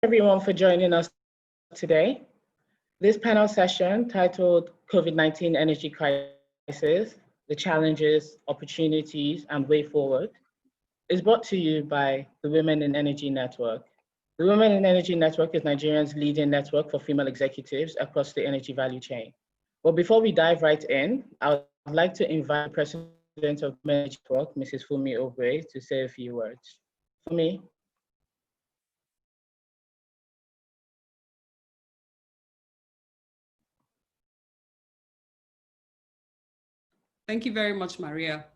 Everyone for joining us today. This panel session titled COVID-19 Energy Crisis, the Challenges, Opportunities, and Way Forward is brought to you by the Women in Energy Network. The Women in Energy Network is Nigeria's leading network for female executives across the energy value chain. But before we dive right in, I would like to invite the President of the Energy Network, Mrs. Fumi Ogwe, to say a few words. Fumi. Thank you very much, Maria.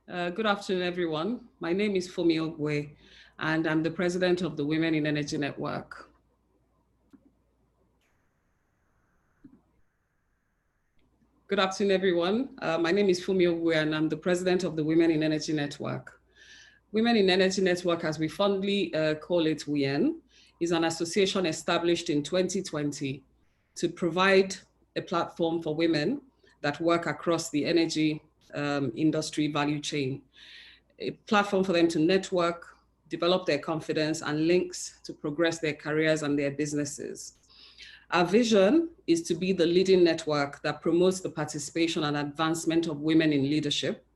Good afternoon, everyone. My name is Fumi Ogwe, and I'm the president of the Women in Energy Network. Good afternoon, everyone. My name is Fumi Ogwe, and I'm the president of the Women in Energy Network. Women in Energy Network, as we fondly call it, WIEN, is an association established in 2020 to provide a platform for women that work across the energy industry value chain, a platform for them to network, develop their confidence and links to progress their careers and their businesses. Our vision is to be the leading network that promotes the participation and advancement of women in leadership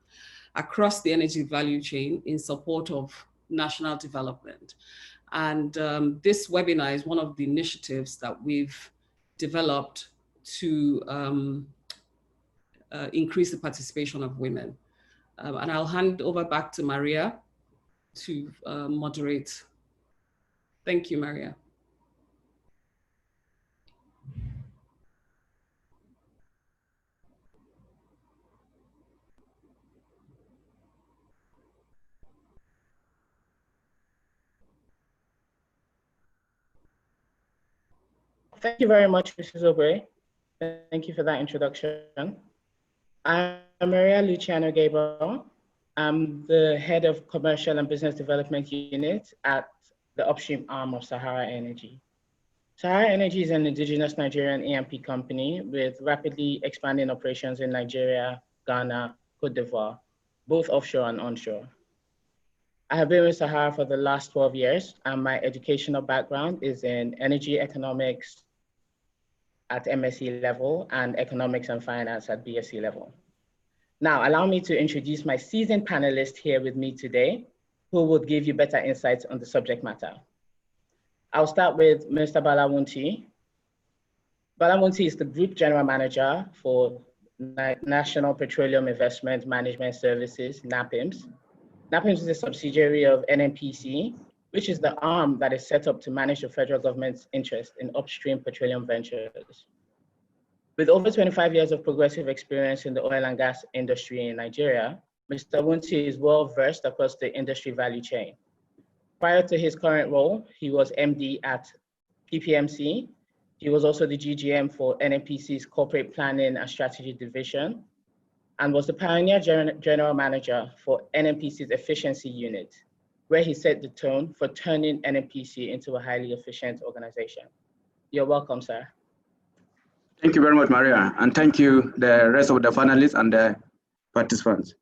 across the energy value chain in support of national development. And this webinar is one of the initiatives that we've developed to increase the participation of women. And I'll hand over back to Maria to moderate. Thank you, Maria. Thank you very much, Mrs. Ogwe. Thank you for that introduction. I'm Mariah Lucciano Gabriel. I'm the head of Commercial and Business Development Unit at the Upstream arm of Sahara Energy. Sahara Energy is an indigenous Nigerian E&P company with rapidly expanding operations in Nigeria, Ghana, Cote d'Ivoire, both offshore and onshore. I have been with Sahara for the last 12 years, and my educational background is in energy economics at MSc level and economics and finance at BSc level. Now, allow me to introduce my seasoned panelists here with me today, who will give you better insights on the subject matter. I'll start with Mr. Balawunti. Balawunti is the Group General Manager for National Petroleum Investment Management Services, NAPIMS. NAPIMS is a subsidiary of NNPC, which is the arm that is set up to manage the federal government's interest in upstream petroleum ventures. With over 25 years of progressive experience in the oil and gas industry in Nigeria, Mr. Wunti is well versed across the industry value chain. Prior to his current role, he was MD at PPMC. He was also the GGM for NNPC's Corporate Planning and Strategy Division, and was the pioneer general manager for NNPC's Efficiency Unit, where he set the tone for turning NNPC into a highly efficient organization. You're welcome, sir. Thank you very much, Maria, and thank you, the rest of the panelists and the participants.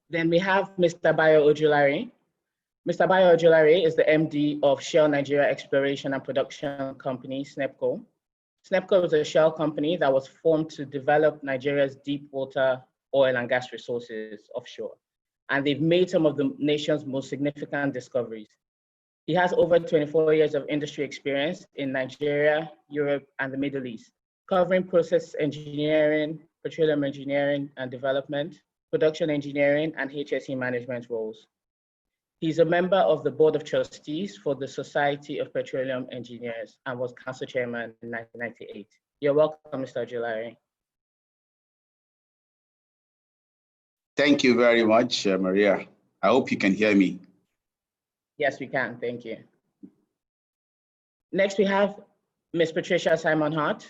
Then we have Mr. Bayo Ojulari. Mr. Bayo Ojulari is the MD of Shell Nigeria Exploration and Production Company, SNEPCO. SNEPCO is a Shell company that was formed to develop Nigeria's deep water oil and gas resources offshore. And they've made some of the nation's most significant discoveries. He has over 24 years of industry experience in Nigeria, Europe, and the Middle East, covering process engineering, petroleum engineering and development, production engineering, and HSE management roles. He's a member of the Board of Trustees for the Society of Petroleum Engineers and was council chairman in 1998. You're welcome, Mr. Ojulari. Thank you very much, Maria. I hope you can hear me. Yes, we can. Thank you. Next, we have Ms. Patricia Simon Hart.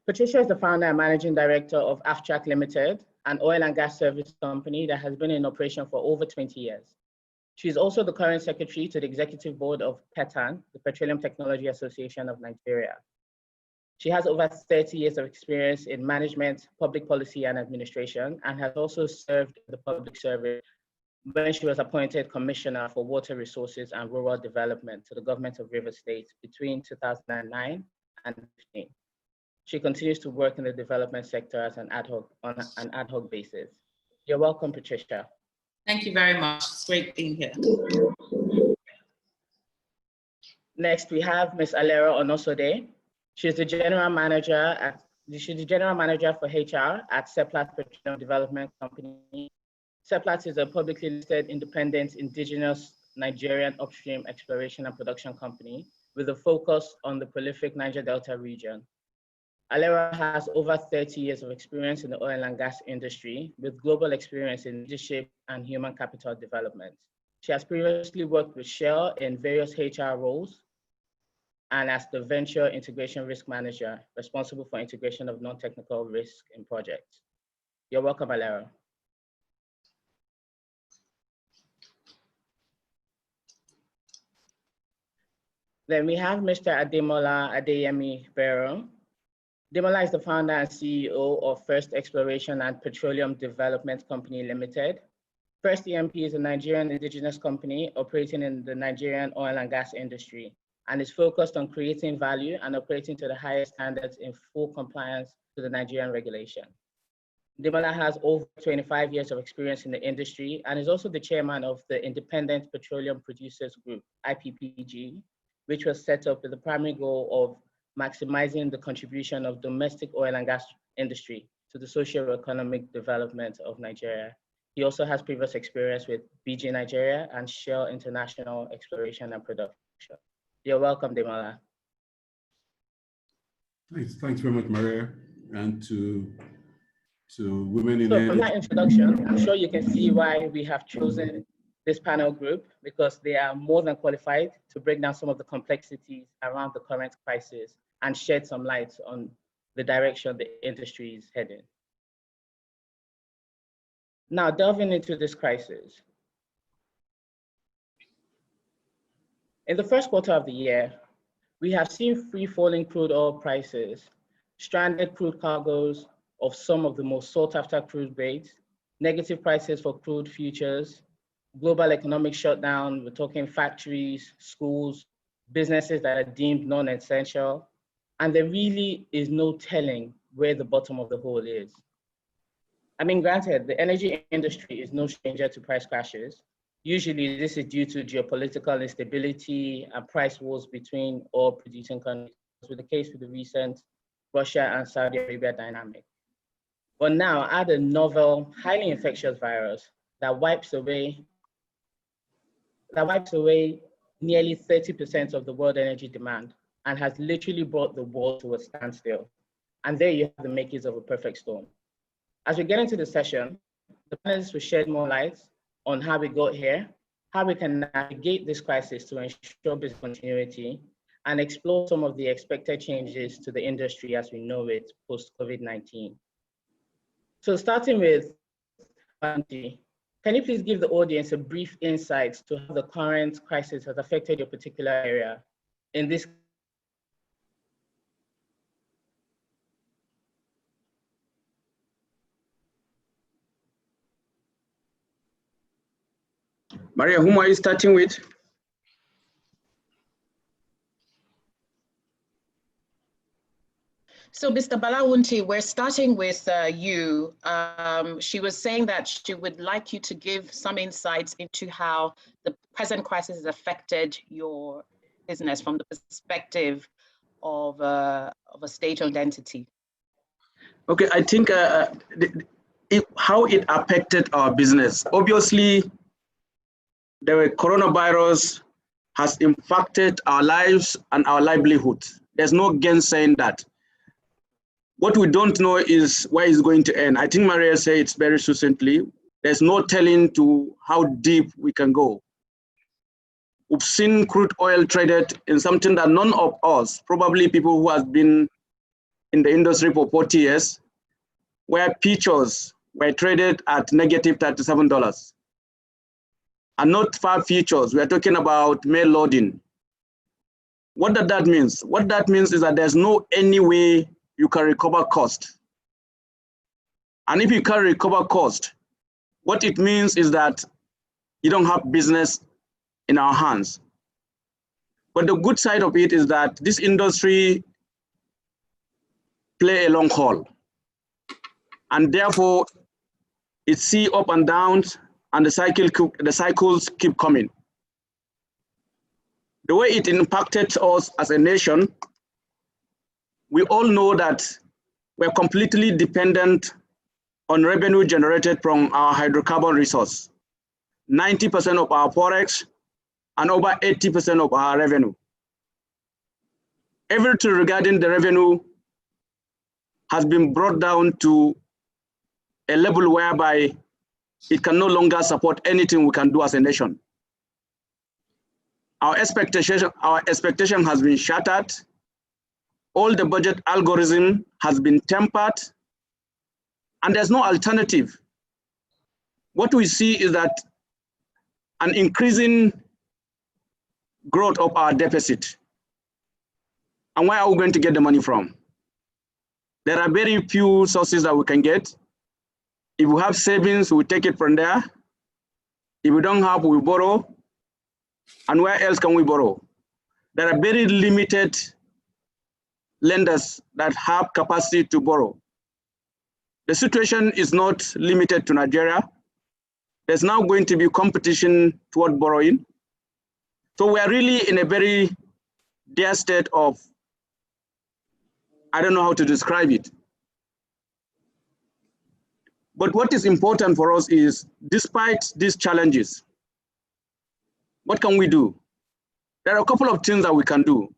Patricia is the founder and managing director of Aftrac Limited, an oil and gas service company that has been in operation for over 20 years. She is also the current secretary to the executive board of PETAN, the Petroleum Technology Association of Nigeria. She has over 30 years of experience in management, public policy, and administration, and has also served the public service when she was appointed Commissioner for Water Resources and Rural Development to the government of Rivers State between 2009 and 2015. She continues to work in the development sector as on an ad hoc basis. You're welcome, Patricia. Thank you very much. It's great being here. Next, we have Ms. Alera Onosode. She's the General Manager for HR at Seplat Petroleum Development Company. Seplat is a publicly listed independent indigenous Nigerian upstream exploration and production company with a focus on the prolific Niger Delta region. Alera has over 30 years of experience in the oil and gas industry with global experience in leadership and human capital development. She has previously worked with Shell in various HR roles and as the Venture Integration Risk Manager, responsible for integration of non-technical risk in projects. You're welcome, Alera. Then we have Mr. Ademola Adeyemi Vero. Ademola is the founder and CEO of First Exploration and Petroleum Development Company Limited. First EMP is a Nigerian indigenous company operating in the Nigerian oil and gas industry and is focused on creating value and operating to the highest standards in full compliance to the Nigerian regulation. Ademola has over 25 years of experience in the industry and is also the chairman of the Independent Petroleum Producers Group, IPPG, which was set up with the primary goal of maximizing the contribution of domestic oil and gas industry to the socio-economic development of Nigeria. He also has previous experience with BG Nigeria and Shell International Exploration and Production. You're welcome, Ademola. Thanks very much, Maria, and to Women in So from that introduction, I'm sure you can see why we have chosen this panel group, because they are more than qualified to break down some of the complexities around the current crisis and shed some light on the direction the industry is heading. Now, delving into this crisis. In the first quarter of the year, we have seen free-falling crude oil prices, stranded crude cargoes of some of the most sought-after crude grades, negative prices for crude futures, global economic shutdown. We're talking factories, schools, businesses that are deemed non-essential, and there really is no telling where the bottom of the hole is. I mean, granted, the energy industry is no stranger to price crashes. Usually this is due to geopolitical instability and price wars between oil producing countries, with the case with the recent Russia and Saudi Arabia dynamic. But now add a novel, highly infectious virus that wipes away nearly 30% of the world energy demand and has literally brought the world to a standstill. And there you have the makings of a perfect storm. As we get into the session, the panelists will shed more light on how we got here, how we can navigate this crisis to ensure business continuity, and explore some of the expected changes to the industry as we know it post-COVID-19. So starting with Banji, can you please give the audience a brief insight to how the current crisis has affected your particular area? In this Maria, whom are you starting with? So, Mr. Balawunti, we're starting with you. She was saying that she would like you to give some insights into how the present crisis has affected your business from the perspective of a state-owned entity. Okay, I think how it affected our business. Obviously, the coronavirus has impacted our lives and our livelihood. There's no gainsaying that. What we don't know is where it's going to end. I think Maria said it very succinctly. There's no telling to how deep we can go. We've seen crude oil traded in something that none of us, probably people who have been in the industry for 40 years, where futures were traded at negative $37. And not far futures, we're talking about mail loading. What does that mean? What that means is that there's no any way you can recover cost. And if you can't recover cost, what it means is that you don't have business in our hands. But the good side of it is that this industry play a long haul, and therefore it see up and downs, and the cycles keep coming. The way it impacted us as a nation, we all know that we're completely dependent on revenue generated from our hydrocarbon resource. 90% of our forex and over 80% of our revenue. Everything regarding the revenue has been brought down to a level whereby it can no longer support anything we can do as a nation. Our expectation has been shattered. All the budget algorithm has been tempered, and there's no alternative. What we see is that an increasing growth of our deficit. And where are we going to get the money from? There are very few sources that we can get. If we have savings, we take it from there. If we don't have, we borrow. And where else can we borrow? There are very limited lenders that have capacity to borrow. The situation is not limited to Nigeria. There's now going to be competition toward borrowing. So we are really in a very dire state of, I don't know how to describe it. But what is important for us is, despite these challenges, what can we do? There are a couple of things that we can do.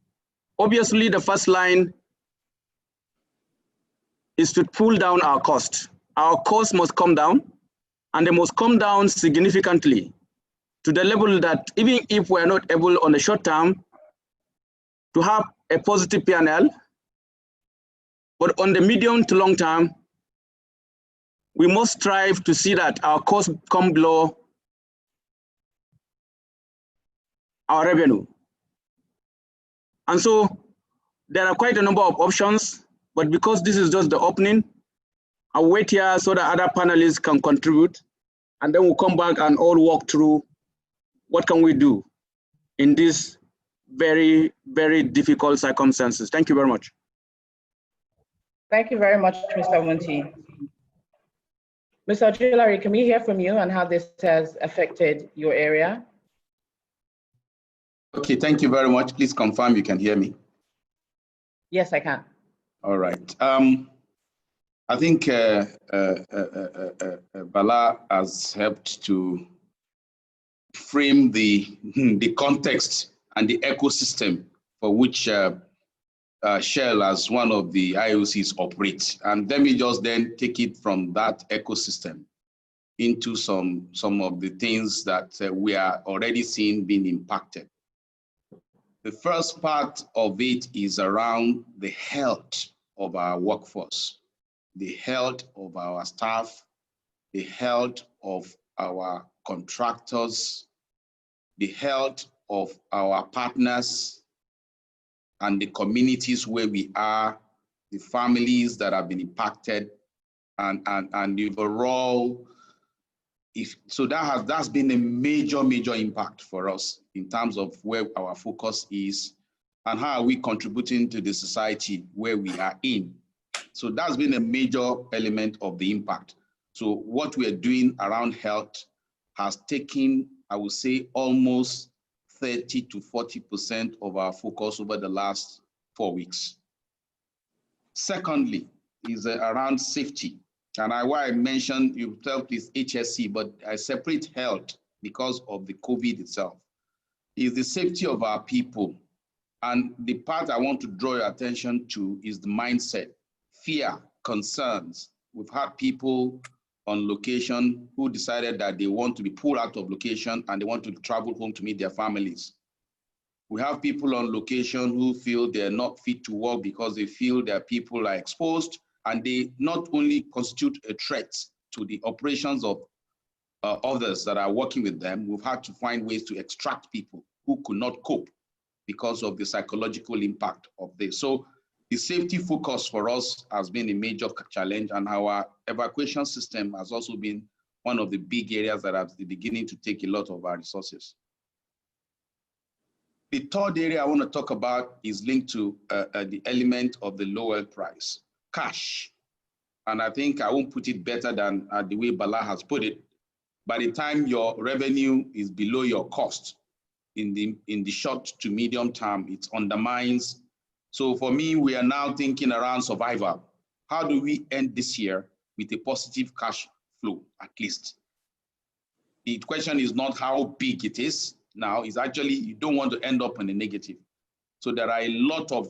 Obviously, the first line is to pull down our costs. Our costs must come down, and they must come down significantly to the level that even if we are not able on the short term to have a positive P&L, but on the medium to long term, we must strive to see that our costs come below our revenue. And so there are quite a number of options, but because this is just the opening, I'll wait here so that other panelists can contribute, and then we'll come back and all walk through what can we do in these very, very difficult circumstances. Thank you very much. Thank you very much, Mr. Munti. Mr. Ojulari, can we hear from you on how this has affected your area? Okay, thank you very much. Please confirm you can hear me. Yes, I can. All right. I think Bala has helped to frame the context and the ecosystem for which Shell as one of the IOCs operates. And let me just then take it from that ecosystem into some of the things that we are already seeing being impacted. The first part of it is around the health of our workforce, the health of our staff, the health of our contractors, the health of our partners and the communities where we are, the families that have been impacted, and the overall. So that's been a major impact for us in terms of where our focus is and how are we contributing to the society where we are in. So that's been a major element of the impact. So what we are doing around health has taken, I would say, almost 30 to 40% of our focus over the last 4 weeks. Secondly, is around safety. And why I mentioned you felt this HSC, but I separate health because of the COVID itself, is the safety of our people. And the part I want to draw your attention to is the mindset, fear, concerns. We've had people on location who decided that they want to be pulled out of location and they want to travel home to meet their families. We have people on location who feel they're not fit to work because they feel their people are exposed, and they not only constitute a threat to the operations of others that are working with them. We've had to find ways to extract people who could not cope because of the psychological impact of this. So the safety focus for us has been a major challenge, and our evacuation system has also been one of the big areas that are beginning to take a lot of our resources. The third area I want to talk about is linked to the element of the low oil price, cash. And I think I won't put it better than the way Bala has put it. By the time your revenue is below your cost in the short to medium term, it undermines. So for me, we are now thinking around survival. How do we end this year with a positive cash flow, at least? The question is not how big it is now, it's actually you don't want to end up in a negative. So there are a lot of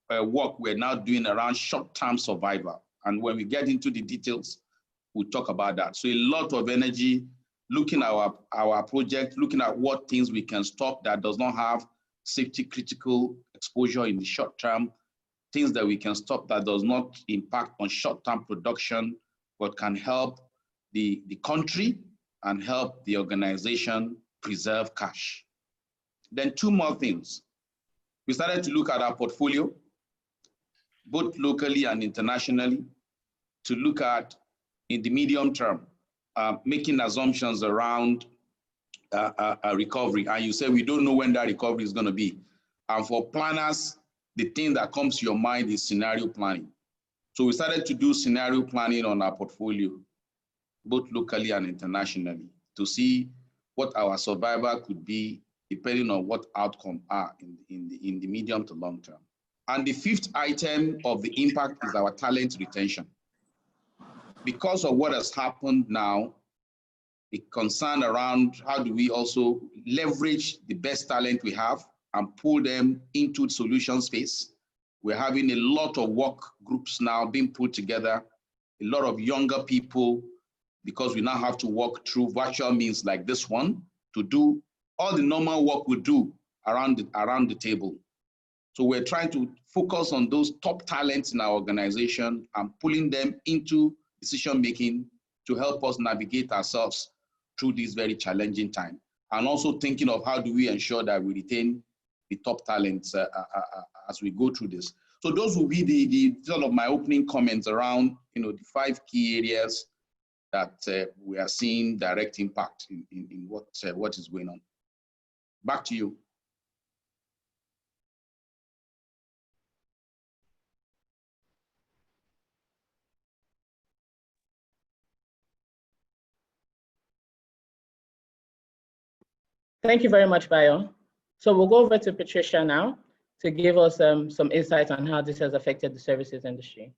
work we're now doing around short-term survival. And when we get into the details, we'll talk about that. So a lot of energy, looking at our project, looking at what things we can stop that does not have safety critical exposure in the short term, things that we can stop that does not impact on short-term production, but can help the country and help the organization preserve cash. Then two more things. We started to look at our portfolio, both locally and internationally, to look at, in the medium term, making assumptions around a recovery. And you say, we don't know when that recovery is going to be. And for planners, the thing that comes to your mind is scenario planning. So we started to do scenario planning on our portfolio, both locally and internationally, to see what our survival could be depending on what outcome are in the medium to long term. And the fifth item of the impact is our talent retention. Because of what has happened now, the concern around how do we also leverage the best talent we have and pull them into the solution space. We're having a lot of work groups now being put together, a lot of younger people, because we now have to work through virtual means like this one to do all the normal work we do around the table. So we're trying to focus on those top talents in our organization and pulling them into decision-making to help us navigate ourselves through this very challenging time. And also thinking of how do we ensure that we retain the top talents as we go through this. So those will be the sort of my opening comments around, the 5 key areas that we are seeing direct impact in what is going on. Back to you. Thank you very much, Bayo. So we'll go over to Patricia now to give us some insights on how this has affected the services industry.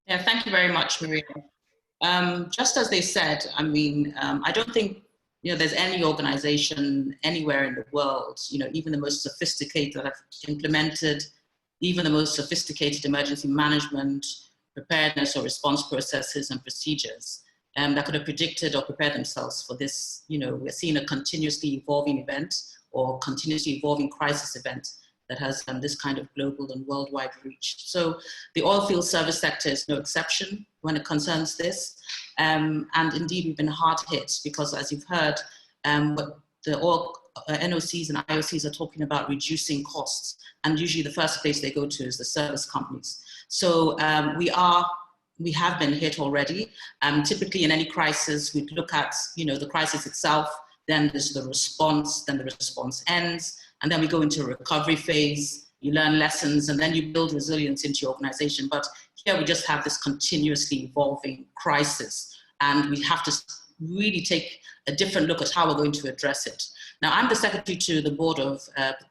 Yeah, thank you very much, Maria. Just as they said, I mean, I don't think there's any organization anywhere in the world, even the most sophisticated that have implemented even the most sophisticated emergency management, preparedness or response processes and procedures that could have predicted or prepared themselves for this. We're seeing a continuously evolving event or continuously evolving crisis event that has this kind of global and worldwide reach. So the oil field service sector is no exception when it concerns this. And indeed, we've been hard hit because, as you've heard, what the oil NOCs and IOCs are talking about reducing costs. And usually the first place they go to is the service companies. So we have been hit already. Typically in any crisis, we'd look at the crisis itself, then there's the response ends, and then we go into a recovery phase, you learn lessons, and then you build resilience into your organization. But here we just have this continuously evolving crisis, and we have to really take a different look at how we're going to address it. Now, I'm the secretary to the board of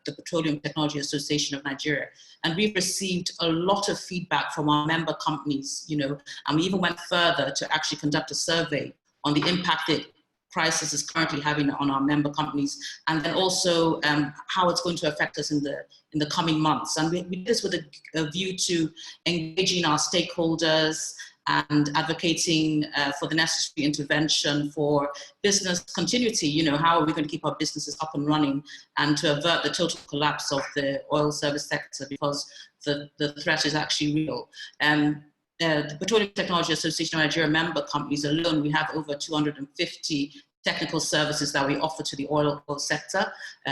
the Petroleum Technology Association of Nigeria, and we've received a lot of feedback from our member companies, and we even went further to actually conduct a survey on the impact that crisis is currently having on our member companies, and then also how it's going to affect us in the coming months. And we did this with a view to engaging our stakeholders and advocating for the necessary intervention for business continuity. How are we going to keep our businesses up and running and to avert the total collapse of the oil service sector, because the threat is actually real. The Petroleum Technology Association of Nigeria member companies alone, we have over 250 technical services that we offer to the oil sector,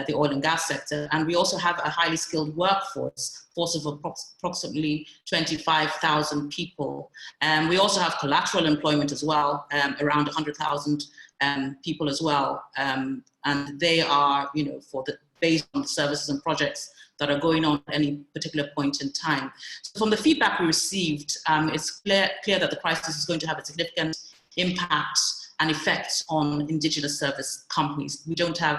the oil and gas sector. And we also have a highly skilled workforce, of approximately 25,000 people. We also have collateral employment as well, around 100,000 people as well. And they are, based on the services and projects that are going on at any particular point in time. So from the feedback we received, it's clear that the crisis is going to have a significant impact and effects on indigenous service companies. We don't have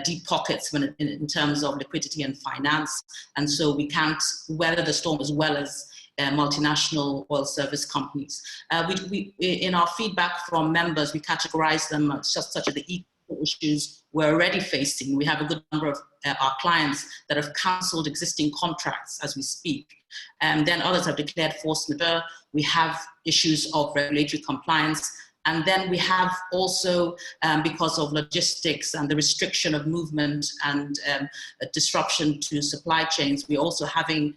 deep pockets in terms of liquidity and finance, and so we can't weather the storm as well as multinational oil service companies. In our feedback from members, we categorize them as such as the issues we're already facing. We have a good number of our clients that have cancelled existing contracts as we speak. And then others have declared force majeure. We have issues of regulatory compliance. And then we have also, because of logistics and the restriction of movement and disruption to supply chains, we're also having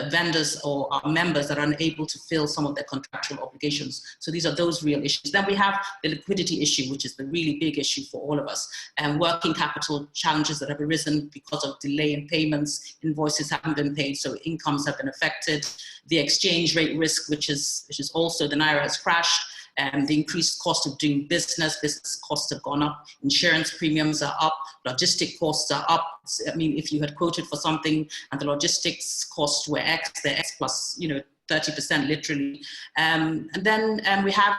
vendors or our members that are unable to fill some of their contractual obligations. So these are those real issues. Then we have the liquidity issue, which is the really big issue for all of us, and working capital challenges that have arisen because of delay in payments, invoices haven't been paid, so incomes have been affected. The exchange rate risk, which is also the Naira has crashed. The increased cost of doing business costs have gone up, insurance premiums are up, logistic costs are up. I mean, if you had quoted for something and the logistics costs were X, they're X plus, 30% literally. And then we have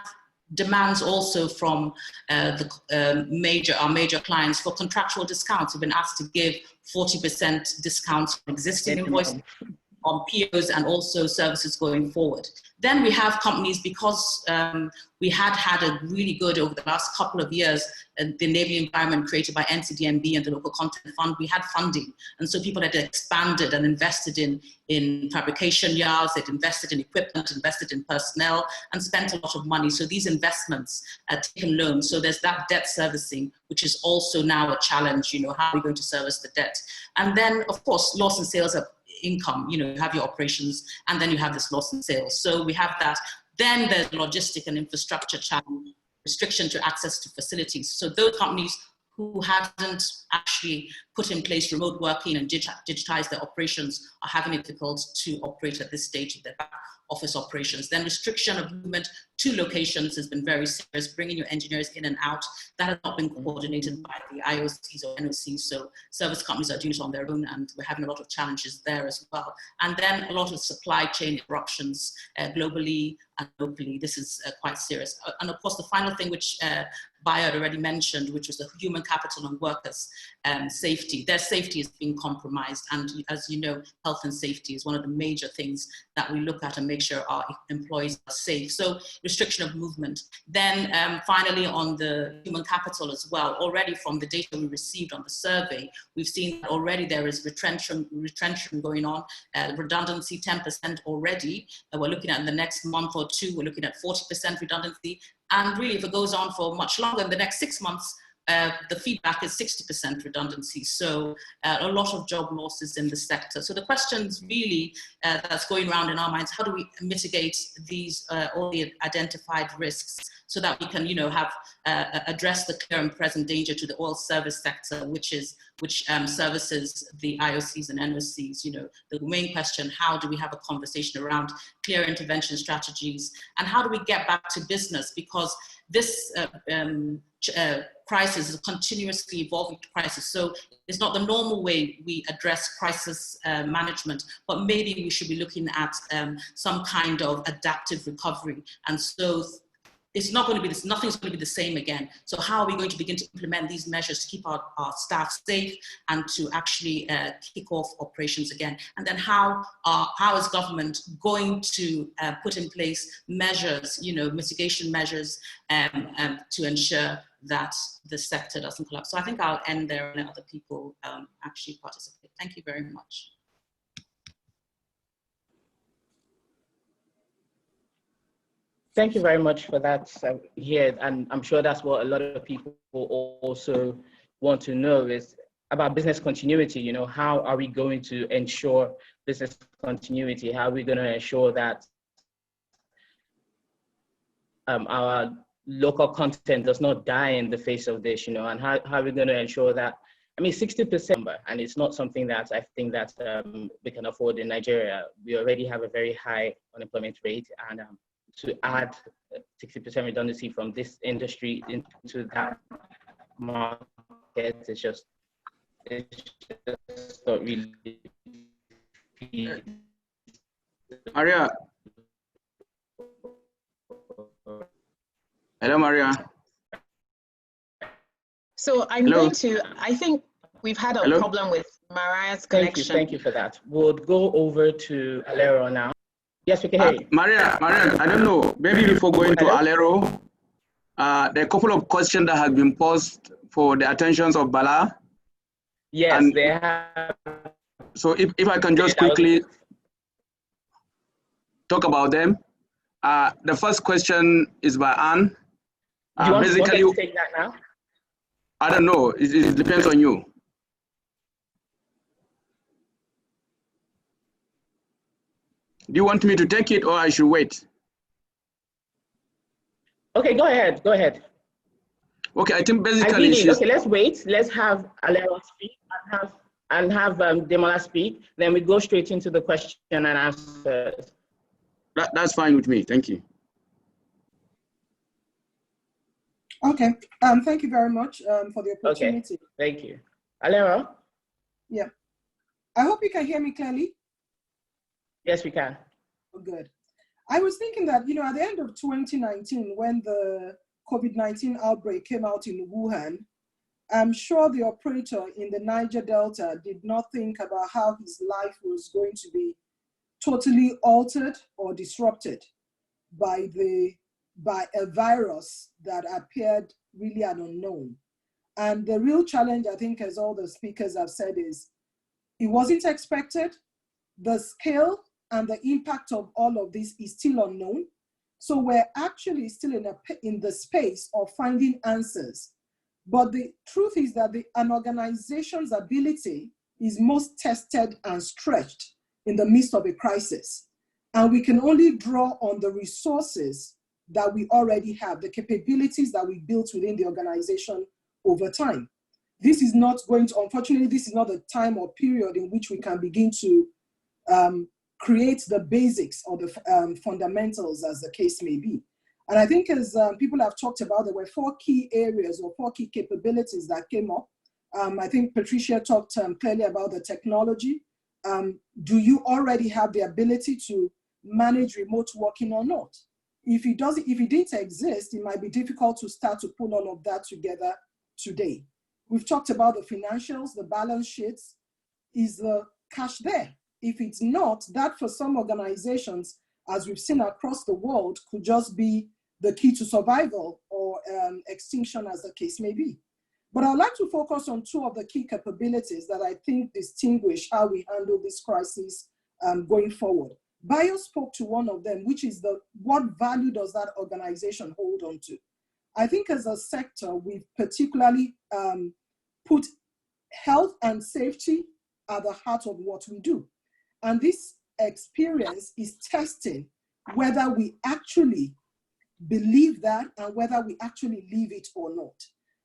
demands also from our major clients for contractual discounts. We've been asked to give 40% discounts on existing invoices, on POs, and also services going forward. Then we have companies, because we had a really good, over the last couple of years, the enabling environment created by NCDMB and the Local Content Fund, we had funding. And so people had expanded and invested in fabrication yards, they'd invested in equipment, invested in personnel, and spent a lot of money. So these investments had taken loans. So there's that debt servicing, which is also now a challenge, how are we going to service the debt? And then, of course, loss in sales of income, you have your operations, and then you have this loss in sales. So we have that. Then there's logistic and infrastructure challenge, restriction to access to facilities. So those companies who hadn't actually put in place remote working and digitized their operations are having it difficult to operate at this stage of their back office operations. Then restriction of movement to locations has been very serious, bringing your engineers in and out. That has not been coordinated by the IOCs or NOCs, so service companies are doing it on their own, and we're having a lot of challenges there as well. And then a lot of supply chain interruptions globally and locally. This is quite serious. And of course, the final thing, which Bayo had already mentioned, which was the human capital and workers' safety. Their safety is being compromised. And as you know, health and safety is one of the major things that we look at and make sure our employees are safe. So restriction of movement. Then finally, on the human capital as well, already from the data we received on the survey, we've seen that already there is retrenchment going on, redundancy 10% already. We're looking at in the next month or two, we're looking at 40% redundancy. And really, if it goes on for much longer, in the next 6 months, the feedback is 60% redundancy. So a lot of job losses in the sector. So the questions really that's going around in our minds, how do we mitigate these all the identified risks so that we can, have address the clear and present danger to the oil service sector, which services the IOCs and NOCs. The main question: how do we have a conversation around clear intervention strategies, and how do we get back to business? Because this crisis is a continuously evolving crisis. So it's not the normal way we address crisis management, but maybe we should be looking at some kind of adaptive recovery. And so it's not going to be this, nothing's going to be the same again. So how are we going to begin to implement these measures to keep our staff safe and to actually kick off operations again? And then how is government going to put in place measures, mitigation measures to ensure that the sector doesn't collapse? So I think I'll end there and let other people actually participate. Thank you very much. Thank you very much for that here, and I'm sure that's what a lot of people also want to know is about business continuity. How are we going to ensure business continuity? How are we going to ensure that our local content does not die in the face of this, and how are we going to ensure that? I mean, 60%, and it's not something that I think that we can afford in Nigeria. We already have a very high unemployment rate, and to add 60% redundancy from this industry into that market, it's just not really. Maria. Hello, Maria. So I'm going to, I think we've had a problem with Mariah's connection. Thank you for that. We'll go over to Alero now. Yes, we can hear you. Maria, I don't know, maybe before going to Alero, there are a couple of questions that have been posed for the attentions of Bala. Yes, they have. So if I can just quickly talk about them. The first question is by Anne. Do you want to take that now? I don't know. It depends on you. Do you want me to take it or I should wait? Okay, go ahead. Go ahead. Okay, I think basically okay, let's wait. Let's have Alero speak and have Demola speak. Then we go straight into the question and answers. That's fine with me. Thank you. Okay. Thank you very much for the opportunity. Okay. Thank you. Alero? Yeah. I hope you can hear me clearly. Yes, we can. Oh, good. I was thinking that, at the end of 2019, when the COVID-19 outbreak came out in Wuhan, I'm sure the operator in the Niger Delta did not think about how his life was going to be totally altered or disrupted by a virus that appeared really an unknown. And the real challenge, I think, as all the speakers have said, is it wasn't expected. The scale and the impact of all of this is still unknown. So we're actually still in the space of finding answers. But the truth is that an organization's ability is most tested and stretched in the midst of a crisis. And we can only draw on the resources that we already have, the capabilities that we built within the organization over time. This is not going to, unfortunately, this is not the time or period in which we can begin to create the basics or the fundamentals, as the case may be. And I think as people have talked about, there were 4 key areas or 4 key capabilities that came up. I think Patricia talked clearly about the technology. Do you already have the ability to manage remote working or not? If it didn't exist, it might be difficult to start to pull all of that together today. We've talked about the financials, the balance sheets. Is the cash there? If it's not, that for some organizations, as we've seen across the world, could just be the key to survival or extinction, as the case may be. But I'd like to focus on 2 of the key capabilities that I think distinguish how we handle this crisis going forward. Bayo spoke to one of them, which is what value does that organization hold on to? I think as a sector, we've particularly put health and safety at the heart of what we do. And this experience is testing whether we actually believe that and whether we actually live it or not.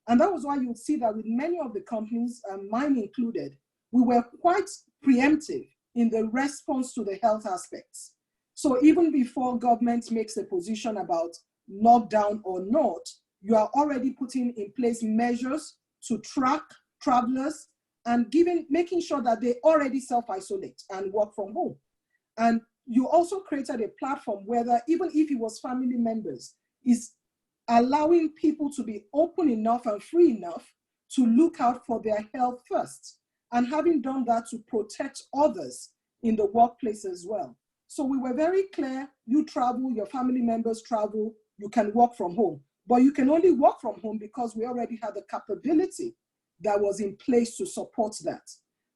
And that was why you would see that with many of the companies, mine included, we were quite preemptive in the response to the health aspects. So even before government makes a position about lockdown or not, you are already putting in place measures to track travelers and making sure that they already self-isolate and work from home. And you also created a platform where even if it was family members, is allowing people to be open enough and free enough to look out for their health first. And having done that, to protect others in the workplace as well. So we were very clear, you travel, your family members travel, you can work from home. But you can only work from home because we already had the capability that was in place to support that.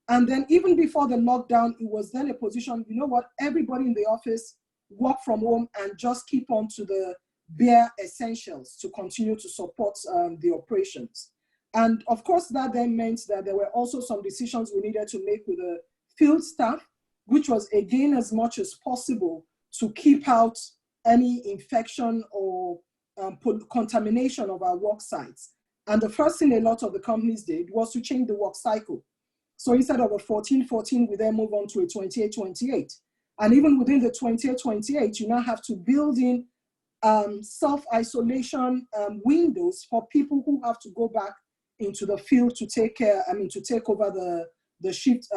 And then even before the lockdown, it was then a position, you know what, everybody in the office work from home and just keep on to the bare essentials to continue to support the operations. And of course, that then meant that there were also some decisions we needed to make with the field staff, which was again as much as possible to keep out any infection or contamination of our work sites. And the first thing a lot of the companies did was to change the work cycle. So instead of a 14-14, we then move on to a 28-28. And even within the 28-28, you now have to build in self-isolation windows for people who have to go back into the field to take care, to take over the shift,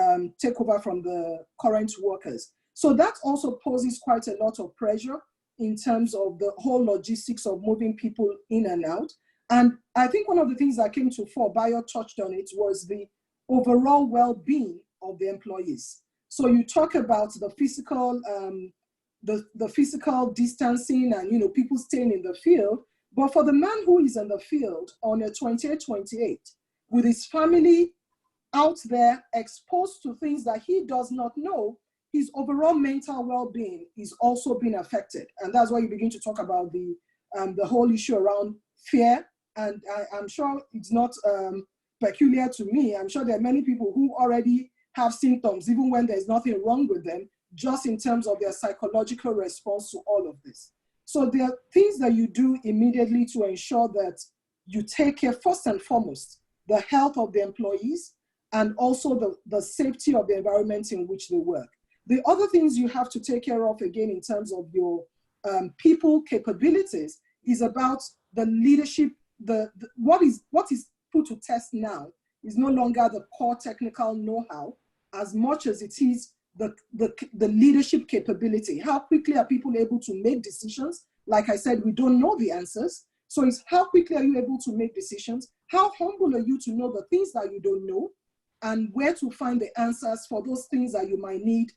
take over from the current workers. So that also poses quite a lot of pressure in terms of the whole logistics of moving people in and out. And I think one of the things that came to fore, Bayo touched on it, was the overall well-being of the employees. So you talk about the physical, the physical distancing and people staying in the field, but for the man who is in the field on a 28-28 with his family out there exposed to things that he does not know, his overall mental well-being is also being affected. And that's why you begin to talk about the whole issue around fear. And I'm sure it's not peculiar to me. I'm sure there are many people who already have symptoms, even when there's nothing wrong with them, just in terms of their psychological response to all of this. So there are things that you do immediately to ensure that you take care, first and foremost, the health of the employees and also the safety of the environment in which they work. The other things you have to take care of, again, in terms of your people capabilities, is about the leadership. What is put to test now is no longer the core technical know-how as much as it is the leadership capability. How quickly are people able to make decisions? Like I said, we don't know the answers. So it's how quickly are you able to make decisions? How humble are you to know the things that you don't know and where to find the answers for those things that you might need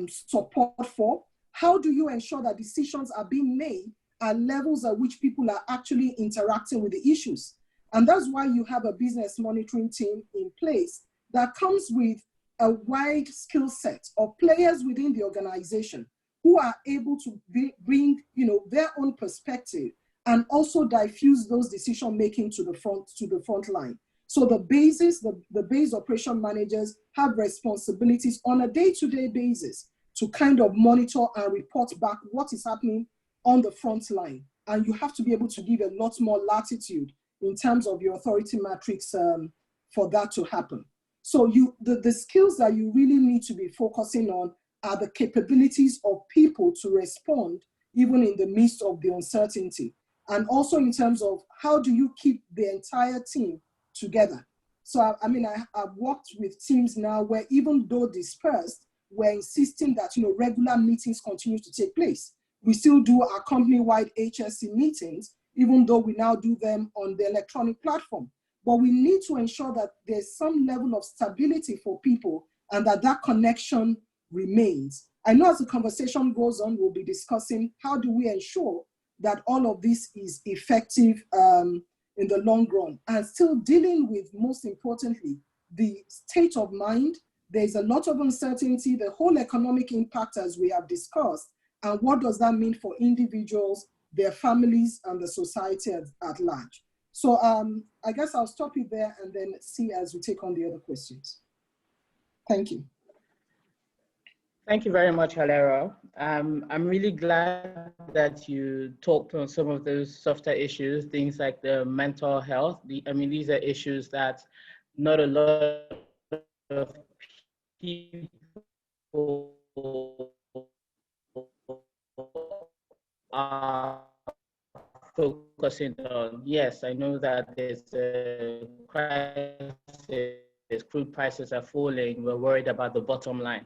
support for? How do you ensure that decisions are being made at levels at which people are actually interacting with the issues? And that's why you have a business monitoring team in place that comes with a wide skill set of players within the organization who are able to bring their own perspective and also diffuse those decision making to the front line. So the base operation managers have responsibilities on a day-to-day basis to kind of monitor and report back what is happening on the front line. And you have to be able to give a lot more latitude in terms of your authority matrix for that to happen. So the skills that you really need to be focusing on are the capabilities of people to respond even in the midst of the uncertainty. And also in terms of how do you keep the entire team together. So I've worked with teams now where even though dispersed, we're insisting that regular meetings continue to take place. We still do our company-wide HSC meetings, even though we now do them on the electronic platform. But we need to ensure that there's some level of stability for people and that connection remains. I know as the conversation goes on, we'll be discussing how do we ensure that all of this is effective in the long run, and still dealing with, most importantly, the state of mind. There's a lot of uncertainty, the whole economic impact as we have discussed, and what does that mean for individuals, their families, and the society at large. So I guess I'll stop it there and then see as we take on the other questions. Thank you. Thank you very much, Halera. I'm really glad that you talked on some of those softer issues, things like the mental health. These are issues that not a lot of people are focusing on. Yes, I know that there's a crisis, crude prices are falling, we're worried about the bottom line.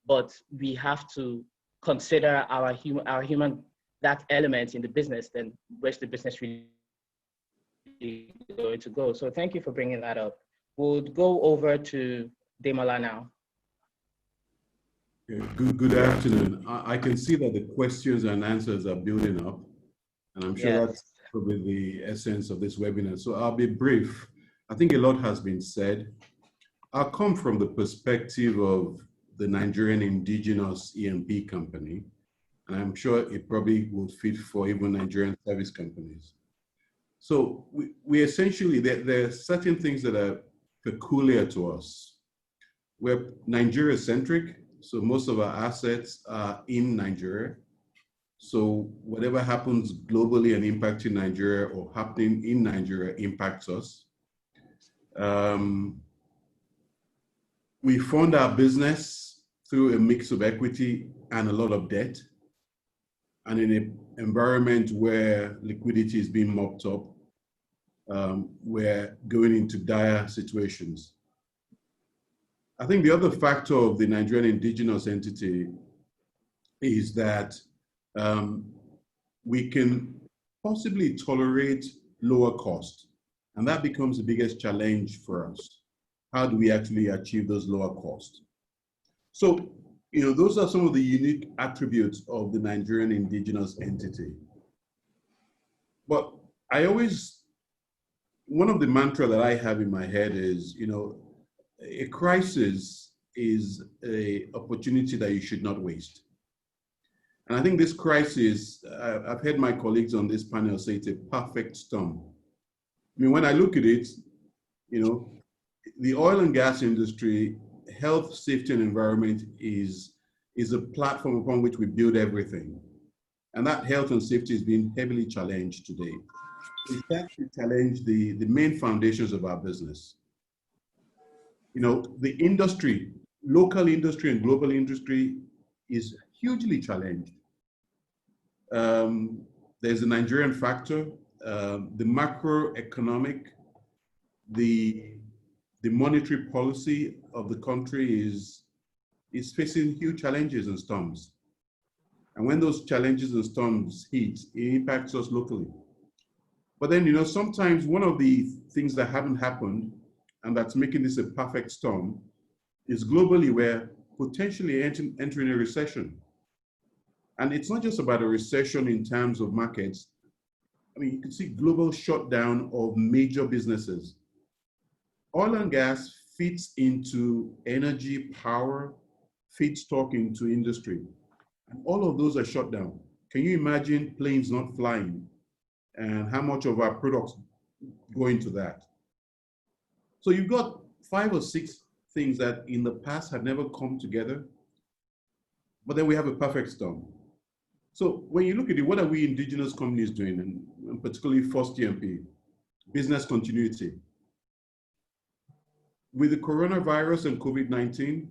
But we have to consider our human, that element in the business, then where's the business really going to go? So thank you for bringing that up. We'll go over to Demola now. Yeah, good afternoon. I can see that the questions and answers are building up, and I'm sure that's probably the essence of this webinar. So I'll be brief. I think a lot has been said. I'll come from the perspective of the Nigerian indigenous E&P company, and I'm sure it probably would fit for even Nigerian service companies. So we essentially, there are certain things that are peculiar to us. We're Nigeria-centric, so most of our assets are in Nigeria. So whatever happens globally and impacting Nigeria or happening in Nigeria impacts us. We fund our business through a mix of equity and a lot of debt. And in an environment where liquidity is being mopped up, we're going into dire situations. I think the other factor of the Nigerian indigenous entity is that we can possibly tolerate lower cost. And that becomes the biggest challenge for us. How do we actually achieve those lower costs? So, those are some of the unique attributes of the Nigerian indigenous entity. But one of the mantra that I have in my head is, a crisis is an opportunity that you should not waste. And I think this crisis, I've heard my colleagues on this panel say it's a perfect storm. I mean, when I look at it, the oil and gas industry, health, safety, and environment is a platform upon which we build everything. And that health and safety is being heavily challenged today. It's actually challenged the main foundations of our business. The industry, local industry and global industry is hugely challenged. There's a Nigerian factor, the macroeconomic, the monetary policy of the country is facing huge challenges and storms. And when those challenges and storms hit, it impacts us locally. But then, sometimes one of the things that haven't happened and that's making this a perfect storm is globally we're potentially entering a recession. And it's not just about a recession in terms of markets. I mean, you can see global shutdown of major businesses. Oil and gas fits into energy, power, feedstock into industry. And all of those are shut down. Can you imagine planes not flying and how much of our products go into that? So you've got 5 or 6 things that in the past had never come together, but then we have a perfect storm. So when you look at it, what are we indigenous companies doing, and particularly First TMP? Business continuity. With the coronavirus and COVID-19,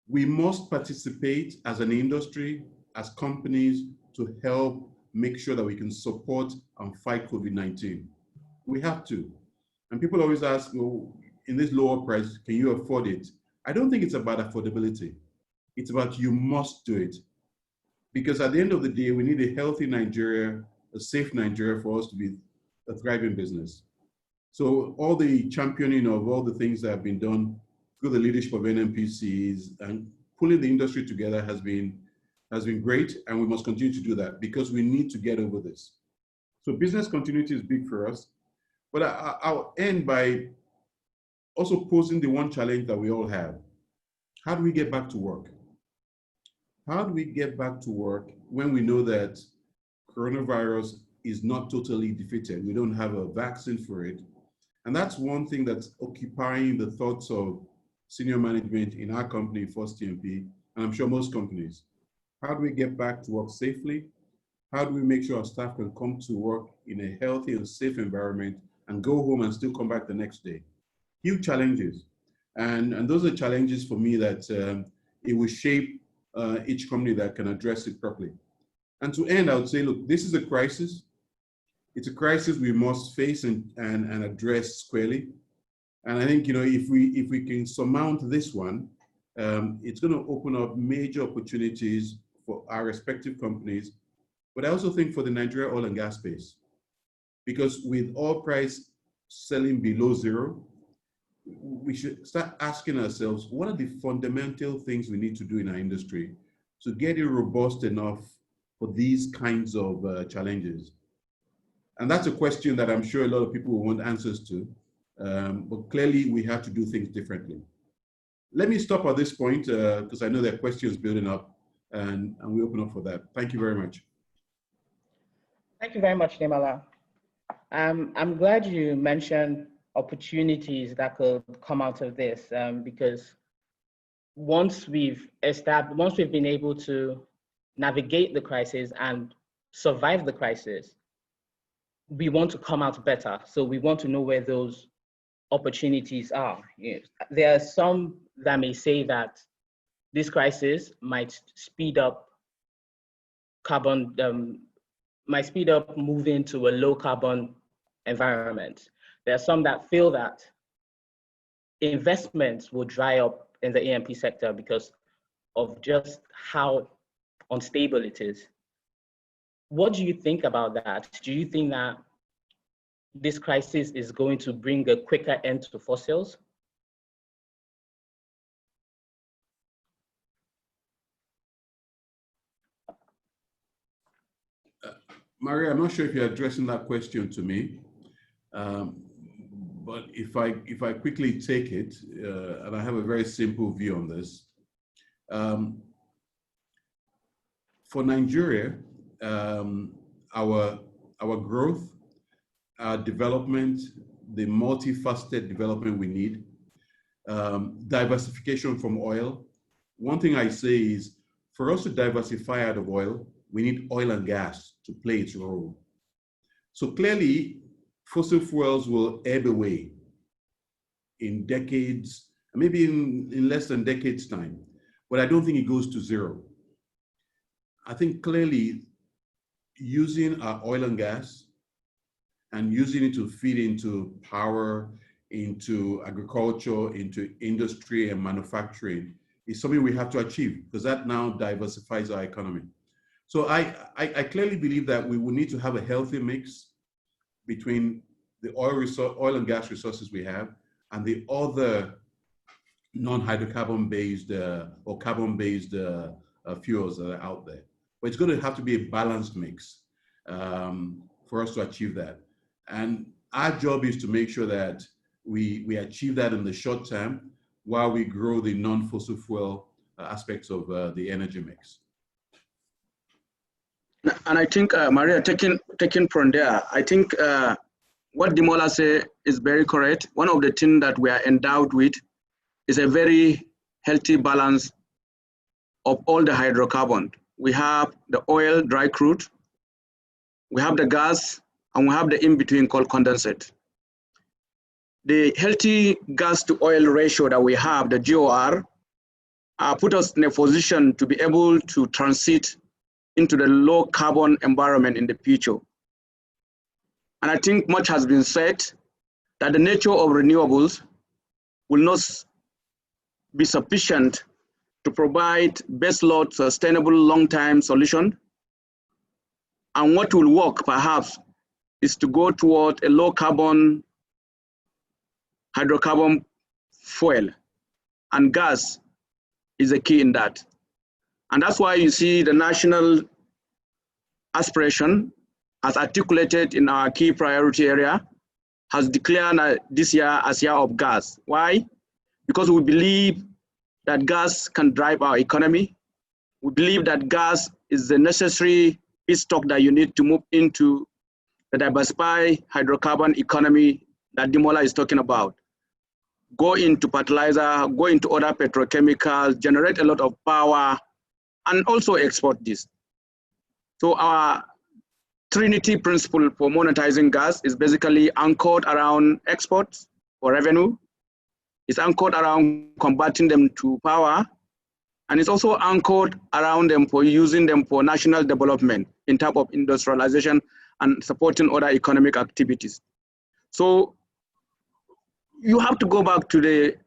we must participate as an industry, as companies, to help make sure that we can support and fight COVID-19. We have to. And people always ask, well, in this lower price, can you afford it? I don't think it's about affordability. It's about you must do it. Because at the end of the day, we need a healthy Nigeria, a safe Nigeria for us to be a thriving business. So all the championing of all the things that have been done through the leadership of NNPCs and pulling the industry together has been great, and we must continue to do that because we need to get over this. So business continuity is big for us, but I'll end by also posing the one challenge that we all have. How do we get back to work? How do we get back to work when we know that coronavirus is not totally defeated? We don't have a vaccine for it. And that's one thing that's occupying the thoughts of senior management in our company, First TMP, and I'm sure most companies. How do we get back to work safely? How do we make sure our staff can come to work in a healthy and safe environment and go home and still come back the next day? Huge challenges. And those are challenges for me that it will shape each company that can address it properly. And to end, I would say, look, this is a crisis. It's a crisis we must face and address squarely. And I think, if we can surmount this one, it's going to open up major opportunities for our respective companies. But I also think for the Nigeria oil and gas space, because with oil price selling below zero, we should start asking ourselves, what are the fundamental things we need to do in our industry to get it robust enough for these kinds of challenges? And that's a question that I'm sure a lot of people will want answers to, but clearly we have to do things differently. Let me stop at this point because I know there are questions building up, and we open up for that. Thank you very much. Thank you very much, Nimala. I'm glad you mentioned opportunities that could come out of this, because once we've been able to navigate the crisis and survive the crisis, we want to come out better. So we want to know where those opportunities are. There are some that may say that this crisis might speed up moving to a low carbon environment. There are some that feel that investments will dry up in the E&P sector because of just how unstable it is. What do you think about that? Do you think that this crisis is going to bring a quicker end to fossils? Maria, I'm not sure if you're addressing that question to me, but if I quickly take it, and I have a very simple view on this. For Nigeria, our growth, our development, the multifaceted development we need, diversification from oil. One thing I say is, for us to diversify out of oil, we need oil and gas to play its role. So clearly, fossil fuels will ebb away in decades, maybe in less than decades time, but I don't think it goes to zero. I think clearly using our oil and gas and using it to feed into power, into agriculture, into industry and manufacturing is something we have to achieve, because that now diversifies our economy. So I clearly believe that we will need to have a healthy mix between the oil and gas resources we have and the other non-hydrocarbon based or carbon-based fuels that are out there. But it's going to have to be a balanced mix for us to achieve that. And our job is to make sure that we achieve that in the short term while we grow the non-fossil fuel aspects of the energy mix. And I think, Maria, taking from there, I think what Demola said is very correct. One of the things that we are endowed with is a very healthy balance of all the hydrocarbon. We have the oil, dry crude, we have the gas, and we have the in-between called condensate. The healthy gas to oil ratio that we have, the GOR, put us in a position to be able to transit into the low carbon environment in the future. And I think much has been said that the nature of renewables will not be sufficient to provide baseload sustainable long-term solution. And what will work perhaps is to go toward a low carbon hydrocarbon fuel, and gas is a key in that. And that's why you see the national aspiration, as articulated in our key priority area, has declared this year as year of gas. Why? Because we believe that gas can drive our economy. We believe that gas is the necessary feedstock that you need to move into the diversified hydrocarbon economy that Demola is talking about. Go into fertilizer, go into other petrochemicals, generate a lot of power, and also export this. So our Trinity principle for monetizing gas is basically anchored around exports for revenue. It's anchored around converting them to power. And it's also anchored around them for using them for national development in terms of industrialization and supporting other economic activities. So you have to go back to the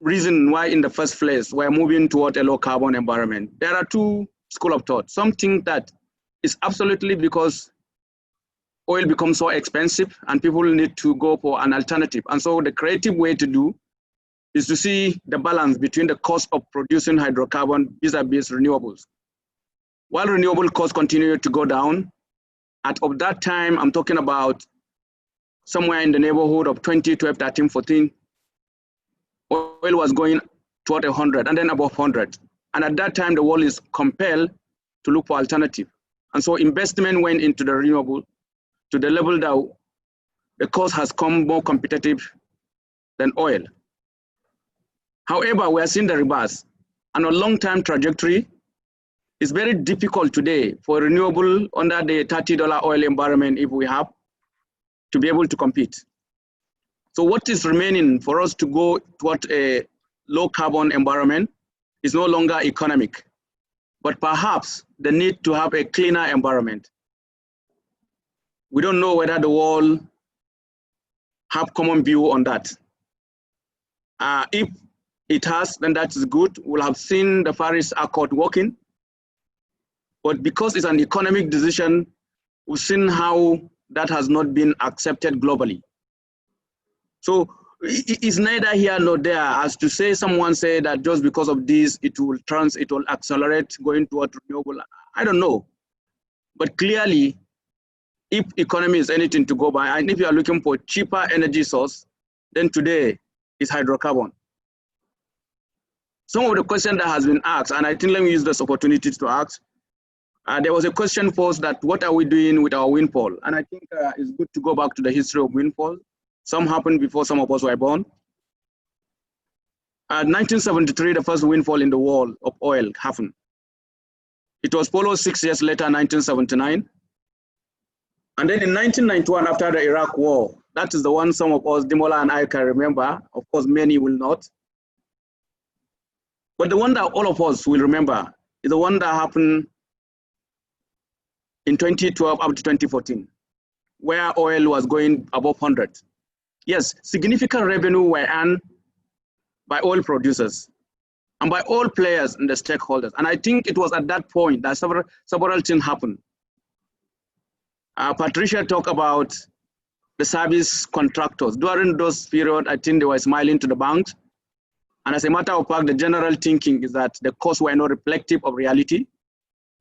reason why in the first place we're moving toward a low carbon environment. There are two schools of thought. Some think that it's absolutely because oil becomes so expensive and people need to go for an alternative. And so the creative way to do is to see the balance between the cost of producing hydrocarbon vis-a-vis renewables. While renewable costs continue to go down, of that time, I'm talking about somewhere in the neighborhood of 2012, 13, 14, oil was going toward 100 and then above 100. And at that time, the world is compelled to look for alternative. And so investment went into the renewable to the level that the cost has come more competitive than oil. However, we are seeing the reverse. And a long-term trajectory, it's very difficult today for renewable under the $30 oil environment if we have to be able to compete. So what is remaining for us to go toward a low carbon environment is no longer economic, but perhaps the need to have a cleaner environment. We don't know whether the world have common view on that. If it has, then that is good. We'll have seen the Paris Accord working, but because it's an economic decision, we've seen how that has not been accepted globally. So it's neither here nor there as to say someone say that just because of this, it will accelerate going toward renewable. I don't know. But clearly, if economy is anything to go by, and if you are looking for cheaper energy source, then today is hydrocarbon. Some of the questions that has been asked, and I think let me use this opportunity to ask, there was a question posed that what are we doing with our windfall? And I think it's good to go back to the history of windfall. Some happened before some of us were born. 1973, the first windfall in the world of oil happened. It was followed 6 years later, 1979. And then in 1991, after the Iraq war, that is the one some of us, Dimola and I, can remember. Of course, many will not. But the one that all of us will remember is the one that happened in 2012 up to 2014, where oil was going above 100. Yes, significant revenue were earned by oil producers and by all players and the stakeholders. And I think it was at that point that several things happened. Patricia talked about the service contractors. During those periods, I think they were smiling to the banks. And as a matter of fact, the general thinking is that the costs were not reflective of reality,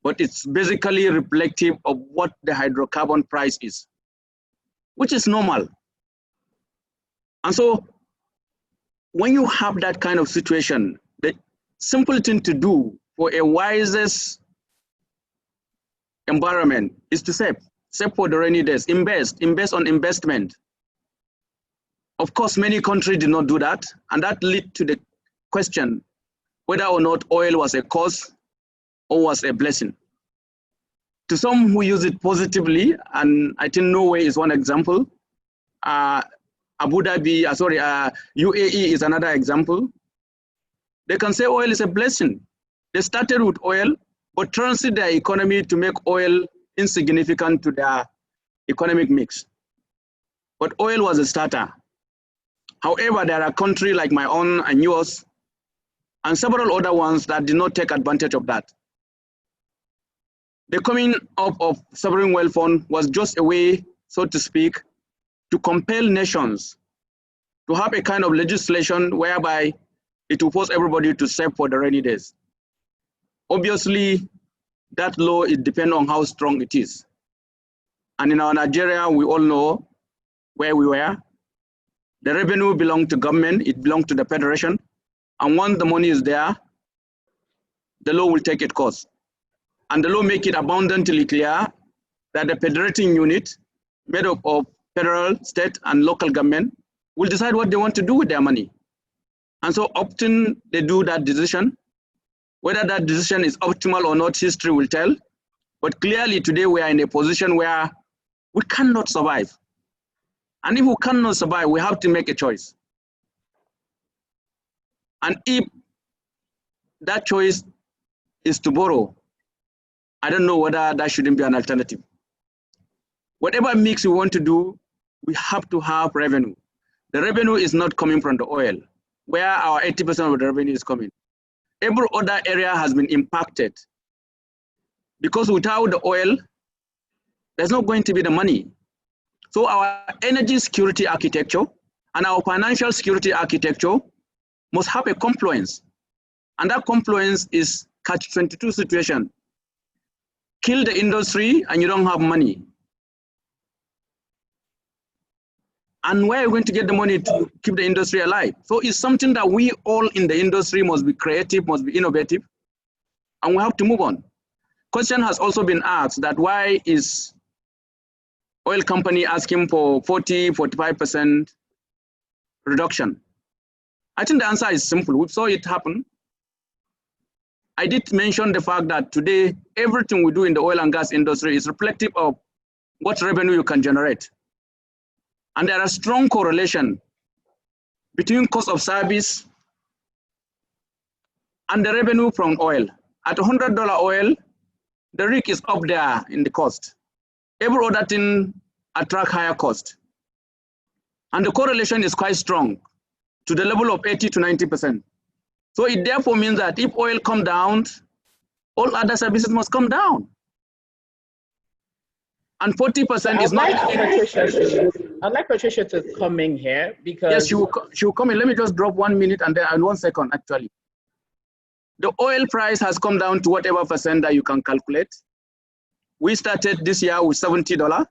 but it's basically reflective of what the hydrocarbon price is, which is normal. And so when you have that kind of situation, the simple thing to do for a wisest environment is to save for the rainy days, invest on investment. Of course, many countries did not do that, and that led to the question whether or not oil was a cause or was a blessing. To some who use it positively, and I think Norway is one example, UAE is another example. They can say oil is a blessing. They started with oil, but transit their economy to make oil insignificant to their economic mix. But oil was a starter. However, there are countries like my own and yours, and several other ones that did not take advantage of that. The coming up of sovereign wealth fund was just a way, so to speak, to compel nations to have a kind of legislation whereby it will force everybody to save for the rainy days. Obviously, that law, it depends on how strong it is. And in our Nigeria, we all know where we were. The revenue belonged to government, it belonged to the federation. And once the money is there, the law will take its course. And the law make it abundantly clear that the federating unit made up of federal, state, and local government will decide what they want to do with their money. And so often they do that decision. Whether that decision is optimal or not, history will tell. But clearly today we are in a position where we cannot survive. And if we cannot survive, we have to make a choice. And if that choice is to borrow, I don't know whether that shouldn't be an alternative. Whatever mix we want to do, we have to have revenue. The revenue is not coming from the oil, where our 80% of the revenue is coming. Every other area has been impacted. Because without the oil, there's not going to be the money. So our energy security architecture and our financial security architecture must have a confluence. And that confluence is catch-22 situation. Kill the industry and you don't have money. And where are you going to get the money to keep the industry alive? So it's something that we all in the industry must be creative, must be innovative, and we have to move on. Question has also been asked that why is oil company asking for 40–45% reduction? I think the answer is simple. We saw it happen. I did mention the fact that today, everything we do in the oil and gas industry is reflective of what revenue you can generate. And there are strong correlation between cost of service and the revenue from oil. At $100 oil, the rig is up there in the cost. Every other thing attract higher cost. And the correlation is quite strong to the level of 80 to 90%. So it therefore means that if oil come down, all other services must come down. And 40% is not. I'd like Patricia to come in here because. Yes, she will come in. Let me just drop 1 minute and then 1 second actually. The oil price has come down to whatever percent that you can calculate. We started this year with $70.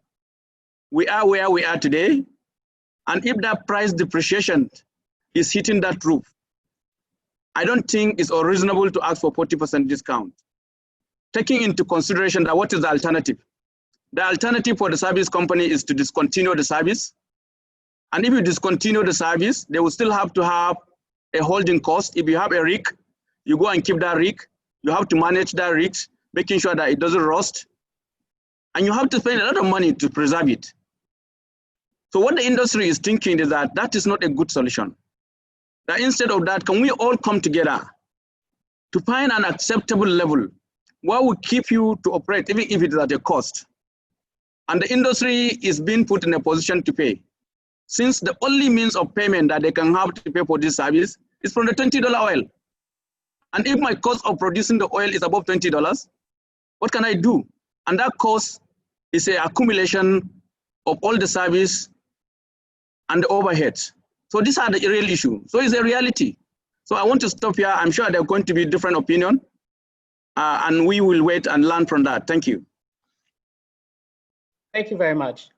We are where we are today. And if that price depreciation is hitting that roof, I don't think it's unreasonable to ask for 40% discount. Taking into consideration that what is the alternative? The alternative for the service company is to discontinue the service. And if you discontinue the service, they will still have to have a holding cost. If you have a rig, you go and keep that rig. You have to manage that rig, making sure that it doesn't rust. And you have to spend a lot of money to preserve it. So what the industry is thinking is that that is not a good solution. That instead of that, can we all come together to find an acceptable level where we keep you to operate, even if it is at a cost. And the industry is being put in a position to pay. Since the only means of payment that they can have to pay for this service is from the $20 oil. And if my cost of producing the oil is above $20, what can I do? And that cost is an accumulation of all the service and the overheads. So these are the real issue. So it's a reality. So I want to stop here. I'm sure there are going to be different opinions, and we will wait and learn from that. Thank you. Thank you very much.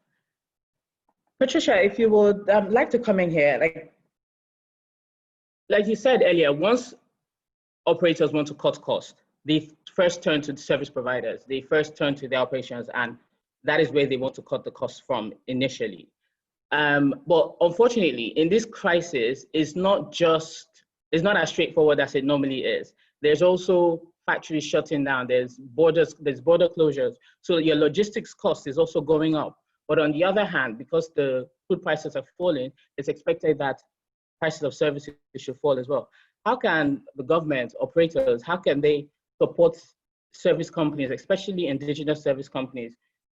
Patricia, if you would like to come in here, like you said earlier, once operators want to cut costs, they first turn to the service providers. They first turn to the operations, and that is where they want to cut the costs from initially. But unfortunately, in this crisis, it's not as straightforward as it normally is. There's also factories shutting down, there's border closures. So your logistics cost is also going up. But on the other hand, because the food prices are falling, it's expected that prices of services should fall as well. How can the government, operators, how can they support service companies, especially indigenous service companies,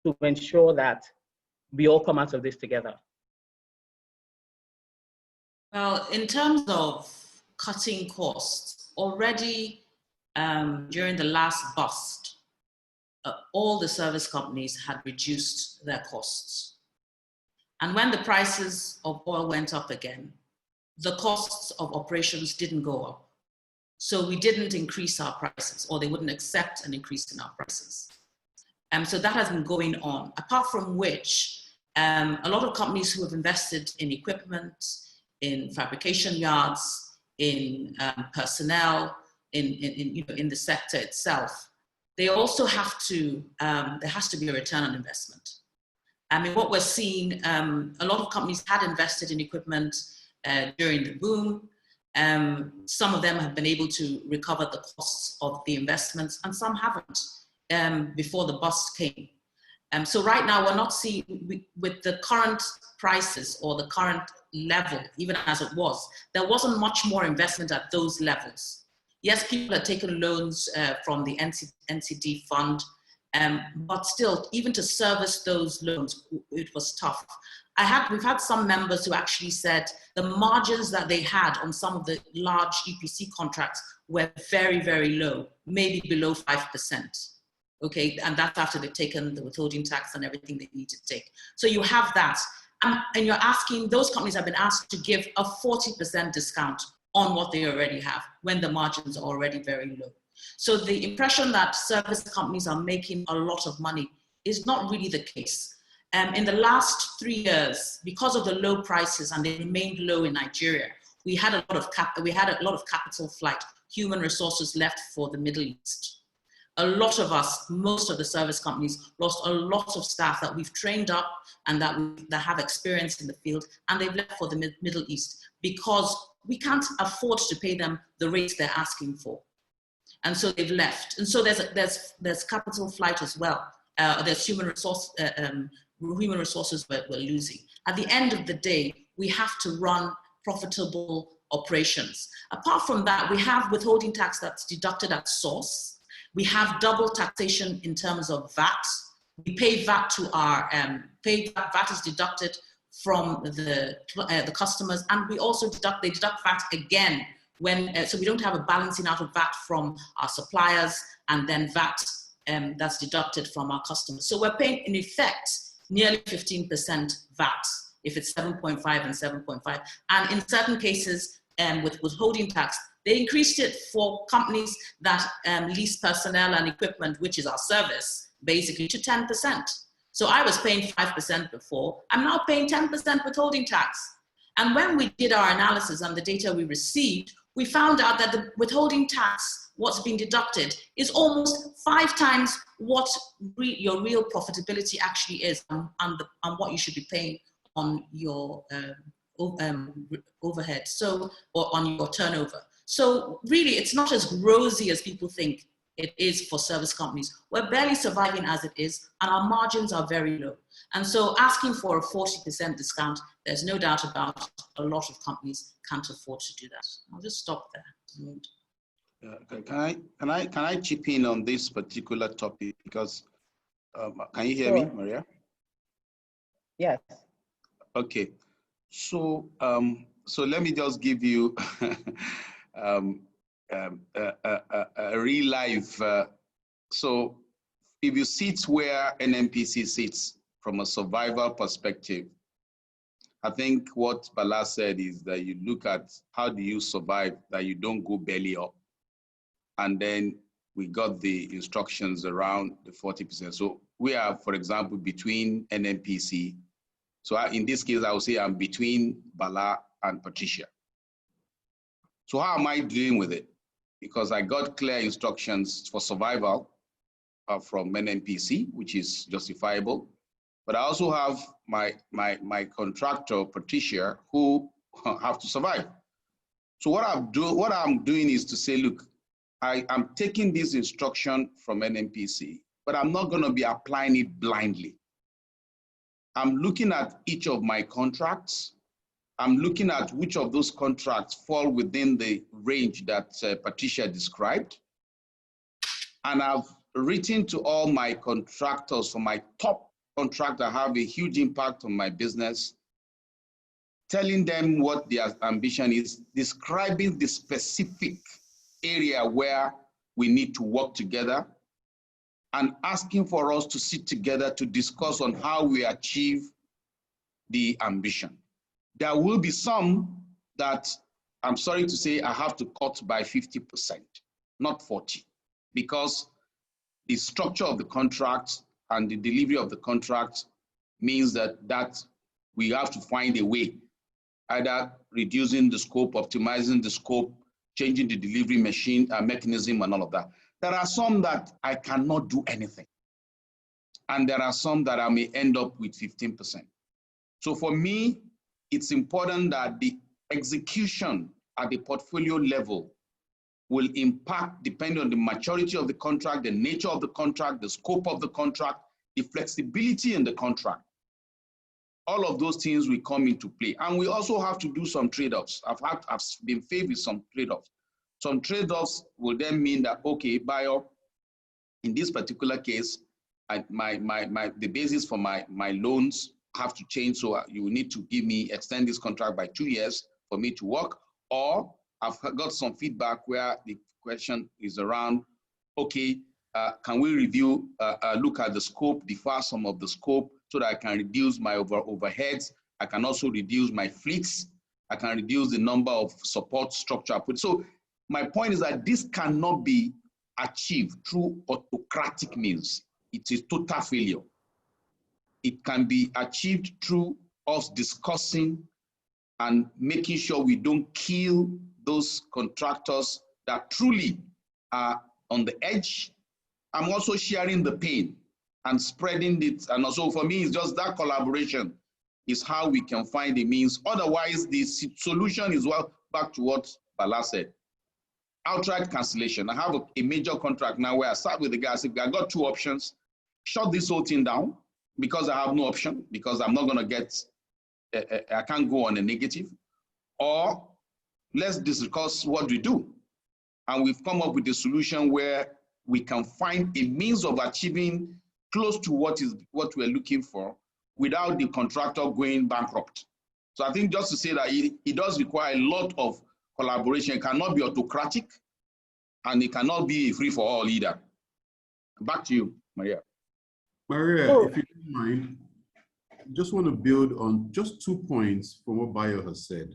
to ensure that we all come out of this together? Well, in terms of cutting costs, already during the last bust, all the service companies had reduced their costs. And when the prices of oil went up again, the costs of operations didn't go up. So we didn't increase our prices, or they wouldn't accept an increase in our prices. So that has been going on, apart from which a lot of companies who have invested in equipment, in fabrication yards, in personnel, in the sector itself, they also have to, there has to be a return on investment. I mean, what we're seeing, a lot of companies had invested in equipment during the boom. Some of them have been able to recover the costs of the investments, and some haven't before the bust came. So right now, we're not seeing, with the current prices or the current level, even as it was, there wasn't much more investment at those levels. Yes, people had taken loans from the NCD fund, but still, even to service those loans, it was tough. We've had some members who actually said the margins that they had on some of the large EPC contracts were very, very low, maybe below 5%. Okay, and that's after they've taken the withholding tax and everything they need to take. So you have that. And you're asking, those companies have been asked to give a 40% discount on what they already have when the margins are already very low. So the impression that service companies are making a lot of money is not really the case. In the last 3 years, because of the low prices, and they remained low in Nigeria, we had a lot of capital flight, human resources left for the Middle East. A lot of us, most of the service companies, lost a lot of staff that we've trained up and that have experience in the field, and they've left for the Middle East because we can't afford to pay them the rates they're asking for. and so they've left. And so there's capital flight as well. There's human resources we're losing. At the end of the day, we have to run profitable operations. Apart from that, we have withholding tax that's deducted at source. We have double taxation in terms of VAT. We pay VAT to our, VAT is deducted from the customers, and we also they deduct VAT again when, so we don't have a balancing out of VAT from our suppliers and then VAT that's deducted from our customers. So we're paying, in effect, nearly 15% VAT, if it's 7.5 and 7.5. And in certain cases, with withholding tax, they increased it for companies that lease personnel and equipment, which is our service, basically to 10%. So I was paying 5% before, I'm now paying 10% withholding tax. And when we did our analysis and the data we received, we found out that the withholding tax, what's being deducted, is almost 5 times what your real profitability actually is, and what you should be paying on your overhead, so, or on your turnover. So really, it's not as rosy as people think it is for service companies. We're barely surviving as it is, and our margins are very low. And so asking for a 40% discount, there's no doubt about a lot of companies can't afford to do that. I'll just stop there. Can I chip in on this particular topic? Because can you hear me, Maria? Yes. Okay. So so let me just give you a real life. So if you sit where NNPC sits from a survival perspective, I think what Bala said is that you look at how do you survive, that you don't go belly up. And then we got the instructions around the 40%. So we are, for example, between NNPC. So in this case, I would say I'm between Bala and Patricia. So how am I dealing with it? Because I got clear instructions for survival from NNPC, which is justifiable. But I also have my contractor, Patricia, who have to survive. So what I'm doing is to say, look, I'm taking this instruction from NNPC, but I'm not going to be applying it blindly. I'm looking at each of my contracts. I'm looking at which of those contracts fall within the range that Patricia described. And I've written to all my contractors for my top contract that have a huge impact on my business, telling them what their ambition is, describing the specific area where we need to work together, and asking for us to sit together to discuss on how we achieve the ambition. There will be some that, I'm sorry to say, I have to cut by 50%, not 40, because the structure of the contract and the delivery of the contract means that we have to find a way, either reducing the scope, optimizing the scope, changing the delivery mechanism and all of that. There are some that I cannot do anything. And there are some that I may end up with 15%. So for me, it's important that the execution at the portfolio level will impact, depending on the maturity of the contract, the nature of the contract, the scope of the contract, the flexibility in the contract. All of those things will come into play. And we also have to do some trade-offs. I've been faced with some trade-offs. Some trade-offs will then mean that, okay, Bayo, in this particular case, the basis for my loans have to change, so you will need to extend this contract by 2 years for me to work. Or I've got some feedback where the question is around, okay, can we review, look at the scope, defer some of the scope so that I can reduce my overheads. I can also reduce my fleets. I can reduce the number of support structure I put. So my point is that this cannot be achieved through autocratic means. It is total failure. It can be achieved through us discussing and making sure we don't kill those contractors that truly are on the edge. I'm also sharing the pain and spreading it. And also for me, it's just that collaboration is how we can find the means. Otherwise, the solution is, well, back to what Bala said. outright cancellation. I have a major contract now where I start with the guy, I say, I got two options, shut this whole thing down because I have no option, because I'm not gonna get, I can't go on a negative, or let's discuss what we do. And we've come up with a solution where we can find a means of achieving close to what we're looking for without the contractor going bankrupt. So I think just to say that it does require a lot of collaboration. It cannot be autocratic, and it cannot be free for all either. Back to you, Maria. Maria, if you don't mind, just want to build on just 2 points from what Bayo has said.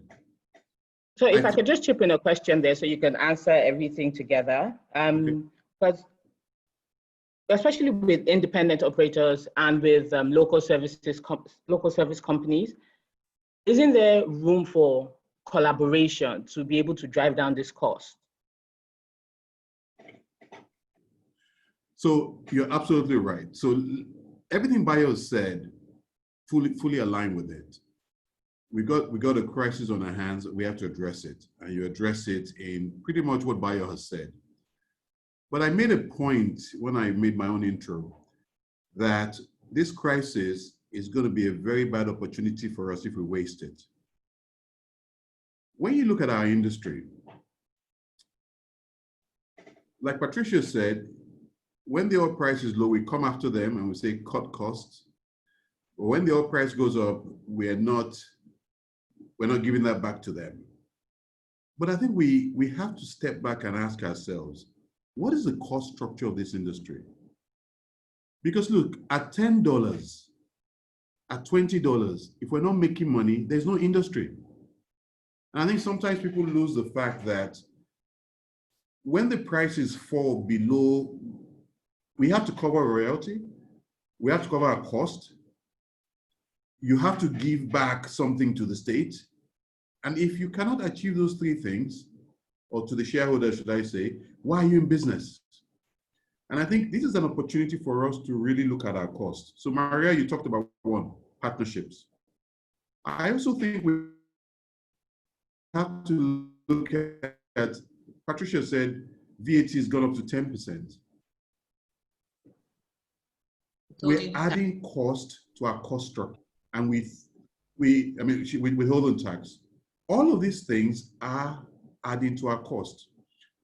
So if I could just chip in a question there so you can answer everything together. Because especially with independent operators and with local service companies, isn't there room for collaboration to be able to drive down this cost? So you're absolutely right. So everything Bayo said, fully aligned with it. We got a crisis on our hands. We have to address it, and you address it in pretty much what Bayo has said. But I made a point when I made my own intro that this crisis is going to be a very bad opportunity for us if we waste it. When you look at our industry, like Patricia said, when the oil price is low, we come after them and we say cut costs. But when the oil price goes up, we're not giving that back to them. But I think we have to step back and ask ourselves, what is the cost structure of this industry? Because look, at $10, at $20, if we're not making money, there's no industry. And I think sometimes people lose the fact that when the prices fall below, we have to cover royalty, we have to cover our cost, you have to give back something to the state. And if you cannot achieve those three things, or to the shareholders, should I say, why are you in business? And I think this is an opportunity for us to really look at our costs. So Maria, you talked about one, partnerships. I also think we have to look at, Patricia said, VAT has gone up to 10%. We're adding cost to our cost structure, and with withholding tax. All of these things are adding to our cost.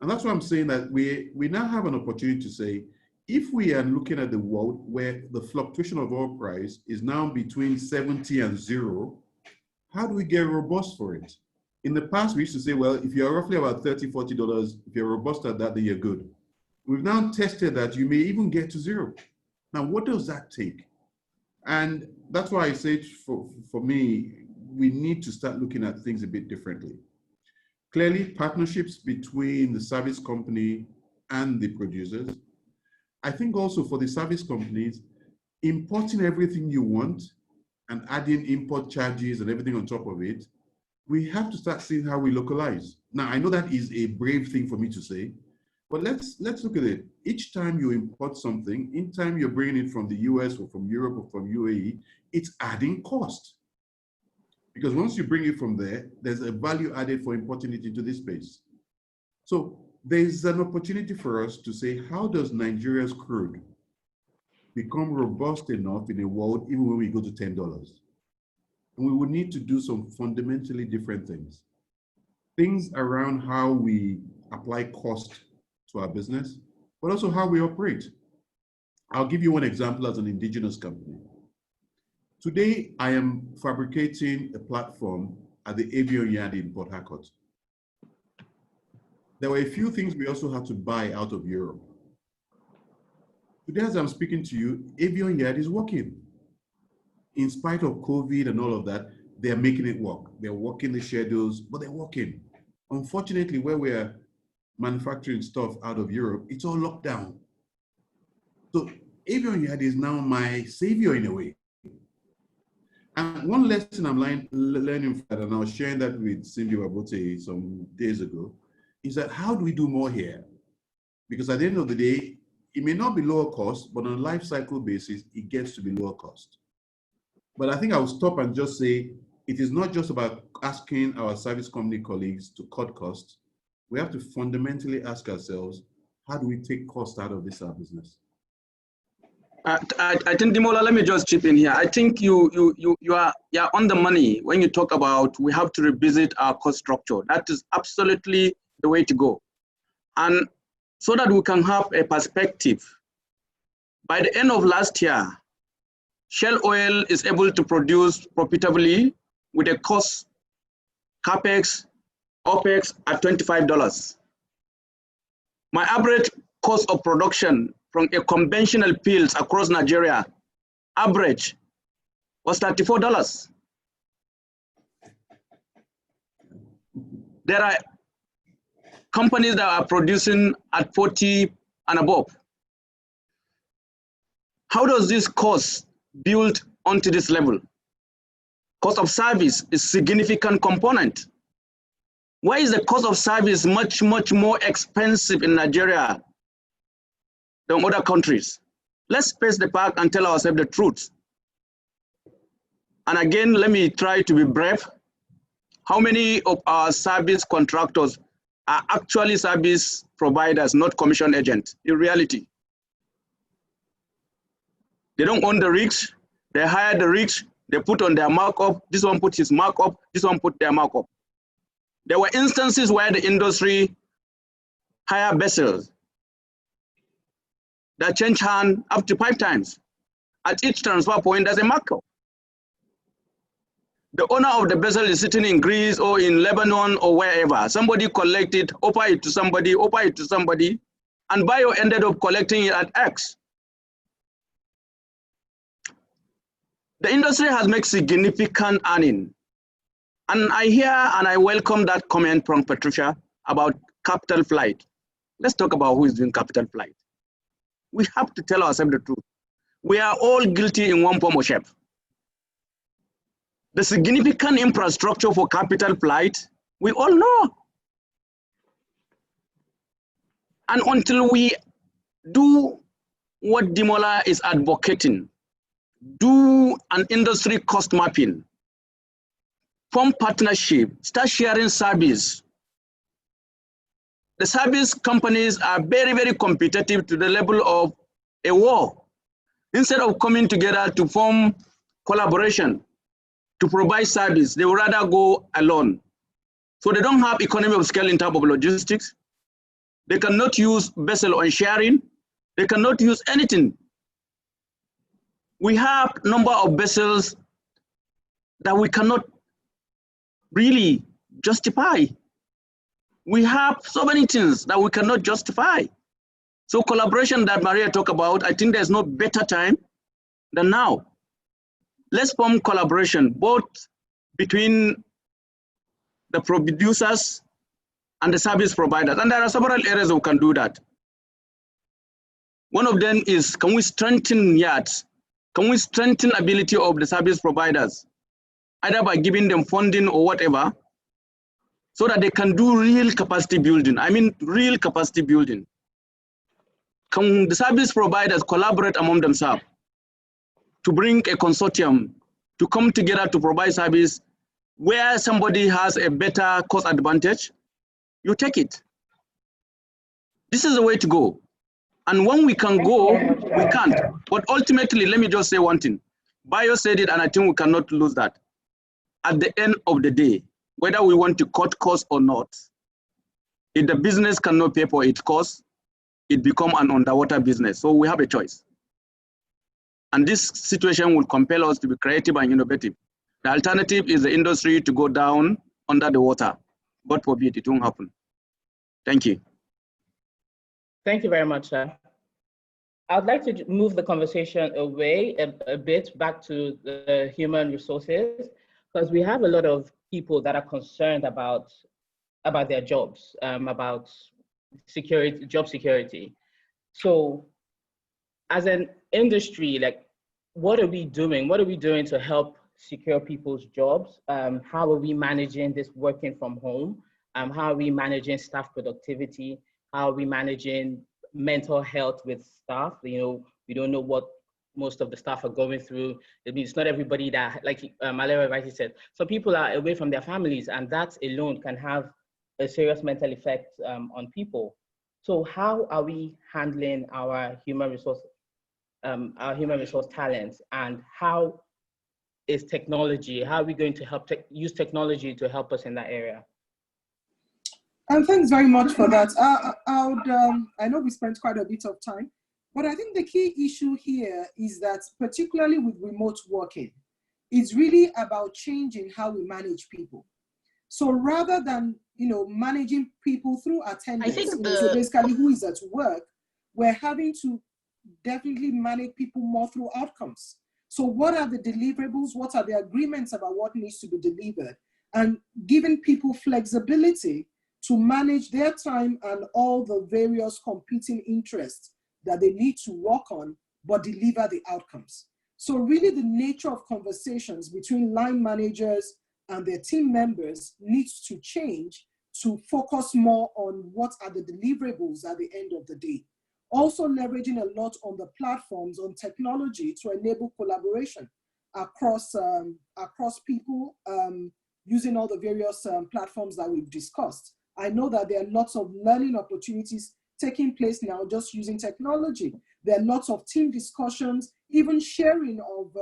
And that's why I'm saying that we now have an opportunity to say, if we are looking at the world where the fluctuation of oil price is now between 70 and 0, how do we get robust for it? In the past, we used to say, well, if you're roughly about $30, $40, if you're robust at that, then you're good. We've now tested that you may even get to 0. Now, what does that take? And that's why I say for me, we need to start looking at things a bit differently. Clearly, partnerships between the service company and the producers. I think also for the service companies, importing everything you want and adding import charges and everything on top of it, we have to start seeing how we localize. Now, I know that is a brave thing for me to say, but let's look at it. Each time you import something, in time you're bringing it from the US or from Europe or from UAE, it's adding cost. Because once you bring it from there, there's a value added for importing it into this space. So there's an opportunity for us to say, how does Nigeria's crude become robust enough in a world even when we go to $10? And we would need to do some fundamentally different things. Things around how we apply cost to our business, but also how we operate. I'll give you one example as an indigenous company. Today, I am fabricating a platform at the avian yard in Port Harcourt. There were a few things we also had to buy out of Europe. Today, as I'm speaking to you, avian yard is working. In spite of COVID and all of that, they're making it work. They're working the schedules, but they're working. Unfortunately, where we're manufacturing stuff out of Europe, it's all locked down. So avian yard is now my savior in a way. And one lesson I'm learning from that, and I was sharing that with Cindy Wabote some days ago, is that how do we do more here? Because at the end of the day, it may not be lower cost, but on a life cycle basis, it gets to be lower cost. But I think I'll stop and just say, it is not just about asking our service company colleagues to cut costs. we have to fundamentally ask ourselves, how do we take cost out of this our business? I think, Dimola, let me just chip in here. I think you are on the money when you talk about we have to revisit our cost structure. That is absolutely the way to go. And so that we can have a perspective, by the end of last year, Shell Oil is able to produce profitably with a cost, CapEx, OpEx at $25. My average cost of production from a conventional fields across Nigeria, average was $34. There are companies that are producing at 40 and above. How does this cost build onto this level? Cost of service is a significant component. Why is the cost of service much more expensive in Nigeria than other countries? Let's face the fact and tell ourselves the truth. And again, let me try to be brave. How many of our service contractors are actually service providers, not commission agents, in reality? They don't own the rigs, they hire the rigs, they put on their markup, this one put his markup, this one put their markup. There were instances where the industry hire vessels that change hand up to 5 times. At each transfer point, there's a markup. The owner of the vessel is sitting in Greece or in Lebanon or wherever. Somebody collect it, offer it to somebody, and buyer ended up collecting it at X. The industry has made significant earning. And I hear and I welcome that comment from Patricia about capital flight. Let's talk about who is doing capital flight. We have to tell ourselves the truth. We are all guilty in one form or shape. The significant infrastructure for capital flight, we all know. And until we do what Dimola is advocating, do an industry cost mapping, form partnership, start sharing service. The service companies are very competitive to the level of a war. Instead of coming together to form collaboration, to provide service, they would rather go alone. So they don't have economy of scale in terms of logistics. They cannot use vessel on sharing. They cannot use anything. We have number of vessels that we cannot really justify. We have so many things that we cannot justify. So collaboration that Maria talked about, I think there's no better time than now. Let's form collaboration, both between the producers and the service providers. And there are several areas we can do that. One of them is, can we strengthen yards? Can we strengthen ability of the service providers, either by giving them funding or whatever, so that they can do real capacity building? I mean, real capacity building. Can the service providers collaborate among themselves to bring a consortium to come together to provide service where somebody has a better cost advantage? You take it. This is the way to go. And when we can go, we can't. But ultimately, let me just say one thing. Bayo said it, and I think we cannot lose that. At the end of the day, whether we want to cut costs or not, if the business cannot pay for its costs, it becomes an underwater business. So we have a choice. And this situation will compel us to be creative and innovative. The alternative is the industry to go down under the water. God forbid, it won't happen. Thank you. Thank you very much, sir. I'd like to move the conversation away a bit back to the human resources, because we have a lot of people that are concerned about their jobs, about security, job security. So as an industry, like, what are we doing? What are we doing to help secure people's jobs? How are we managing this working from home? How are we managing staff productivity? How are we managing mental health with staff? You know, we don't know what most of the staff are going through. I mean, it's not everybody that, like Mariah rightly said, some people are away from their families, and that alone can have a serious mental effect on people. So how are we handling our human resource talents, and how is technology, how are we going to use technology to help us in that area? And thanks very much for that. I know we spent quite a bit of time, but I think the key issue here is that, particularly with remote working, it's really about changing how we manage people. So rather than managing people through attendance, so basically who is at work, we're having to definitely manage people more through outcomes. So what are the deliverables? What are the agreements about what needs to be delivered? And giving people flexibility to manage their time and all the various competing interests that they need to work on, but deliver the outcomes. So really the nature of conversations between line managers and their team members needs to change to focus more on what are the deliverables at the end of the day. Also leveraging a lot on the platforms, on technology to enable collaboration across people, using all the various platforms that we've discussed. I know that there are lots of learning opportunities taking place now just using technology. There are lots of team discussions, even sharing of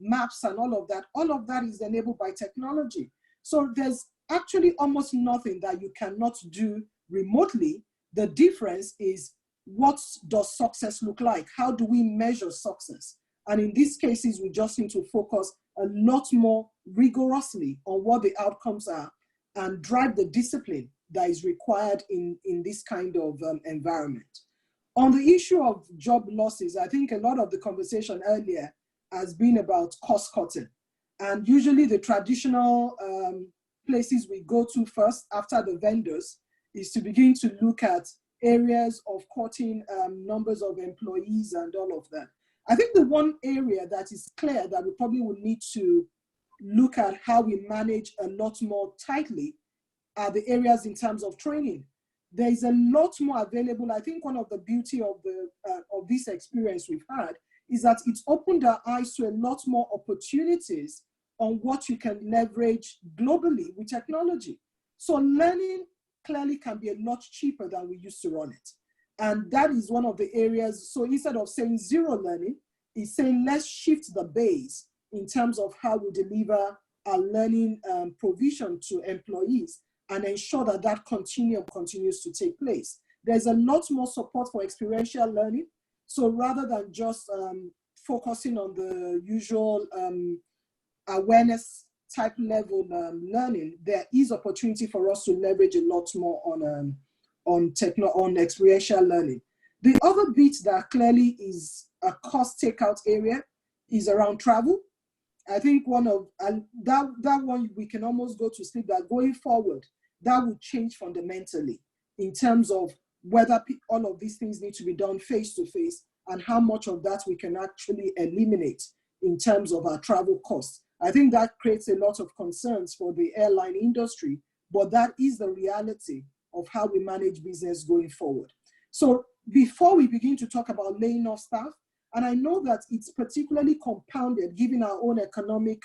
maps and all of that. All of that is enabled by technology. So there's actually almost nothing that you cannot do remotely. The difference is, what does success look like? How do we measure success? And in these cases, we just need to focus a lot more rigorously on what the outcomes are and drive the discipline that is required in this kind of environment. On the issue of job losses, I think a lot of the conversation earlier has been about cost cutting. And usually the traditional places we go to first after the vendors is to begin to look at areas of cutting numbers of employees and all of that. I think the one area that is clear that we probably will need to look at how we manage a lot more tightly are the areas in terms of training. There is a lot more available. I think one of the beauty of this experience we've had is that it's opened our eyes to a lot more opportunities on what you can leverage globally with technology. So learning clearly can be a lot cheaper than we used to run it. And that is one of the areas. So instead of saying zero learning, it's saying let's shift the base in terms of how we deliver our learning provision to employees and ensure that that continues to take place. There's a lot more support for experiential learning. So rather than just focusing on the usual awareness type level learning, there is opportunity for us to leverage a lot more on experiential learning. The other bit that clearly is a cost takeout area is around travel. I think one of that one we can almost go to sleep that going forward, that will change fundamentally in terms of whether all of these things need to be done face to face and how much of that we can actually eliminate in terms of our travel costs. I think that creates a lot of concerns for the airline industry, but that is the reality of how we manage business going forward. So before we begin to talk about laying off staff, and I know that it's particularly compounded given our own economic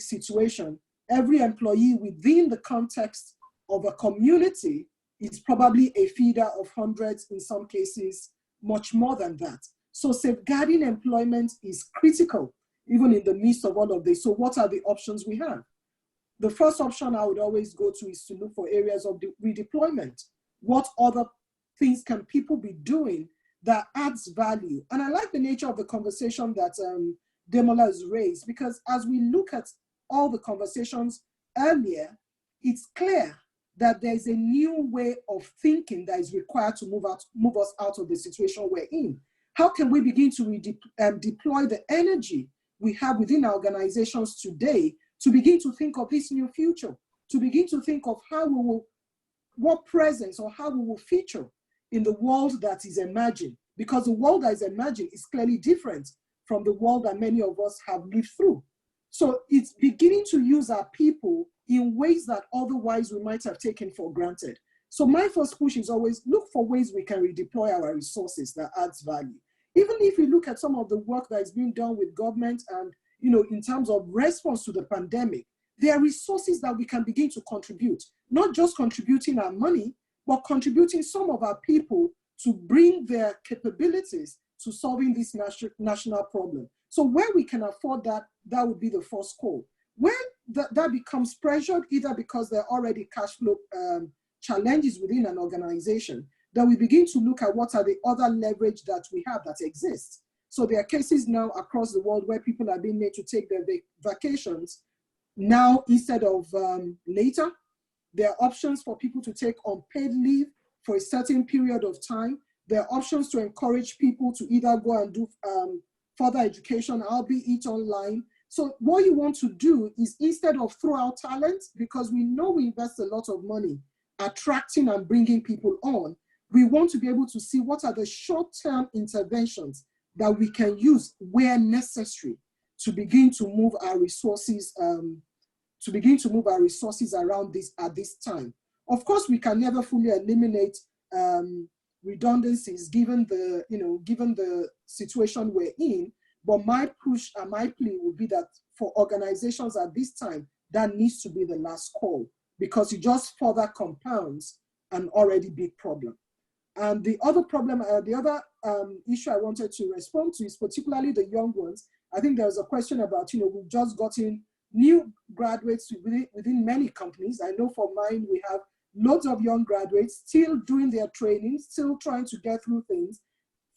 situation, every employee within the context of a community is probably a feeder of hundreds, in some cases, much more than that. So safeguarding employment is critical, even in the midst of all of this. So what are the options we have? The first option I would always go to is to look for areas of redeployment. What other things can people be doing that adds value? And I like the nature of the conversation that Demola has raised, because as we look at all the conversations earlier, it's clear that there's a new way of thinking that is required to move us out of the situation we're in. How can we begin to deploy the energy we have within our organizations today to begin to think of this new future, to begin to think of what presence or how we will feature in the world that is emerging? Because the world that is emerging is clearly different from the world that many of us have lived through. So it's beginning to use our people in ways that otherwise we might have taken for granted. So my first push is always look for ways we can redeploy our resources that adds value. Even if you look at some of the work that is being done with government and, in terms of response to the pandemic, there are resources that we can begin to contribute, not just contributing our money, but contributing some of our people to bring their capabilities to solving this national problem. So where we can afford that, that would be the first call. When that becomes pressured, either because there are already cash flow challenges within an organization, then we begin to look at what are the other leverage that we have that exists. So there are cases now across the world where people are being made to take their vacations now instead of later. There are options for people to take unpaid leave for a certain period of time. There are options to encourage people to either go and do further education, albeit online. So what you want to do is, instead of throw out talent, because we know we invest a lot of money attracting and bringing people on, we want to be able to see what are the short-term interventions that we can use where necessary to begin to move our resources around this at this time. Of course, we can never fully eliminate redundancies given the situation we're in. But my push and my plea would be that for organizations at this time, that needs to be the last call, because it just further compounds an already big problem. And the other problem, issue I wanted to respond to is particularly the young ones. I think there was a question about, we've just gotten new graduates within many companies. I know for mine, we have lots of young graduates still doing their training, still trying to get through things,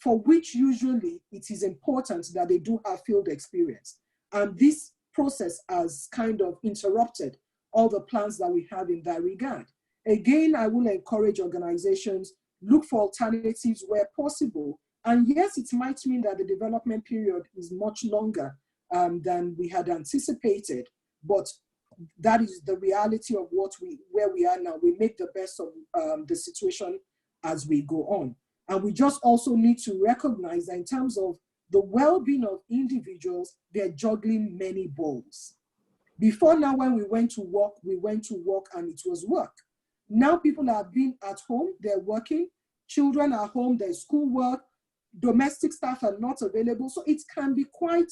for which usually it is important that they do have field experience. And this process has kind of interrupted all the plans that we have in that regard. Again, I will encourage organizations, look for alternatives where possible. And yes, it might mean that the development period is much longer than we had anticipated, but that is the reality of where we are now. We make the best of the situation as we go on. And we just also need to recognize that in terms of the well-being of individuals, they're juggling many balls. Before now, when we went to work and it was work. Now people have been at home, they're working, children are home, there's schoolwork, domestic staff are not available. So it can be quite,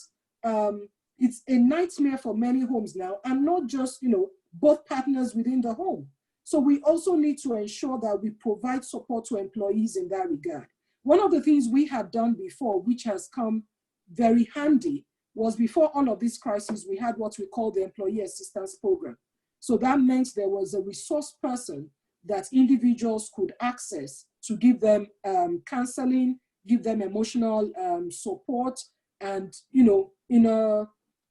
it's a nightmare for many homes now, and not just, both partners within the home. So we also need to ensure that we provide support to employees in that regard. One of the things we had done before, which has come very handy, was before all of this crisis, we had what we call the Employee Assistance Program. So that meant there was a resource person that individuals could access to give them counseling, give them emotional support, and, in a,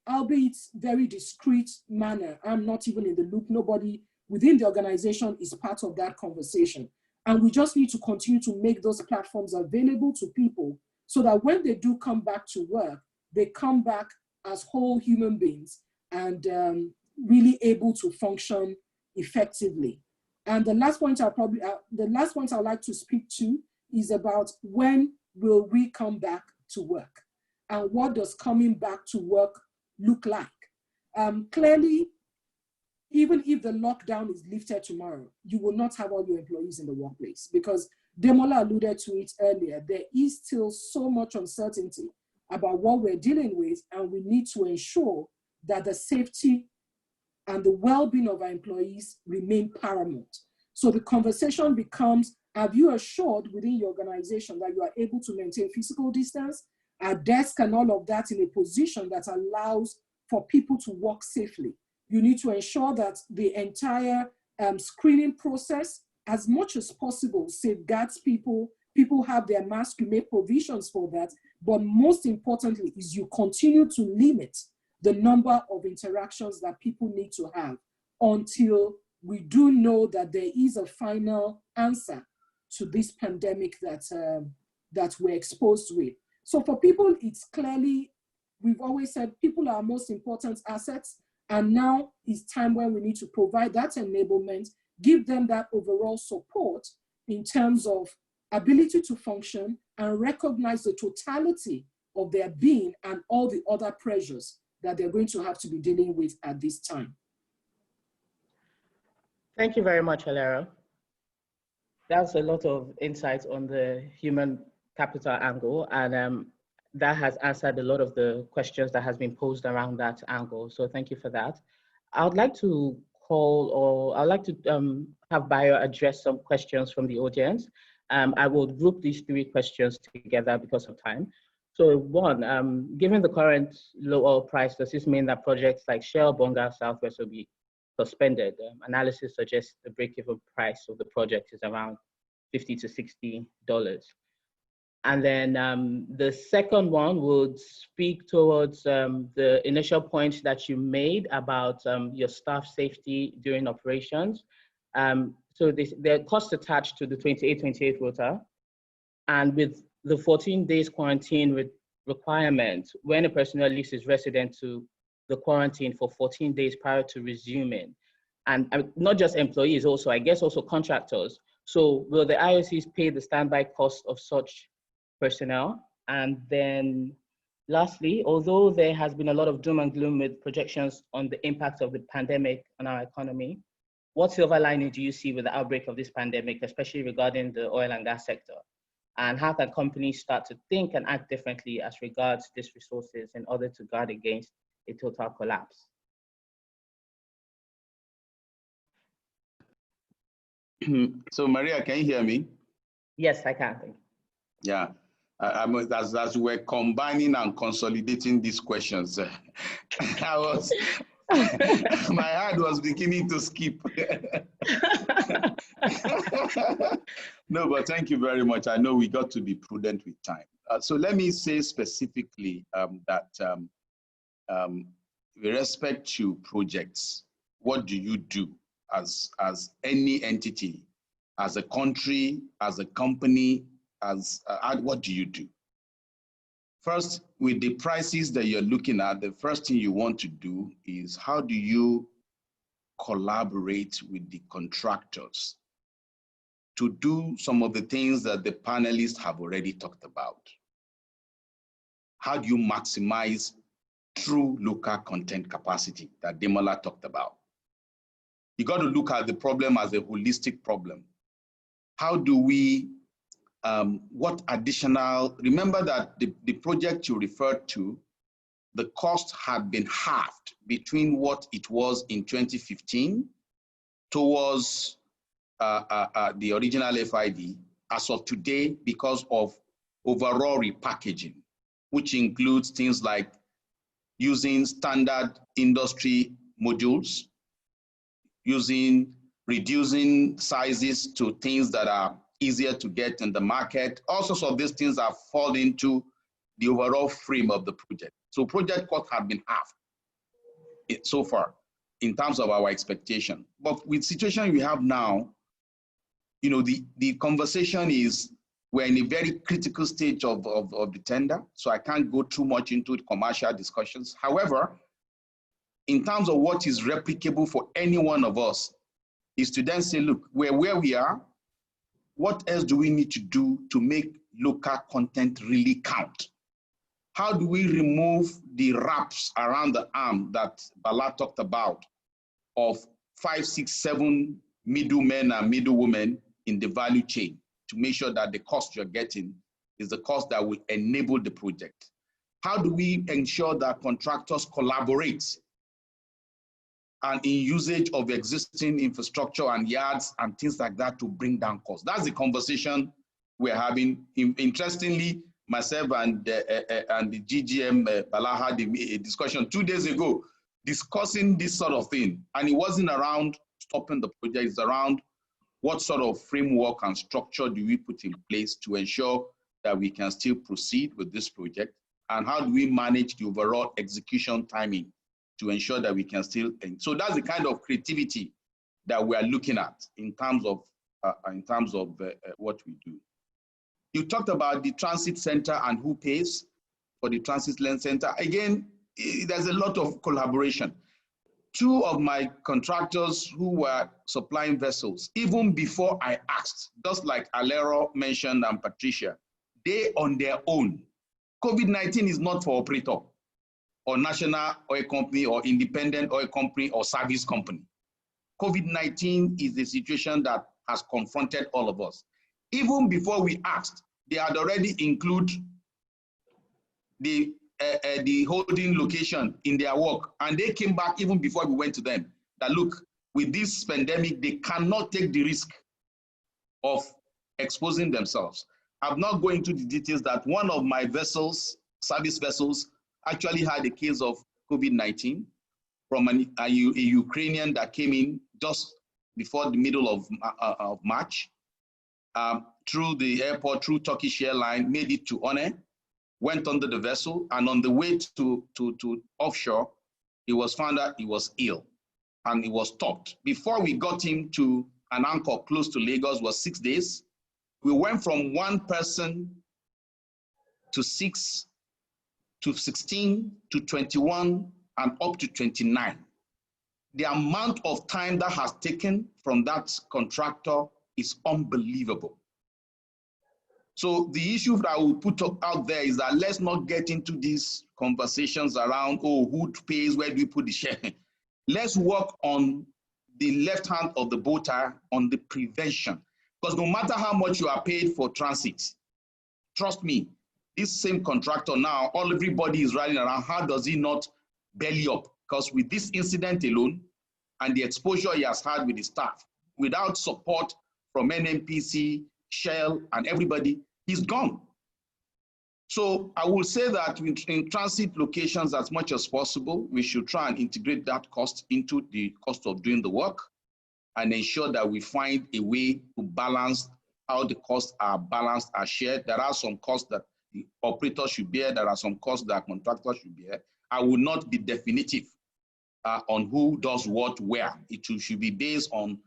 albeit very discreet manner. I'm not even in the loop. Nobody within the organization is part of that conversation. And we just need to continue to make those platforms available to people so that when they do come back to work, they come back as whole human beings and really able to function effectively. And the last point I'd like to speak to is about when will we come back to work, and what does coming back to work look like? Clearly, even if the lockdown is lifted tomorrow, you will not have all your employees in the workplace, because Demola alluded to it earlier. There is still so much uncertainty about what we're dealing with, and we need to ensure that the safety and the well-being of our employees remain paramount. So the conversation becomes, have you assured within your organization that you are able to maintain physical distance, a desk and all of that in a position that allows for people to work safely? You need to ensure that the entire screening process, as much as possible, safeguards people. People have their masks, you make provisions for that. But most importantly is you continue to limit the number of interactions that people need to have until we do know that there is a final answer to this pandemic that we're exposed with. So for people, it's clearly, we've always said people are our most important assets. And now is time when we need to provide that enablement, give them that overall support in terms of ability to function and recognize the totality of their being and all the other pressures that they're going to have to be dealing with at this time. Thank you very much, Hilera. That's a lot of insights on the human capital angle, and that has answered a lot of the questions that has been posed around that angle. So thank you for that. I would like to I'd like to have Bayo address some questions from the audience. I will group these three questions together because of time. So one, given the current low oil price, does this mean that projects like Shell, Bonga, Southwest will be suspended? Analysis suggests the break-even price of the project is around $50 to $60. And then the second one would speak towards the initial point that you made about your staff safety during operations. So there are costs attached to the 28-28 rota, and with the 14 days quarantine requirement, when a personnel leaves his resident to the quarantine for 14 days prior to resuming, and not just employees, also, I guess also contractors. So will the IOCs pay the standby cost of such personnel? And then lastly, although there has been a lot of doom and gloom with projections on the impact of the pandemic on our economy, what silver lining do you see with the outbreak of this pandemic, especially regarding the oil and gas sector? And how can companies start to think and act differently as regards these resources in order to guard against a total collapse? So Maria, can you hear me? Yes, I can. Thank you. Yeah, as we're combining and consolidating these questions, my heart was beginning to skip. No, but thank you very much. I know we got to be prudent with time. So let me say specifically that with respect to projects, what do you do as any entity, as a country, as a company, what do you do? First, with the prices that you're looking at, the first thing you want to do is how do you collaborate with the contractors to do some of the things that the panelists have already talked about? How do you maximize true local content capacity that Demola talked about? You got to look at the problem as a holistic problem. How do we what additional, remember that the project you referred to, the cost had been halved between what it was in 2015 towards the original FID as of today because of overall repackaging, which includes things like using standard industry modules, reducing sizes to things that are easier to get in the market. All sorts of these things have fallen into the overall frame of the project. So project costs have been halved so far in terms of our expectation. But with the situation we have now, you know, the conversation is we're in a very critical stage of the tender, so I can't go too much into commercial discussions. However, in terms of what is replicable for any one of us is to then say, look, we're where we are. What else do we need to do to make local content really count? How do we remove the wraps around the arm that Bala talked about of 5, 6, 7 middlemen and middlewomen in the value chain to make sure that the cost you're getting is the cost that will enable the project? How do we ensure that contractors collaborate and in usage of existing infrastructure and yards and things like that to bring down costs? That's the conversation we're having. Interestingly, myself and the GGM Bala had a discussion 2 days ago discussing this sort of thing. And it wasn't around stopping the project, it's around what sort of framework and structure do we put in place to ensure that we can still proceed with this project, and how do we manage the overall execution timing to ensure that we can still, so that's the kind of creativity that we are looking at in terms of what we do. You talked about the transit center and who pays for the transit lane center. Again, there's a lot of collaboration. 2 of my contractors who were supplying vessels, even before I asked, just like Alero mentioned and Patricia, they on their own. COVID-19 is not for operator or national oil company or independent oil company or service company. COVID-19 is the situation that has confronted all of us. Even before we asked, they had already included the the holding location in their work, and they came back even before we went to them, that look, with this pandemic, they cannot take the risk of exposing themselves. I'm not going into the details that one of my vessels, service vessels, actually had a case of COVID-19 from a Ukrainian that came in just before the middle of March, through the airport, through Turkish airline, made it to One, went under the vessel, and on the way to offshore, it was found out he was ill, and he was stopped. Before we got him to an anchor close to Lagos was 6 days. We went from 1 person to 6 to 16 to 21 and up to 29. The amount of time that has taken from that contractor is unbelievable. So the issue that I will put out there is that let's not get into these conversations around, oh, who pays, where do we put the share? Let's work on the left hand of the bow tie on the prevention. Because no matter how much you are paid for transit, trust me, this same contractor now, everybody is riding around, how does he not belly up? Because with this incident alone and the exposure he has had with his staff, without support from NNPC, Shell, and everybody, he's gone. So I will say that in transit locations, as much as possible, we should try and integrate that cost into the cost of doing the work and ensure that we find a way to balance how the costs are balanced, are shared. There are some costs that the operator should bear. There are some costs that contractors should bear. I will not be definitive on who does what where. It should be based on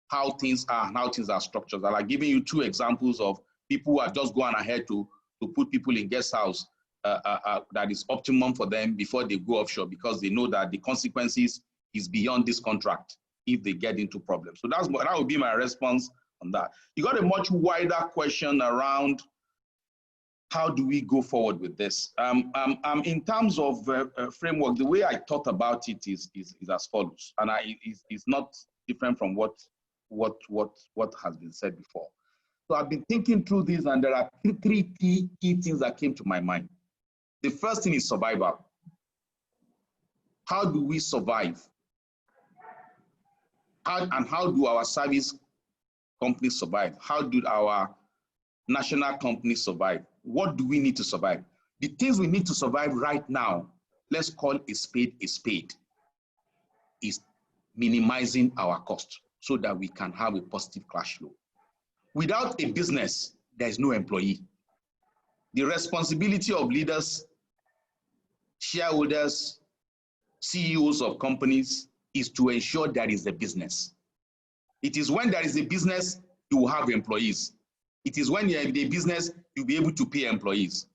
how things are and how things are structured. I've given you 2 examples of people who are just going ahead to put people in guest house that is optimum for them before they go offshore, because they know that the consequences is beyond this contract if they get into problems. So that would be my response on that. You got a much wider question around how do we go forward with this? In terms of framework, the way I thought about it is as follows, and it's not different from what has been said before. So I've been thinking through this, and there are 3 key things that came to my mind. The first thing is survival. How do we survive? How do our service companies survive? How do our national companies survive? What do we need to survive? The things we need to survive right now, let's call a spade, is minimizing our cost so that we can have a positive cash flow. Without a business, there is no employee. The responsibility of leaders, shareholders, CEOs of companies is to ensure there is a business. It is when there is a business, you will have employees. It is when you have a business, you'll be able to pay employees.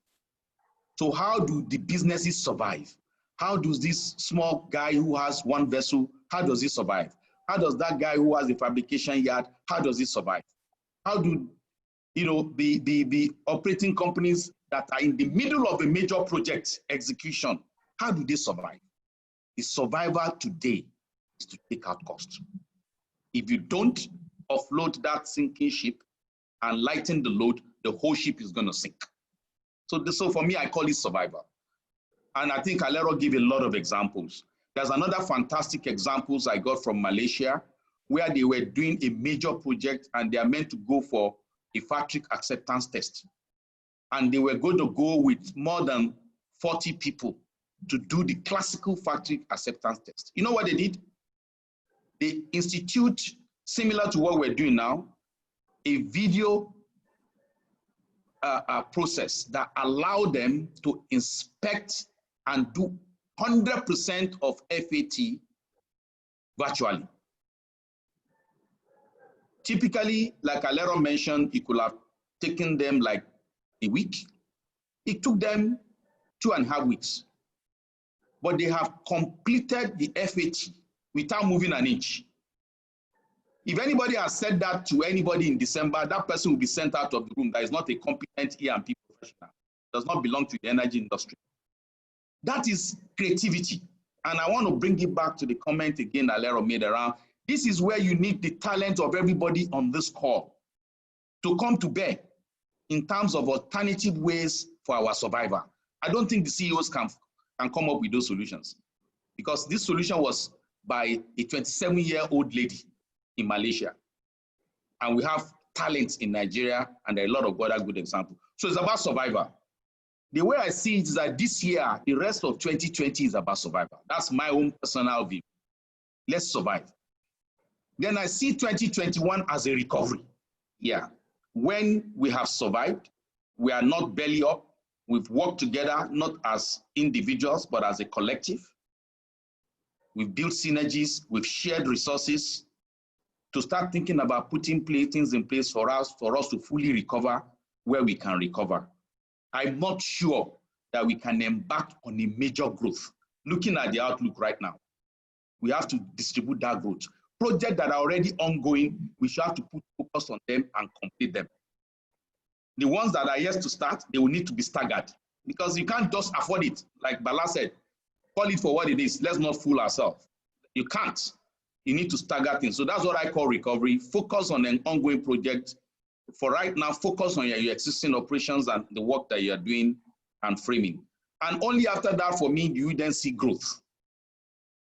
So how do the businesses survive? How does this small guy who has 1 vessel, how does he survive? How does that guy who has a fabrication yard, how does he survive? How do the operating companies that are in the middle of a major project execution, how do they survive? The survival today is to take out costs. If you don't offload that sinking ship and lighten the load, the whole ship is going to sink. So for me, I call it survival. And I think Alero gave a lot of examples. There's another fantastic examples I got from Malaysia, where they were doing a major project and they are meant to go for a factory acceptance test. And they were going to go with more than 40 people to do the classical factory acceptance test. You know what they did? They institute, similar to what we're doing now, a video process that allowed them to inspect and do 100% of FAT virtually. Typically, like Alero mentioned, it could have taken them like a week. It took them 2.5 weeks. But they have completed the FAT without moving an inch. If anybody has said that to anybody in December, that person will be sent out of the room. That is not a competent E&P professional. Does not belong to the energy industry. That is creativity. And I want to bring it back to the comment again Alero made around, this is where you need the talent of everybody on this call to come to bear in terms of alternative ways for our survival. I don't think the CEOs can come up with those solutions, because this solution was by a 27-year-old lady in Malaysia. And we have talents in Nigeria, and there are a lot of other good examples. So it's about survival. The way I see it is that this year, the rest of 2020 is about survival. That's my own personal view. Let's survive. Then I see 2021 as a recovery. Yeah. When we have survived, we are not belly up. We've worked together, not as individuals, but as a collective. We've built synergies, we've shared resources to start thinking about putting things in place for us to fully recover where we can recover. I'm not sure that we can embark on a major growth. Looking at the outlook right now, we have to distribute that growth. Projects that are already ongoing, we should have to put focus on them and complete them. The ones that are yet to start, they will need to be staggered, because you can't just afford it. Like Bala said, call it for what it is. Let's not fool ourselves. You can't. You need to stagger things. So that's what I call recovery. Focus on an ongoing project. For right now, focus on your existing operations and the work that you're doing and framing. And only after that, for me, do you then see growth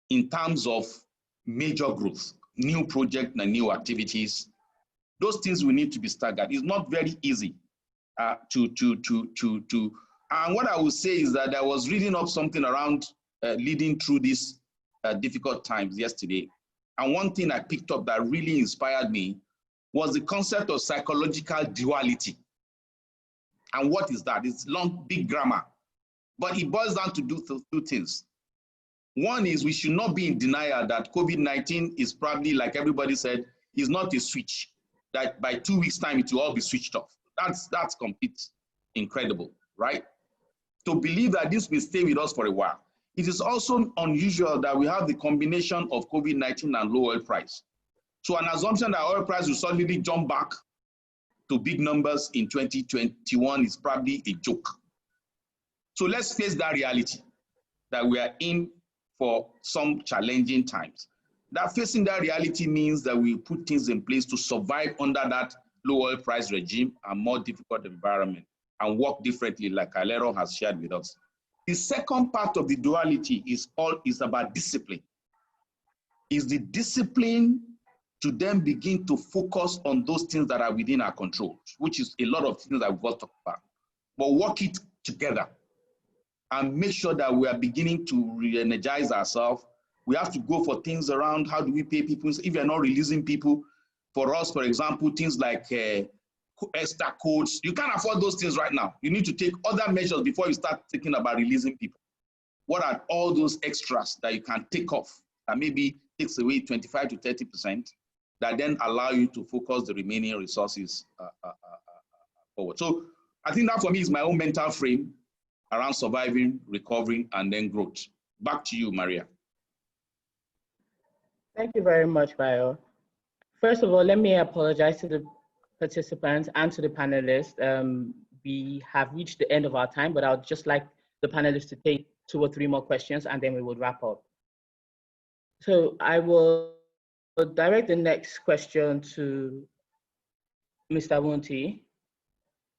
in terms of major growth, new projects and new activities. Those things will need to be staggered. It's not very easy and what I would say is that I was reading up something around leading through these difficult times yesterday. And one thing I picked up that really inspired me was the concept of psychological duality. And what is that? It's long, big grammar, but it boils down to two things. One is we should not be in denial that COVID-19 is probably, like everybody said, is not a switch, that by 2 weeks' time it will all be switched off. That's complete incredible, right? To believe that this will stay with us for a while. It is also unusual that we have the combination of COVID-19 and low oil price. So an assumption that oil price will suddenly jump back to big numbers in 2021 is probably a joke. So let's face that reality, that we are in for some challenging times. That facing that reality means that we put things in place to survive under that low oil price regime and more difficult environment and work differently, like Alero has shared with us. The second part of the duality is about discipline. Is the discipline to then begin to focus on those things that are within our control, which is a lot of things that we've got to talk about, but work it together and make sure that we are beginning to re-energize ourselves. We have to go for things around how do we pay people if you're not releasing people. For us, for example, things like extra codes, you can't afford those things right now. You need to take other measures before you start thinking about releasing people. What are all those extras that you can take off that maybe takes away 25 to 30% that then allow you to focus the remaining resources forward? So I think that for me is my own mental frame around surviving, recovering, and then growth. Back to you, Maria. Thank you very much, Bayo. First of all, let me apologize to the participants and to the panelists. We have reached the end of our time, but I would just like the panelists to take 2 or 3 more questions and then we will wrap up. So I will direct the next question to Mr. Wunti.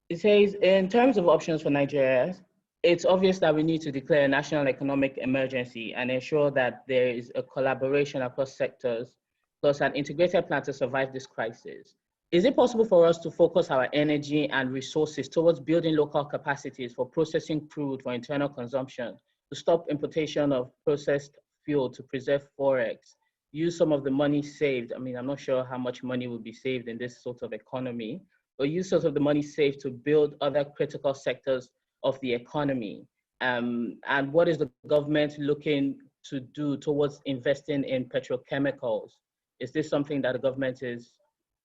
It says, in terms of options for Nigeria, it's obvious that we need to declare a national economic emergency and ensure that there is a collaboration across sectors, plus an integrated plan to survive this crisis. Is it possible for us to focus our energy and resources towards building local capacities for processing crude for internal consumption, to stop importation of processed fuel to preserve forex, use some of the money saved? I mean, I'm not sure how much money will be saved in this sort of economy, but use sort of the money saved to build other critical sectors of the economy. And what is the government looking to do towards investing in petrochemicals? Is this something that the government is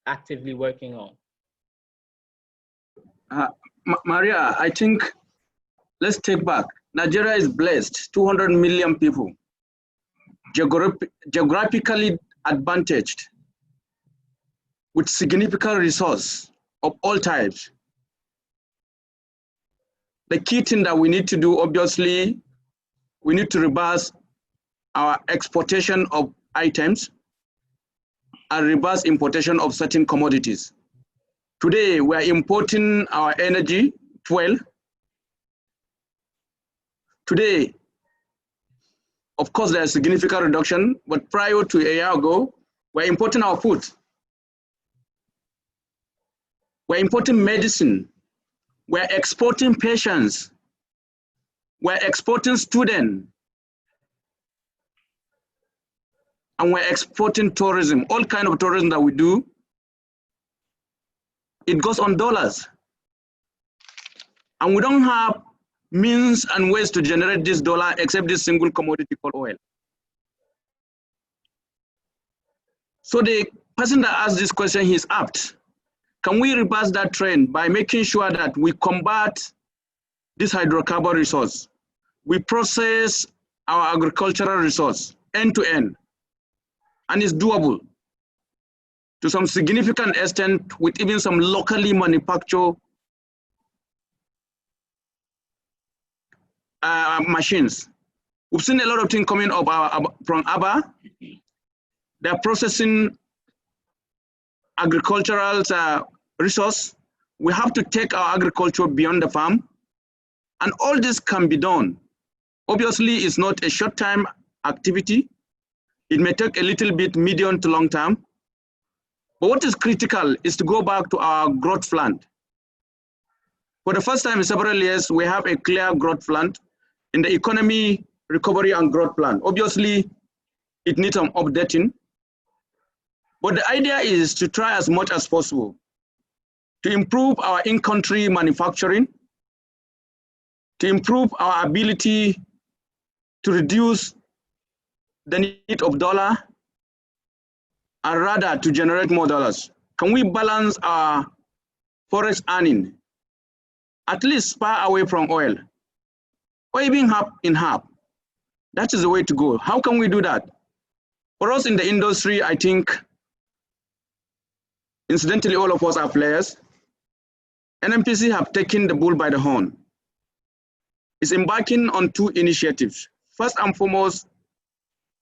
actively working on? Maria, I think, let's take back. Nigeria is blessed, 200 million people, geographically advantaged, with significant resource of all types. The key thing that we need to do, obviously, we need to reverse our exportation of items and reverse importation of certain commodities. Today, we are importing our energy, fuel, Today, of course, there's a significant reduction, but prior to a year ago, we're importing our food. We're importing medicine. We're exporting patients. We're exporting students. And we're exporting tourism, all kind of tourism that we do. It goes on dollars. And we don't have means and ways to generate this dollar except this single commodity called oil. So the person that asked this question, he's apt. Can we reverse that trend by making sure that we combat this hydrocarbon resource? We process our agricultural resource end to end, and it's doable to some significant extent with even some locally manufactured machines. We've seen a lot of things coming up from ABBA. They're processing agricultural resource. We have to take our agriculture beyond the farm, and all this can be done. Obviously, it's not a short-term activity. It may take a little bit medium to long term. But what is critical is to go back to our growth plan. For the first time in several years, we have a clear growth plan in the economy recovery and growth plan. Obviously, it needs some updating. But the idea is to try as much as possible to improve our in-country manufacturing, to improve our ability to reduce the need of dollar, and rather to generate more dollars. Can we balance our forex earning, at least far away from oil, or even half in half? That is the way to go. How can we do that? For us in the industry, I think, incidentally, all of us are players. NNPC have taken the bull by the horn. It's embarking on two initiatives. First and foremost,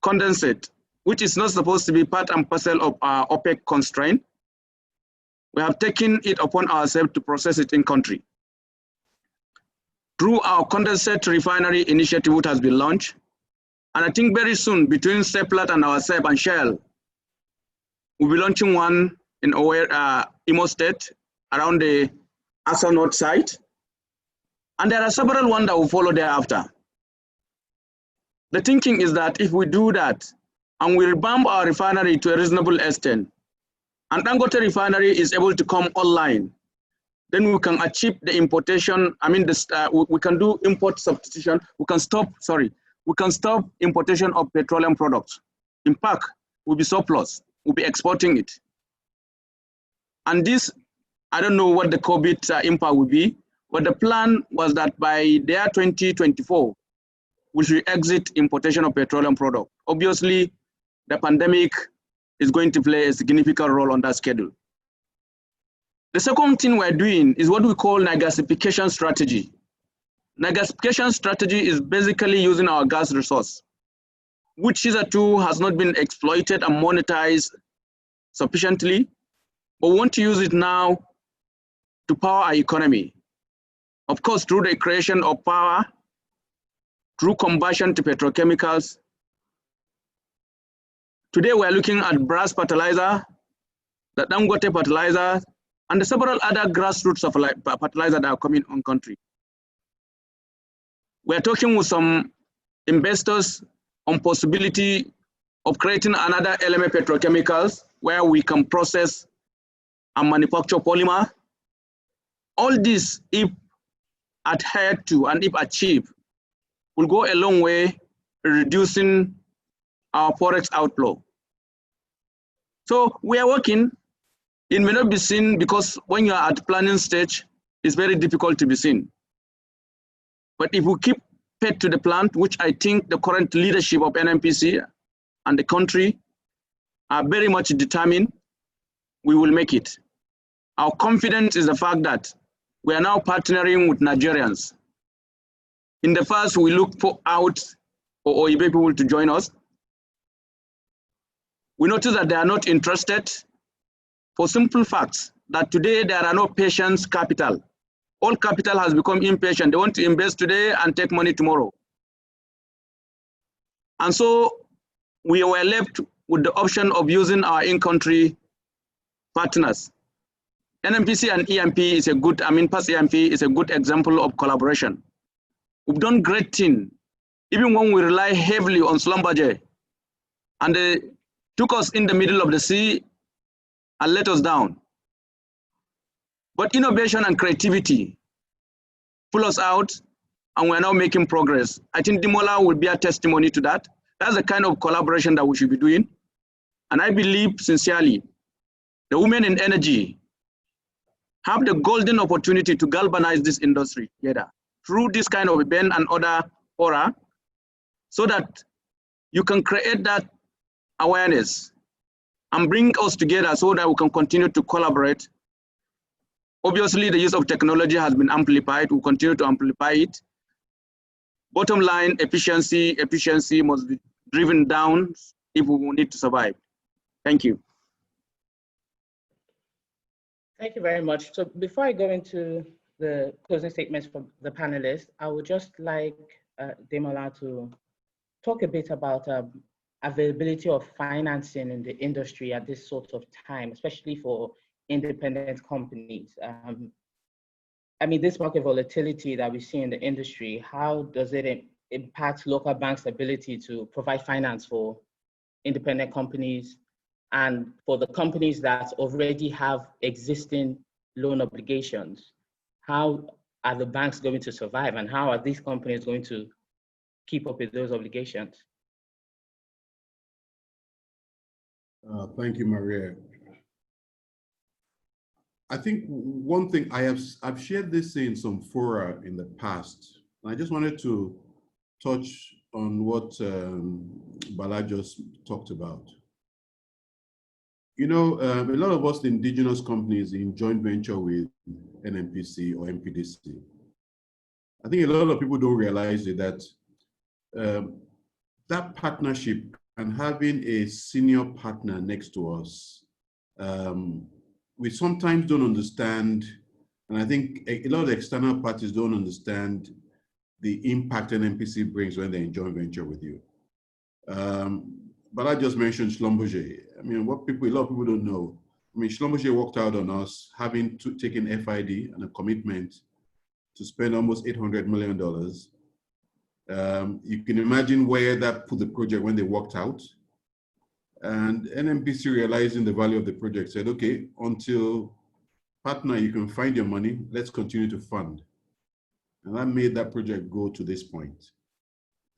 condensate, which is not supposed to be part and parcel of our OPEC constraint. We have taken it upon ourselves to process it in country. Through our condensate refinery initiative, which has been launched, and I think very soon between Seplat and ourselves and Shell, we'll be launching one in Imo State around the Asa North site. And there are several ones that will follow thereafter. The thinking is that if we do that and we revamp our refinery to a reasonable extent, and Dangote refinery is able to come online, then we can achieve the importation. I mean, we can do import substitution. We can stop importation of petroleum products. In fact, we'll be surplus. We'll be exporting it. And this, I don't know what the COVID impact will be, but the plan was that by the year 2024, we should exit importation of petroleum products. Obviously, the pandemic is going to play a significant role on that schedule. The second thing we're doing is what we call negasification strategy. Negasification strategy is basically using our gas resource, which hitherto has not been exploited and monetized sufficiently, but we want to use it now to power our economy. Of course, through the creation of power, through conversion to petrochemicals. Today, we're looking at brass fertilizer, the Dangote fertilizer, and the several other grassroots of fertilizer that are coming on country. We're talking with some investors on possibility of creating another element petrochemicals where we can process and manufacture polymer. All this, if adhered to and if achieved, will go a long way in reducing our forex outflow. So we are working. It may not be seen because when you are at planning stage, it's very difficult to be seen. But if we keep paid to the plant, which I think the current leadership of NNPC and the country are very much determined, we will make it. Our confidence is the fact that we are now partnering with Nigerians. In the past, we looked for OIB people to join us. We noticed that they are not interested for simple facts that today there are no patience capital. All capital has become impatient. They want to invest today and take money tomorrow. And so we were left with the option of using our in-country partners. NMPC and EMP is a good, PAS EMP is a good example of collaboration. We've done great things, even when we rely heavily on Schlumberger, and they took us in the middle of the sea and let us down. But innovation and creativity pull us out, and we're now making progress. I think Dimola will be a testimony to that. That's the kind of collaboration that we should be doing. And I believe sincerely, the women in energy have the golden opportunity to galvanize this industry together through this kind of event and other fora, so that you can create that awareness and bring us together so that we can continue to collaborate. Obviously, the use of technology has been amplified. We'll continue to amplify it. Bottom line, efficiency must be driven down if we need to survive. Thank you. Thank you very much. So before I go into the closing statements from the panelists, I would just like Demola to talk a bit about availability of financing in the industry at this sort of time, especially for independent companies. This market volatility that we see in the industry, how does it impact local banks' ability to provide finance for independent companies and for the companies that already have existing loan obligations? How are the banks going to survive, and how are these companies going to keep up with those obligations? Thank you, Maria. I think one thing I've shared this in some fora in the past, and I just wanted to touch on what Bala just talked about. A lot of us, the indigenous companies in joint venture with NMPC or MPDC, I think a lot of people don't realize it, that that partnership and having a senior partner next to us, we sometimes don't understand, and I think a lot of the external parties don't understand the impact NMPC brings when they're in joint venture with you. But I just mentioned Schlumberger. A lot of people don't know. Schlumberger walked out on us having taken FID and a commitment to spend almost $800 million. You can imagine where that put the project when they walked out. And NMPC, realizing the value of the project, said, okay, until partner, you can find your money, let's continue to fund. And that made that project go to this point.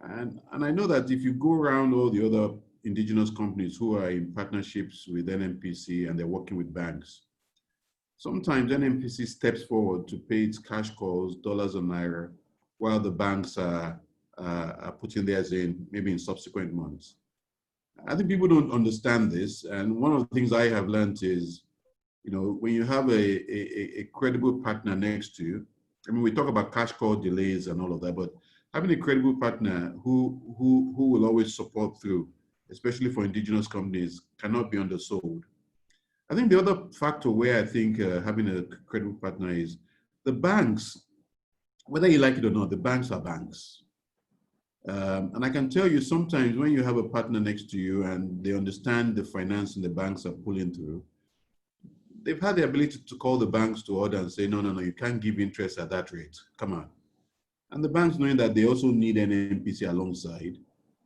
And I know that if you go around all the other indigenous companies who are in partnerships with NMPC and they're working with banks, sometimes NMPC steps forward to pay its cash calls, dollars or naira, while the banks are putting theirs in, maybe in subsequent months. I think people don't understand this. And one of the things I have learned is, when you have a credible partner next to you, we talk about cash call delays and all of that, but having a credible partner who will always support through, especially for indigenous companies, cannot be undersold. I think the other factor where I think having a credible partner is the banks, whether you like it or not, the banks are banks. And I can tell you sometimes when you have a partner next to you and they understand the finance and the banks are pulling through, they've had the ability to call the banks to order and say, no, you can't give interest at that rate, come on. And the banks, knowing that they also need an NMPC alongside,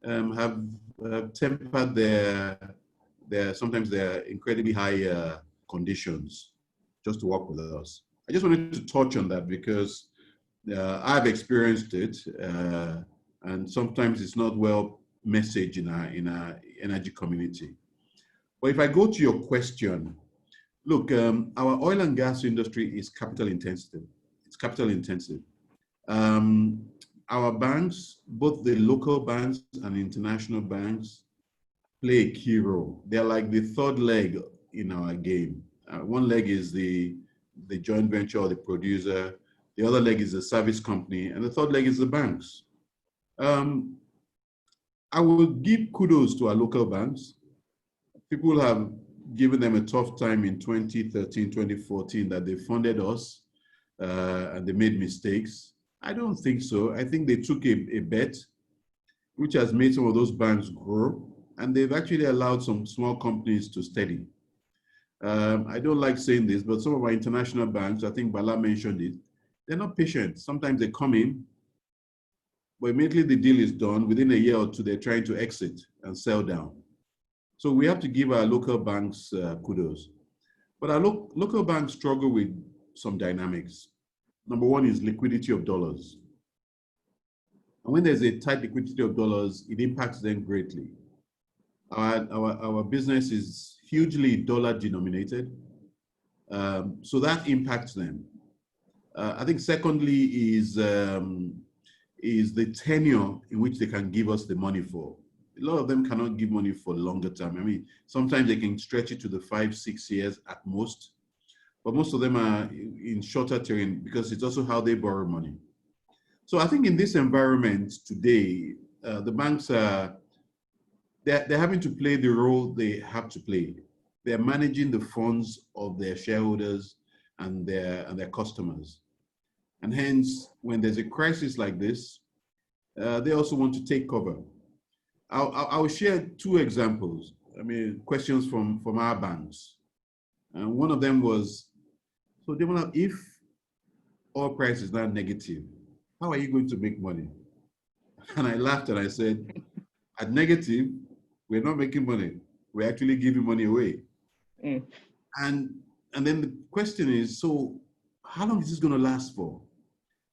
have tempered sometimes their incredibly high conditions just to work with us. I just wanted to touch on that because I've experienced it, and sometimes it's not well messaged in our energy community. But if I go to your question, look, our oil and gas industry is capital intensive. It's capital intensive. Our banks, both the local banks and international banks, play a key role. They're like the third leg in our game. One leg is the joint venture or the producer. The other leg is the service company. And the third leg is the banks. I will give kudos to our local banks. People have given them a tough time in 2013, 2014 that they funded us and they made mistakes. I don't think so. I think they took a bet. which has made some of those banks grow, and they've actually allowed some small companies to steady. I don't like saying this, but some of our international banks, I think Bala mentioned it, they're not patient. Sometimes they come in, but immediately the deal is done, within a year or two, they're trying to exit and sell down. So we have to give our local banks kudos. But our local banks struggle with some dynamics. Number one is liquidity of dollars. And when there's a tight liquidity of dollars, it impacts them greatly. Our business is hugely dollar denominated, so that impacts them. I think secondly is the tenure in which they can give us the money for. A lot of them cannot give money for longer term. I mean, sometimes they can stretch it to the 5-6 years at most, but most of them are in shorter term because it's also how they borrow money. So I think in this environment today, the banks are, they're having to play the role they have to play. They're managing the funds of their shareholders and their customers. And hence, when there's a crisis like this, they also want to take cover. I'll share two examples. I mean, questions from our banks. And one of them was, so Demola, if oil price is now negative, how are you going to make money? And I laughed and I said, at negative, we're not making money. We're actually giving money away. Mm. And then the question is, so how long is this going to last for?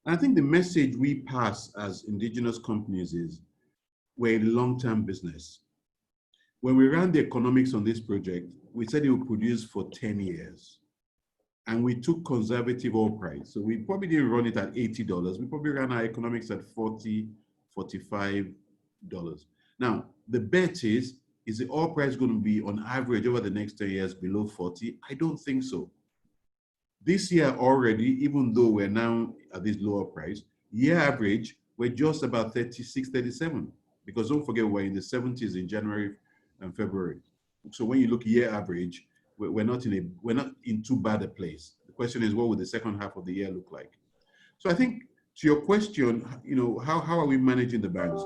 And I think the message we pass as indigenous companies is, we're in long-term business. When we ran the economics on this project, we said it would produce for 10 years. And we took conservative oil price. So we probably didn't run it at $80. We probably ran our economics at $40, $45. Now, the bet is the oil price going to be on average over the next 10 years below 40? I don't think so. This year already, even though we're now at this lower price, year average, we're just about 36, 37. Because don't forget, we're in the 70s in January and February. So when you look year average, we're not in too bad a place. The question is, what would the second half of the year look like? So I think to your question, how are we managing the banks?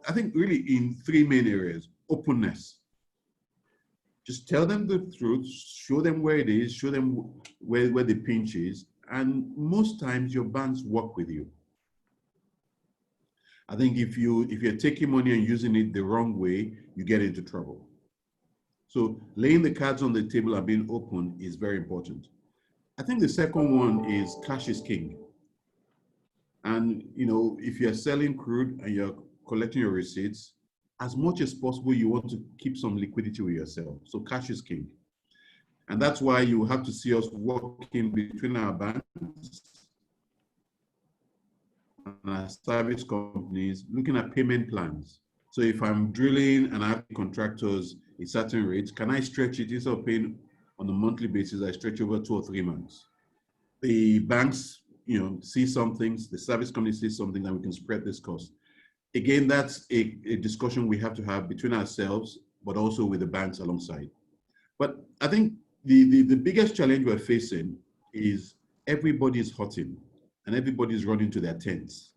I think really in three main areas. Openness. Just tell them the truth, show them where it is, show them where the pinch is, and most times your banks work with you. I think if you're taking money and using it the wrong way, you get into trouble. So laying the cards on the table and being open is very important. I think the second one is cash is king. And if you're selling crude and you're collecting your receipts, as much as possible, you want to keep some liquidity with yourself. So cash is king. And that's why you have to see us working between our banks and our service companies, looking at payment plans. So if I'm drilling and I have contractors at certain rates, can I stretch it instead of paying on a monthly basis? I stretch over 2 or 3 months. The banks, see some things, the service company sees something, and we can spread this cost. Again, that's a discussion we have to have between ourselves, but also with the banks alongside. But I think the biggest challenge we're facing is everybody's hurting and everybody's running to their tents.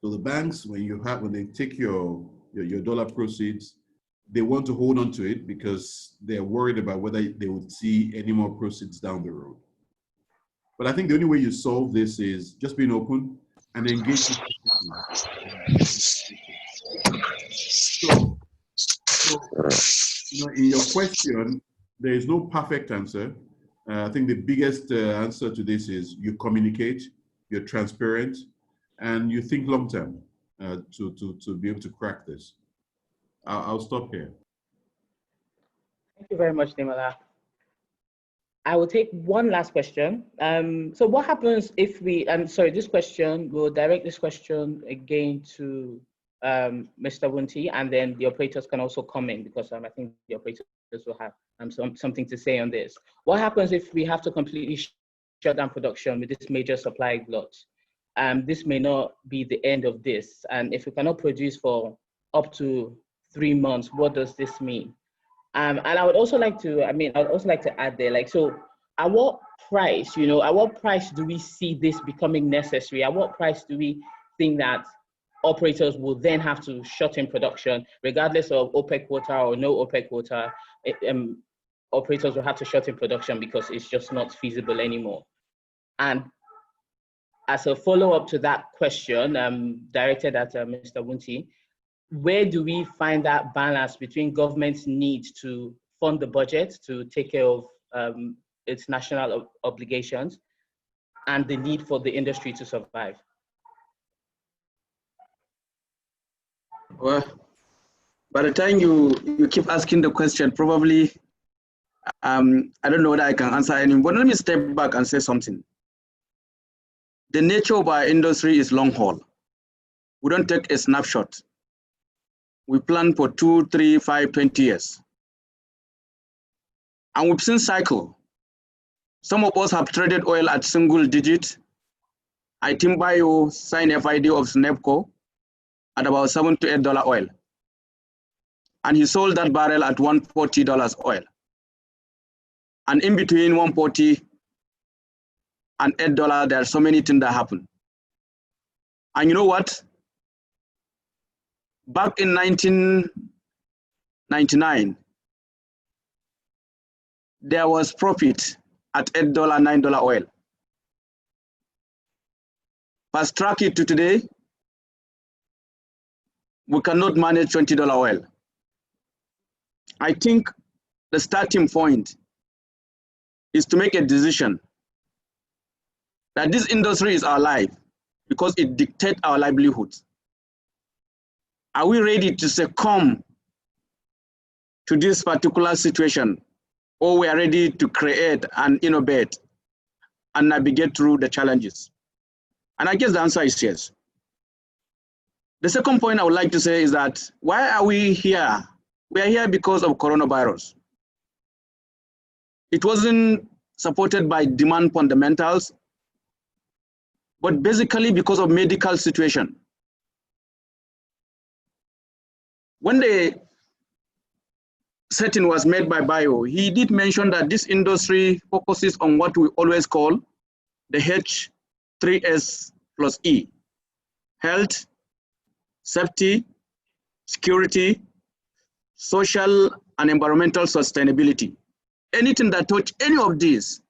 So the banks, when they take your dollar proceeds, they want to hold on to it because they're worried about whether they would see any more proceeds down the road. But I think the only way you solve this is just being open and engaging. So in your question, there is no perfect answer. I think the biggest answer to this is you communicate, you're transparent, and you think long term to be able to crack this. I'll stop here. Thank you very much, Demola. I will take one last question. So what happens if this question, we'll direct this question again to Mr. Wunti, and then the operators can also come in because I think the operators will have something to say on this. What happens if we have to completely shut down production with this major supply glut? This may not be the end of this. And if we cannot produce for up to 3 months, what does this mean? And I would also like to, add there, so at what price, at what price do we see this becoming necessary? At what price do we think that operators will then have to shut in production, regardless of OPEC quota or no OPEC quota. Operators will have to shut in production because it's just not feasible anymore. And as a follow-up to that question, directed at Mr. Wunti, where do we find that balance between government's need to fund the budget to take care of its national obligations and the need for the industry to survive? Well, by the time you keep asking the question, probably I don't know whether I can answer any, but let me step back and say something. The nature of our industry is long haul. We don't take a snapshot. We plan for 2, 3, 5, 20 years. And we've seen cycle. Some of us have traded oil at single digit. I think Bio signed FID of SNEPCO at about $7 to $8 oil. And he sold that barrel at $140 oil. And in between $140 and $8, there are so many things that happen. And you know what? Back in 1999, there was profit at $8, $9 oil. Fast track it to today, we cannot manage $20 oil. I think the starting point is to make a decision that this industry is our life because it dictates our livelihoods. Are we ready to succumb to this particular situation, or we are ready to create and innovate and navigate through the challenges? And I guess the answer is yes. The second point I would like to say is that why are we here? We are here because of coronavirus. It wasn't supported by demand fundamentals, but basically because of medical situation. When the setting was made by Bio, he did mention that this industry focuses on what we always call the H3S plus E: health, safety, security, social and environmental sustainability. Anything that touch any of these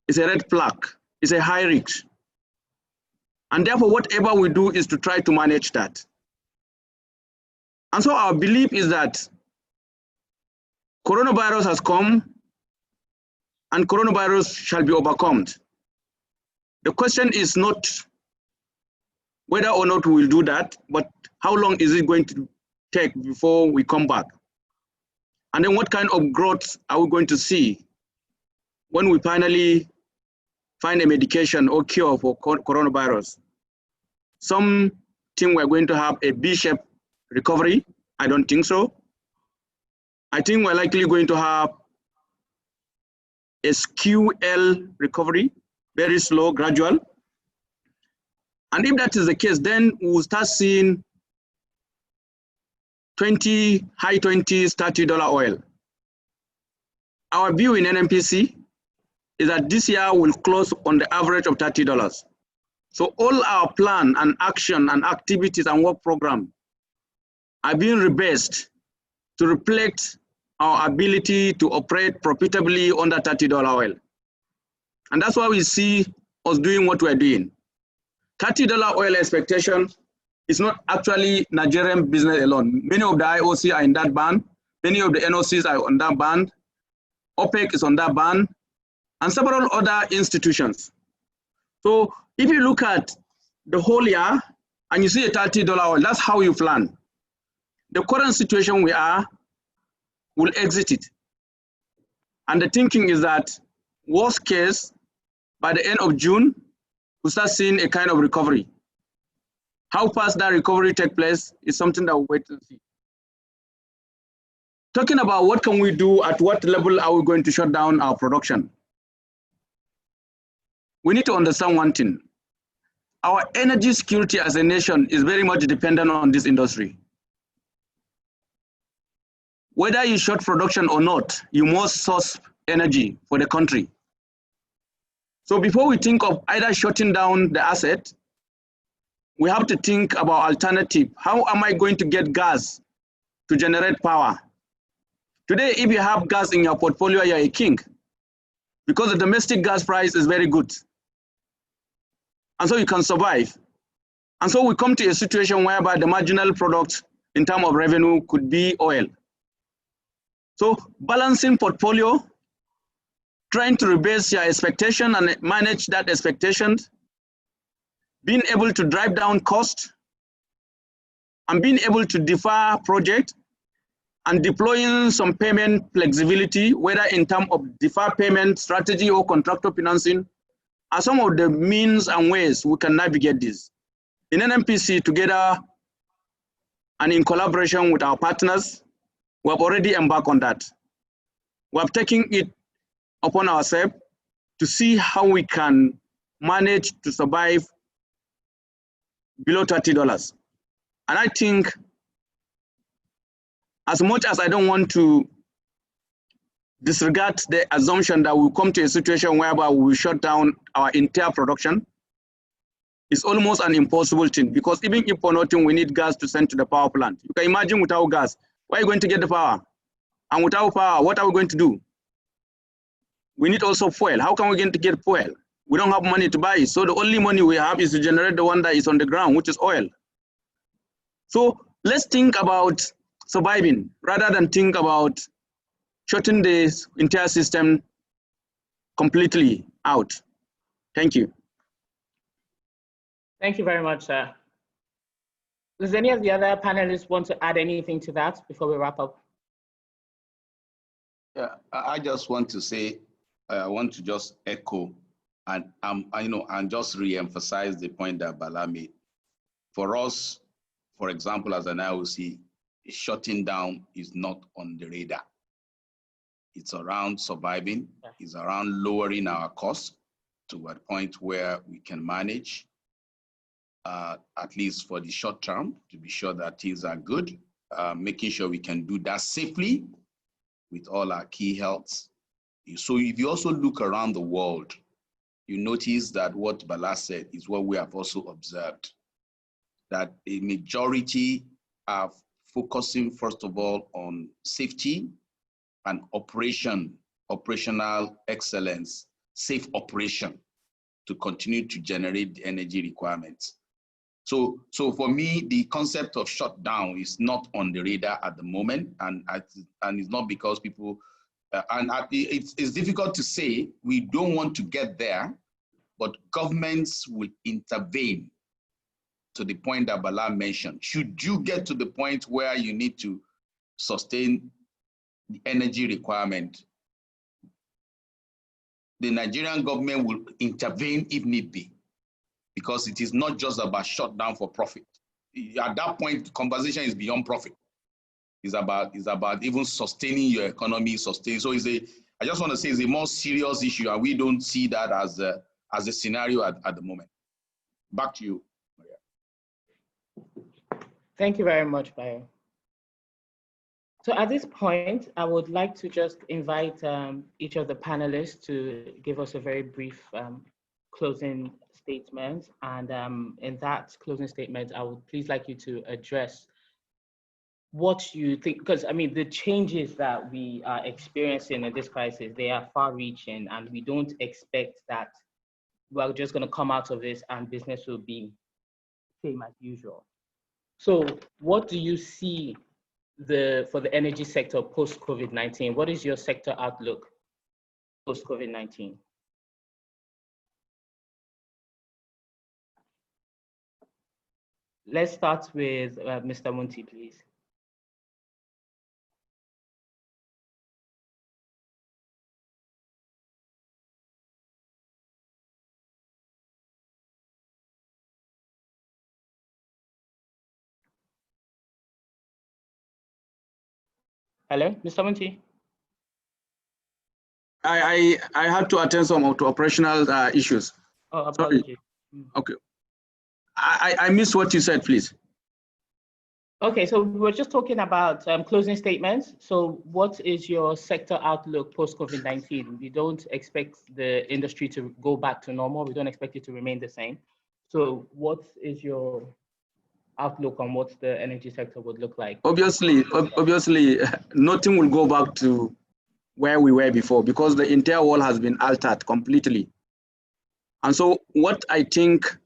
is a red flag, is a high risk. And therefore, whatever we do is to try to manage that. And so our belief is that coronavirus has come and coronavirus shall be overcome. The question is not whether or not we will do that, but how long is it going to take before we come back? And then what kind of growth are we going to see when we finally find a medication or cure for coronavirus? Some think we're going to have a V-shaped recovery. I don't think so. I think we're likely going to have a skew-L recovery, very slow, gradual. And if that is the case, then we'll start seeing high 20s, $30 oil. Our view in NMPC is that this year will close on the average of $30. So all our plan and action and activities and work program are being rebased to reflect our ability to operate profitably under $30 oil. And that's why we see us doing what we're doing. $30 oil expectation is not actually Nigerian business alone. Many of the IOC are in that band. Many of the NOCs are on that band. OPEC is on that band, and several other institutions. So if you look at the whole year and you see a $30 oil, that's how you plan. The current situation we are will exit it. And the thinking is that worst case, by the end of June, we'll start seeing a kind of recovery. How fast that recovery takes place is something that we'll wait and see. Talking about what can we do, at what level are we going to shut down our production? We need to understand one thing. Our energy security as a nation is very much dependent on this industry. Whether you shut production or not, you must source energy for the country. So before we think of either shutting down the asset, we have to think about alternative. How am I going to get gas to generate power? Today, if you have gas in your portfolio, you're a king, because the domestic gas price is very good. And so you can survive. And so we come to a situation whereby the marginal product in terms of revenue could be oil. So balancing portfolio, trying to rebase your expectation and manage that expectation, being able to drive down cost, and being able to defer project, and deploying some payment flexibility, whether in terms of defer payment strategy or contractor financing, are some of the means and ways we can navigate this. In NNPC, together and in collaboration with our partners, we have already embarked on that. We have taken it upon ourselves to see how we can manage to survive below $30. And I think, as much as I don't want to disregard the assumption that we'll come to a situation whereby we will shut down our entire production, it's almost an impossible thing, because even if for nothing, we need gas to send to the power plant. You can imagine without gas, where are you going to get the power? And without power, what are we going to do? We need also fuel. How can we get to get fuel? We don't have money to buy it. So the only money we have is to generate the one that is on the ground, which is oil. So let's think about surviving rather than think about shutting this entire system completely out. Thank you. Thank you very much, sir. Does any of the other panelists want to add anything to that before we wrap up? Yeah, I just want to say, I want to just echo and just re-emphasize the point that Bala made. For us, for example, as an IOC, shutting down is not on the radar. It's around surviving, it's around lowering our costs to a point where we can manage, at least for the short term, to be sure that things are good, making sure we can do that safely with all our key healths. So if you also look around the world, you notice that what Bala said is what we have also observed, that a majority are focusing, first of all, on safety and operational excellence, safe operation to continue to generate the energy requirements. So for me, the concept of shutdown is not on the radar at the moment, and it's not because people, it's difficult to say. We don't want to get there, but governments will intervene to the point that Bala mentioned. Should you get to the point where you need to sustain the energy requirement, the Nigerian government will intervene if need be, because it is not just about shutdown for profit. At that point, the conversation is beyond profit. It's about even sustaining your economy, So I just want to say it's a more serious issue, and we don't see that as a scenario at the moment. Back to you, Maria. Thank you very much, Bayo. So at this point, I would like to just invite each of the panelists to give us a very brief closing statement. And in that closing statement, I would please like you to address what you think, because I mean, the changes that we are experiencing in this crisis, they are far-reaching, and we don't expect that we're just going to come out of this and business will be same as usual. So what do you see for the energy sector post-COVID-19? What is your sector outlook post-COVID-19? Let's start with Mr. Munti, please. Hello, Mr. Munti. I had to attend some to operational issues. Oh, apologies. Sorry. Okay. I missed what you said, please. Okay, so we were just talking about closing statements. So what is your sector outlook post-COVID-19? We don't expect the industry to go back to normal. We don't expect it to remain the same. So what is your outlook on what the energy sector would look like? Obviously, nothing will go back to where we were before because the entire world has been altered completely. And so what I think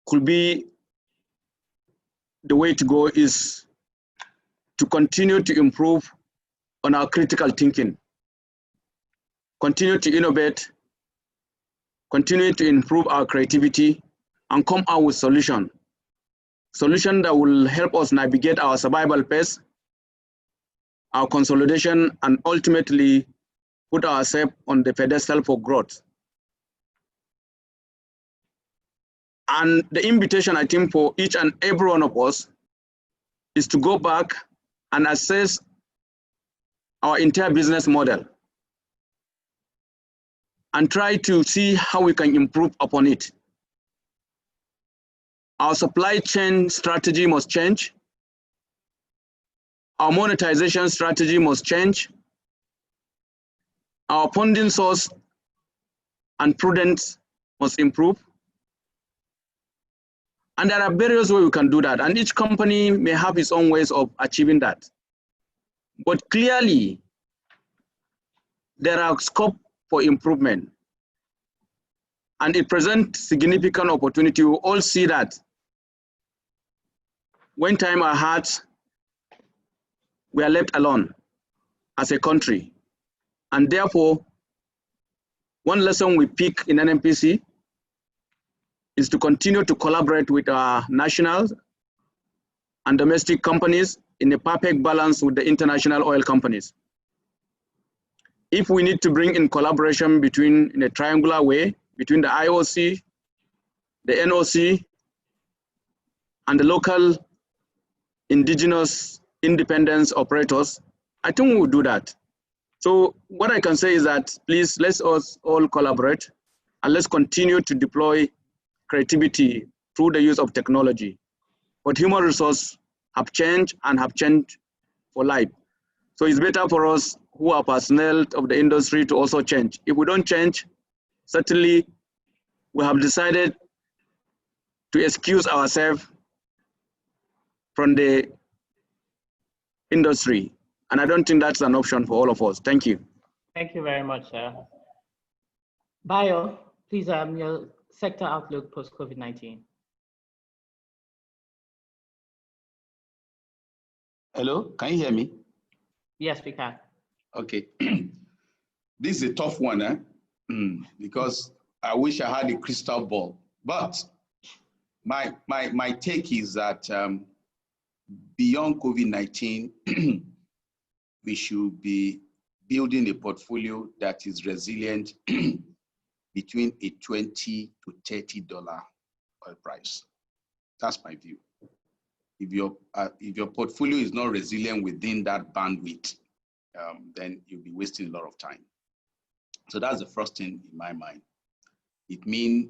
could be the way to go is to continue to improve on our critical thinking, continue to innovate, continue to improve our creativity, and come out with solutions that will help us navigate our survival phase, our consolidation, and ultimately put ourselves on the pedestal for growth. And the invitation, I think, for each and every one of us is to go back and assess our entire business model and try to see how we can improve upon it. Our supply chain strategy must change. Our monetization strategy must change. Our funding source and prudence must improve. And there are various ways we can do that. And each company may have its own ways of achieving that. But clearly, there are scope for improvement. And it presents significant opportunity. We all see that when times are hard, we are left alone as a country. And therefore, one lesson we pick in NNPC is to continue to collaborate with our national and domestic companies in a perfect balance with the international oil companies. If we need to bring in collaboration in a triangular way between the IOC, the NOC, and the local indigenous independence operators, I think we will do that. So what I can say is that please let's us all collaborate and let's continue to deploy creativity through the use of technology. But human resources have changed and have changed for life. So it's better for us who are personnel of the industry to also change. If we don't change, certainly we have decided to excuse ourselves from the industry. And I don't think that's an option for all of us. Thank you. Thank you very much, sir. Bayo, please, your sector outlook post-COVID-19. Hello, can you hear me? Yes, we can. Okay. This is a tough one, because I wish I had a crystal ball. But my take is that beyond COVID-19, we should be building a portfolio that is resilient between a $20 to $30 oil price. That's my view. If your portfolio is not resilient within that bandwidth, then you'll be wasting a lot of time. So that's the first thing in my mind. It means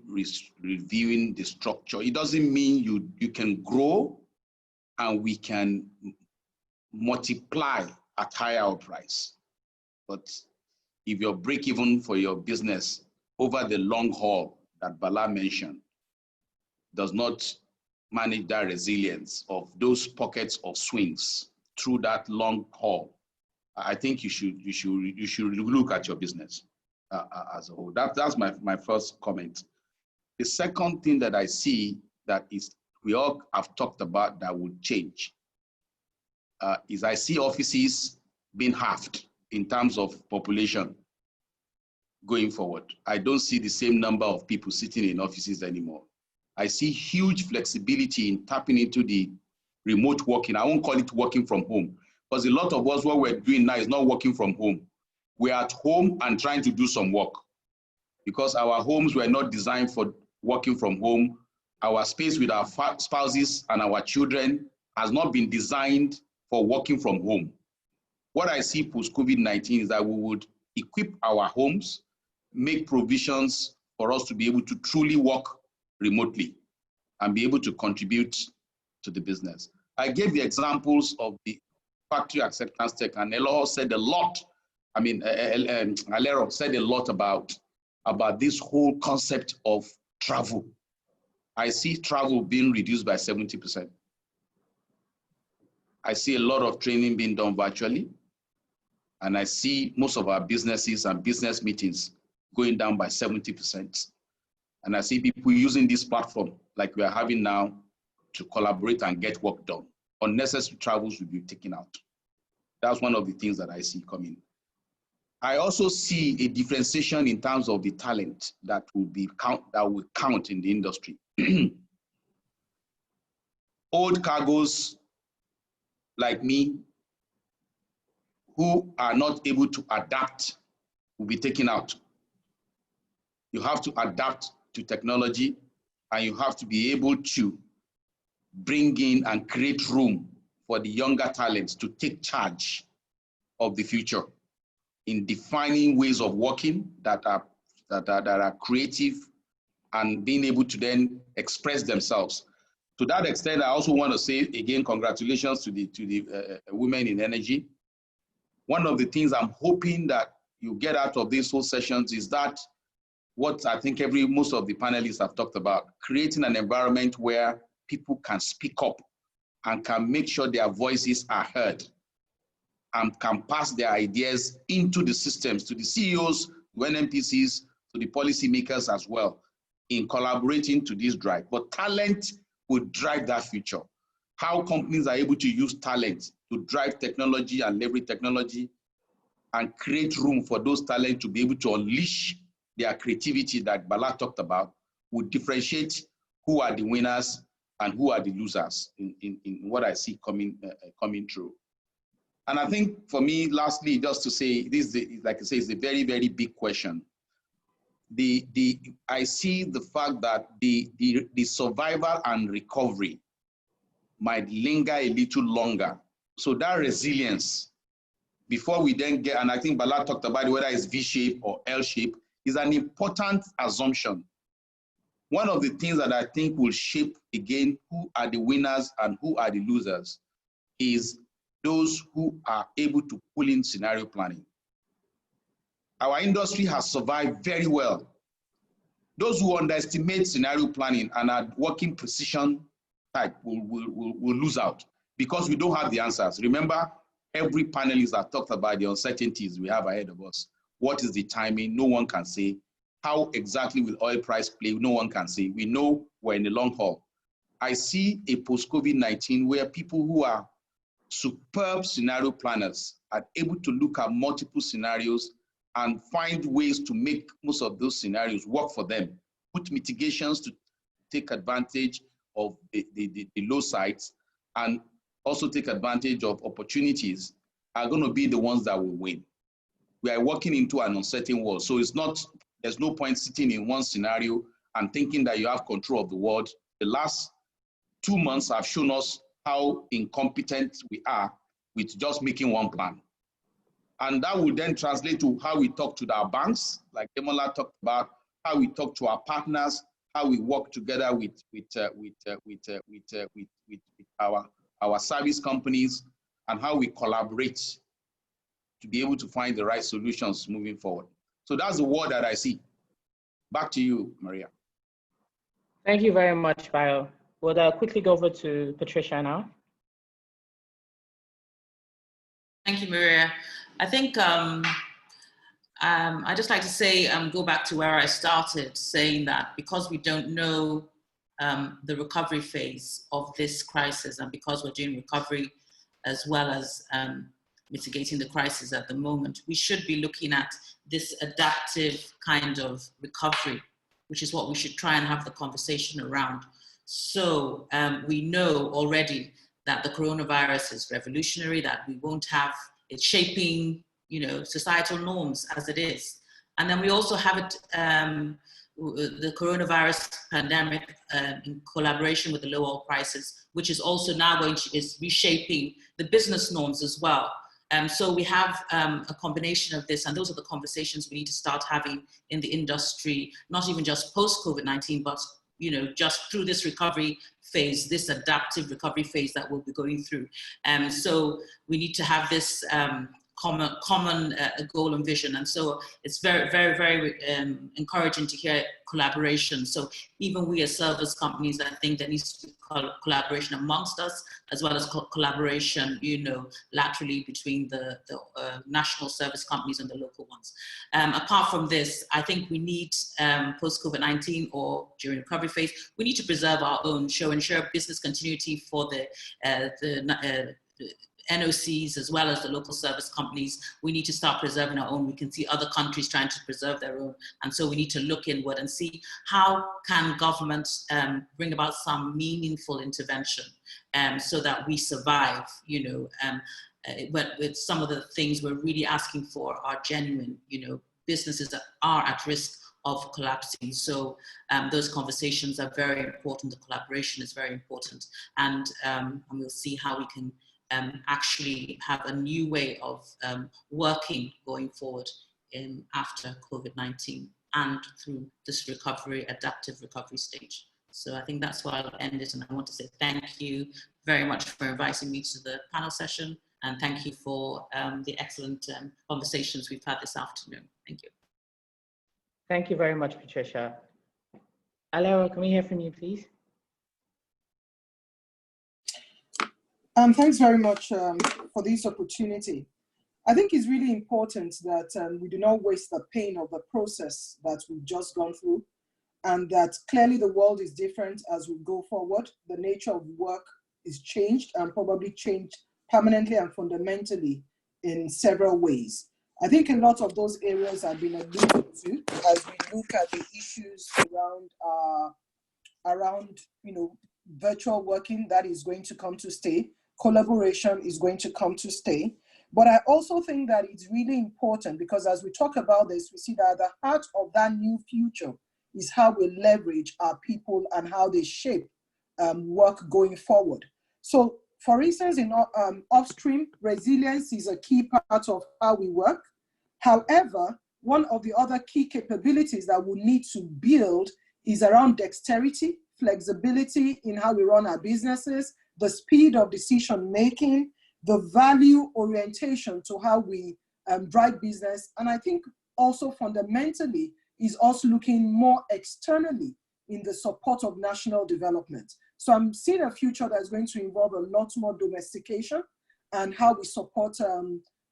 reviewing the structure. It doesn't mean you can grow and we can multiply at higher price. But if your break even for your business over the long haul that Bala mentioned does not manage that resilience of those pockets of swings through that long haul, I think you should look at your business as a whole. That's my first comment. The second thing that I see that is we all have talked about that would change is I see offices being halved in terms of population going forward. I don't see the same number of people sitting in offices anymore. I see huge flexibility in tapping into the remote working. I won't call it working from home, because a lot of us, what we're doing now is not working from home. We're at home and trying to do some work because our homes were not designed for working from home. Our space with our spouses and our children has not been designed for working from home. What I see post-COVID-19 is that we would equip our homes, make provisions for us to be able to truly work remotely and be able to contribute to the business. I gave the examples of the factory acceptance tech, and Elo said a lot. I mean, Alero said a lot about this whole concept of travel I see travel being reduced by 70%. I see a lot of training being done virtually. And I see most of our businesses and business meetings going down by 70%. And I see people using this platform like we are having now to collaborate and get work done. Unnecessary travels will be taken out. That's one of the things that I see coming. I also see a differentiation in terms of the talent that will count in the industry. Old cargos like me who are not able to adapt will be taken out. You have to adapt to technology, and you have to be able to bring in and create room for the younger talents to take charge of the future in defining ways of working that are creative and being able to then express themselves. To that extent, I also want to say again, congratulations to the women in energy. One of the things I'm hoping that you get out of these whole sessions is that what I think most of the panelists have talked about, creating an environment where people can speak up and can make sure their voices are heard and can pass their ideas into the systems, to the CEOs, to NMPCs, to the policymakers as well, in collaborating to this drive. But talent will drive that future. How companies are able to use talent to drive technology and leverage technology and create room for those talents to be able to unleash their creativity that Bala talked about will differentiate who are the winners and who are the losers in what I see coming through. And I think for me, lastly, just to say, this is like I say, it's a very, very big question. I see the fact that the survival and recovery might linger a little longer. So that resilience, before we then get, and I think Bala talked about it, whether it's V-shape or L-shape, is an important assumption. One of the things that I think will shape again who are the winners and who are the losers is those who are able to pull in scenario planning. Our industry has survived very well. Those who underestimate scenario planning and are working precision type will lose out because we don't have the answers. Remember, every panelist has talked about the uncertainties we have ahead of us. What is the timing? No one can say. How exactly will oil price play? No one can say. We know we're in the long haul. I see a post-COVID-19 where people who are superb scenario planners are able to look at multiple scenarios and find ways to make most of those scenarios work for them, put mitigations to take advantage of the low sides and also take advantage of opportunities are going to be the ones that will win. We are walking into an uncertain world. So there's no point sitting in one scenario and thinking that you have control of the world. The last 2 months have shown us how incompetent we are with just making one plan. And that will then translate to how we talk to our banks, like Demola talked about, how we talk to our partners, how we work together with our service companies, and how we collaborate to be able to find the right solutions moving forward. So that's the word that I see. Back to you, Maria. Thank you very much, Bayo. We'll quickly go over to Patricia now. Thank you, Maria. I think I'd just like to say, go back to where I started, saying that because we don't know the recovery phase of this crisis, and because we're doing recovery as well as mitigating the crisis at the moment, we should be looking at this adaptive kind of recovery, which is what we should try and have the conversation around. So we know already that the coronavirus is revolutionary, that we won't have it shaping, societal norms as it is. And then we also have it, the coronavirus pandemic in collaboration with the low oil prices, which is also now is reshaping the business norms as well. So we have a combination of this, and those are the conversations we need to start having in the industry, not even just post-COVID-19, but just through this recovery phase, this adaptive recovery phase that we'll be going through. So we need to have this common goal and vision. And so it's very, very, very encouraging to hear collaboration. So even we as service companies, I think there needs to be collaboration amongst us, as well as collaboration, laterally between the national service companies and the local ones. Apart from this, I think we need, post-COVID-19 or during recovery phase, we need to preserve our own, ensure business continuity for the NOCs as well as the local service companies. We need to start preserving our own. We can see other countries trying to preserve their own. And so we need to look inward and see how can governments bring about some meaningful intervention so that we survive, with some of the things we're really asking for are genuine, businesses that are at risk of collapsing. So those conversations are very important. The collaboration is very important. And we'll see how we can actually have a new way of working going forward after COVID-19 and through this adaptive recovery stage. So I think that's where I'll end it. And I want to say thank you very much for inviting me to the panel session. And thank you for the excellent conversations we've had this afternoon. Thank you. Thank you very much, Patricia. Alera, can we hear from you, please? Thanks very much for this opportunity. I think it's really important that we do not waste the pain of the process that we've just gone through, and that clearly the world is different as we go forward. The nature of work is changed and probably changed permanently and fundamentally in several ways. I think a lot of those areas have been alluded to as we look at the issues around virtual working that is going to come to stay. Collaboration is going to come to stay. But I also think that it's really important because as we talk about this, we see that at the heart of that new future is how we leverage our people and how they shape work going forward. So for instance, in Upstream, resilience is a key part of how we work. However, one of the other key capabilities that we need to build is around dexterity, flexibility in how we run our businesses, the speed of decision making, the value orientation to how we drive business. And I think also fundamentally is also looking more externally in the support of national development. So I'm seeing a future that's going to involve a lot more domestication and how we support our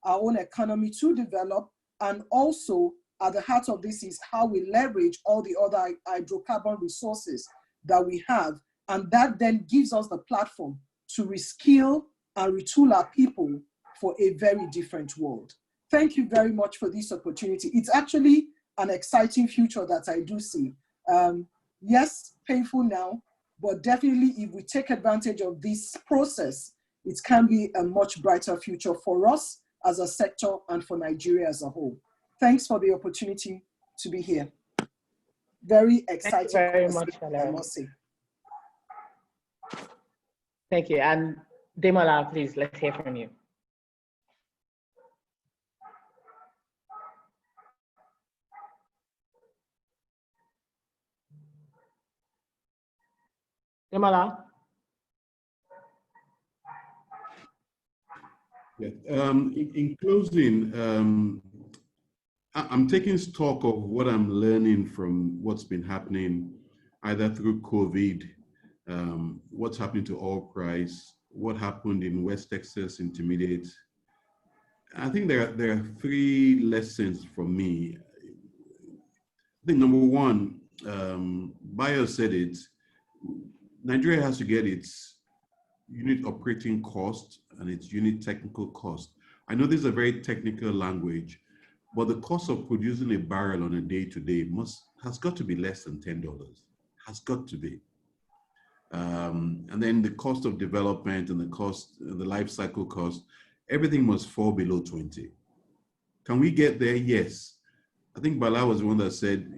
own economy to develop. And also at the heart of this is how we leverage all the other hydrocarbon resources that we have. And that then gives us the platform to reskill and retool our people for a very different world. Thank you very much for this opportunity. It's actually an exciting future that I do see. Yes, painful now, but definitely if we take advantage of this process, it can be a much brighter future for us as a sector and for Nigeria as a whole. Thanks for the opportunity to be here. Very exciting. Thank you very much, I must say. Thank you. And Demola, please, let's hear from you. Demola? Yeah. In closing, I'm taking stock of what I'm learning from what's been happening either through COVID, what's happening to oil price, what happened in West Texas Intermediate. I think there are three lessons for me. I think number one, Bayo said it, Nigeria has to get its unit operating cost and its unit technical cost. I know this is a very technical language, but the cost of producing a barrel on a day-to-day has got to be less than $10, has got to be. And then the cost of development and the life cycle cost, everything must fall below 20. Can we get there? Yes. I think Bala was the one that said,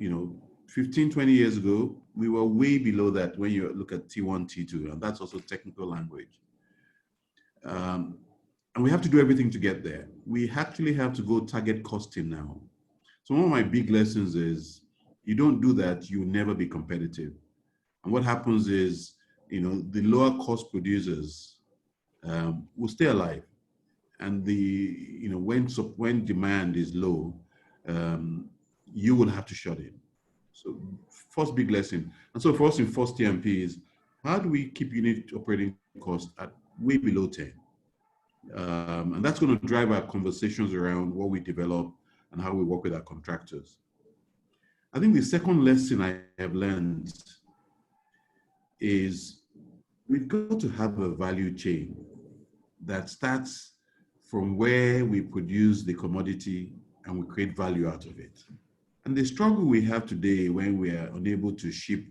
15, 20 years ago, we were way below that when you look at T1, T2, and that's also technical language. And we have to do everything to get there. We actually have to go target costing now. So one of my big lessons is, you don't do that, you'll never be competitive. And what happens is, the lower cost producers will stay alive. and when demand is low, you will have to shut in. So first big lesson. And so for us in first TMP is, how do we keep unit operating costs at way below 10? And that's going to drive our conversations around what we develop and how we work with our contractors. I think the second lesson I have learned is we've got to have a value chain that starts from where we produce the commodity and we create value out of it. And the struggle we have today when we are unable to ship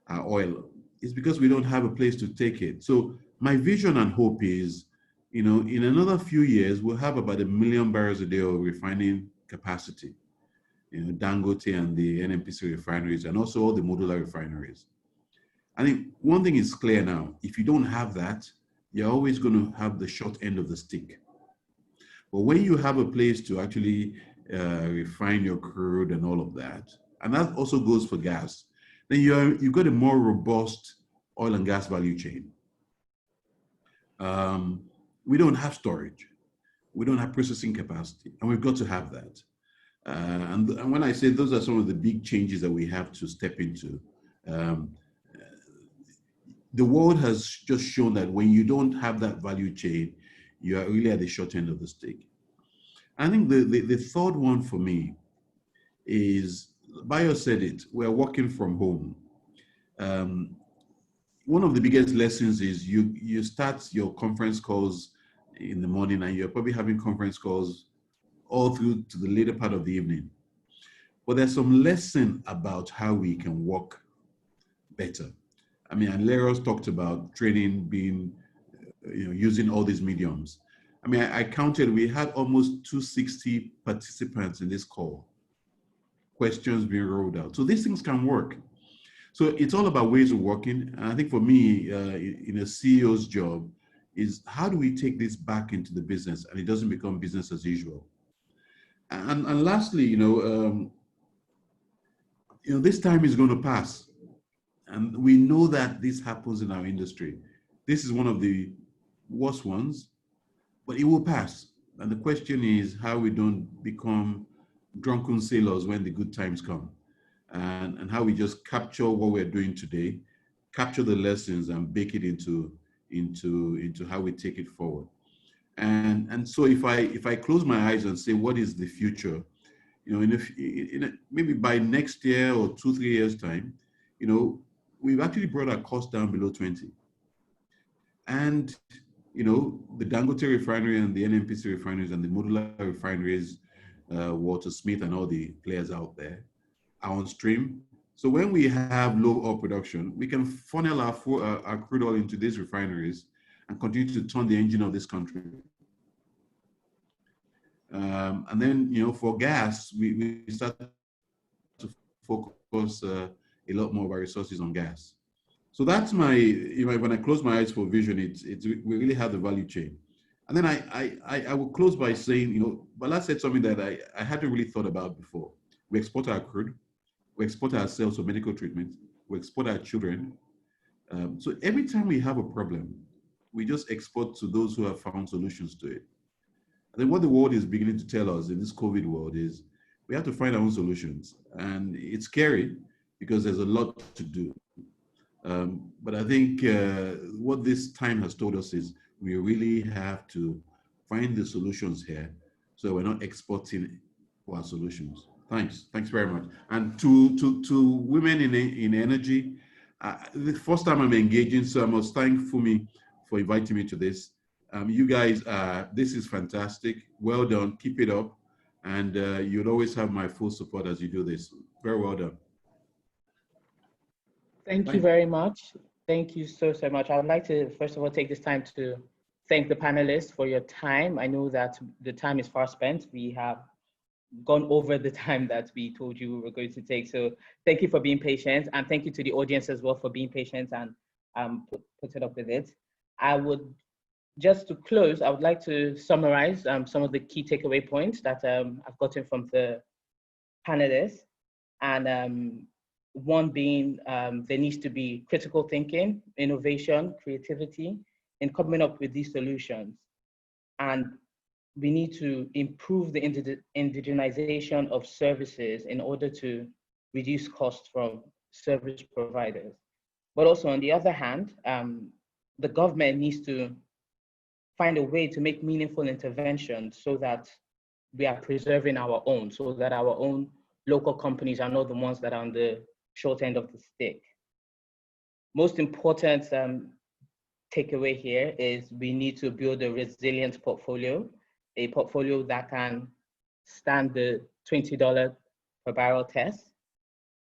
our oil is because we don't have a place to take it. So my vision and hope is, in another few years, we'll have about 1 million barrels a day of refining capacity. Dangote and the NNPC refineries, and also all the modular refineries. I think one thing is clear now: if you don't have that, you're always going to have the short end of the stick. But when you have a place to actually refine your crude and all of that, and that also goes for gas, then you've got a more robust oil and gas value chain. We don't have storage, we don't have processing capacity, and we've got to have that. And when I say those are some of the big changes that we have to step into, the world has just shown that when you don't have that value chain, you are really at the short end of the stick. I think the third one for me is, Bayo said it, we're working from home. One of the biggest lessons is you start your conference calls in the morning, and you're probably having conference calls all through to the later part of the evening. But there's some lesson about how we can work better. I mean, and Leros talked about training being, using all these mediums. I mean, I counted, we had almost 260 participants in this call, questions being rolled out. So these things can work. So it's all about ways of working. And I think for me, in a CEO's job, is how do we take this back into the business and it doesn't become business as usual? And lastly, this time is going to pass. And we know that this happens in our industry. This is one of the worst ones, but it will pass. And the question is how we don't become drunken sailors when the good times come, and how we just capture what we're doing today, capture the lessons and bake it into how we take it forward. And so if I close my eyes and say, what is the future? Maybe by next year or 2-3 years time, we've actually brought our cost down below 20. And, the Dangote refinery and the NNPC refineries and the modular refineries, Walter Smith and all the players out there are on stream. So when we have low oil production, we can funnel our crude oil into these refineries and continue to turn the engine of this country. And then, for gas, we start to focus a lot more of our resources on gas. So that's my, when I close my eyes for vision, we really have the value chain. And then I will close by saying, Bala said something that I hadn't really thought about before. We export our crude, we export ourselves for medical treatment, we export our children. So every time we have a problem, we just export to those who have found solutions to it. I think what the world is beginning to tell us in this COVID world is we have to find our own solutions. And it's scary because there's a lot to do. But I think what this time has told us is we really have to find the solutions here so we're not exporting our solutions. Thanks very much. And to women in energy, the first time I'm engaging, so I must thank Fumi for inviting me to this. You guys, this is fantastic. Well done, keep it up. And you'll always have my full support as you do this. Very well done. Thank you very much. Thank you so much. I would like to, first of all, take this time to thank the panelists for your time. I know that the time is far spent. We have gone over the time that we told you we were going to take. So thank you for being patient, and thank you to the audience as well for being patient and putting up with it. Just to close, I would like to summarize some of the key takeaway points that I've gotten from the panelists. And one being there needs to be critical thinking, innovation, creativity in coming up with these solutions. And we need to improve the indigenization of services in order to reduce costs from service providers. But also on the other hand, the government needs to find a way to make meaningful interventions so that we are preserving our own, so that our own local companies are not the ones that are on the short end of the stick. Most important takeaway here is we need to build a resilient portfolio, a portfolio that can stand the $20 per barrel test.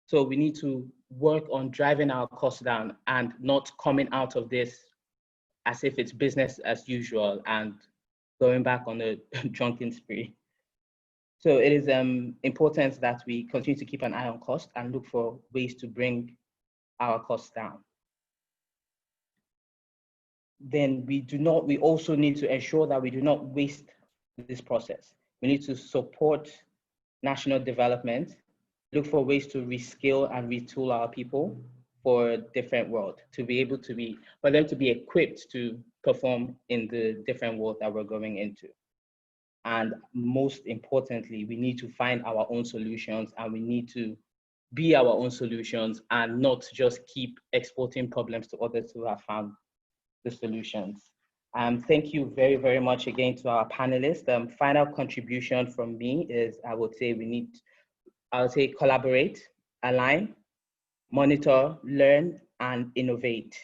So we need to work on driving our costs down and not coming out of this as if it's business as usual and going back on a drunken spree. So it is important that we continue to keep an eye on cost and look for ways to bring our costs down. Then we also need to ensure that we do not waste this process. We need to support national development, look for ways to reskill and retool our people for a different world, to be able to for them to be equipped to perform in the different world that we're going into. And most importantly, we need to find our own solutions, and we need to be our own solutions and not just keep exporting problems to others who have found the solutions. Thank you very, very much again to our panelists. Final contribution from me is I would say collaborate, align, monitor, learn, and innovate.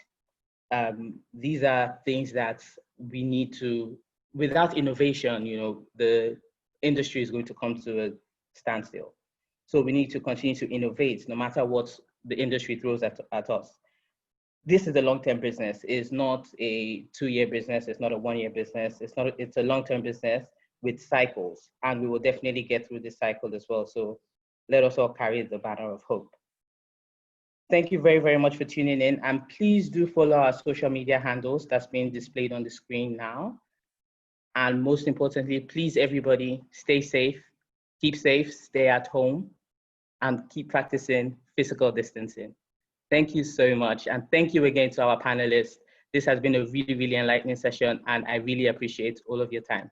These are things that we need to, without innovation, the industry is going to come to a standstill. So we need to continue to innovate no matter what the industry throws at us. This is a long-term business. It's not a 2-year business. It's not a 1-year business. It's a long-term business with cycles, and we will definitely get through this cycle as well. So let us all carry the banner of hope. Thank you very, very much for tuning in, and please do follow our social media handles that's being displayed on the screen now. And most importantly, please everybody stay safe, stay at home, and keep practicing physical distancing. Thank you so much. And thank you again to our panelists. This has been a really, really enlightening session, and I really appreciate all of your time.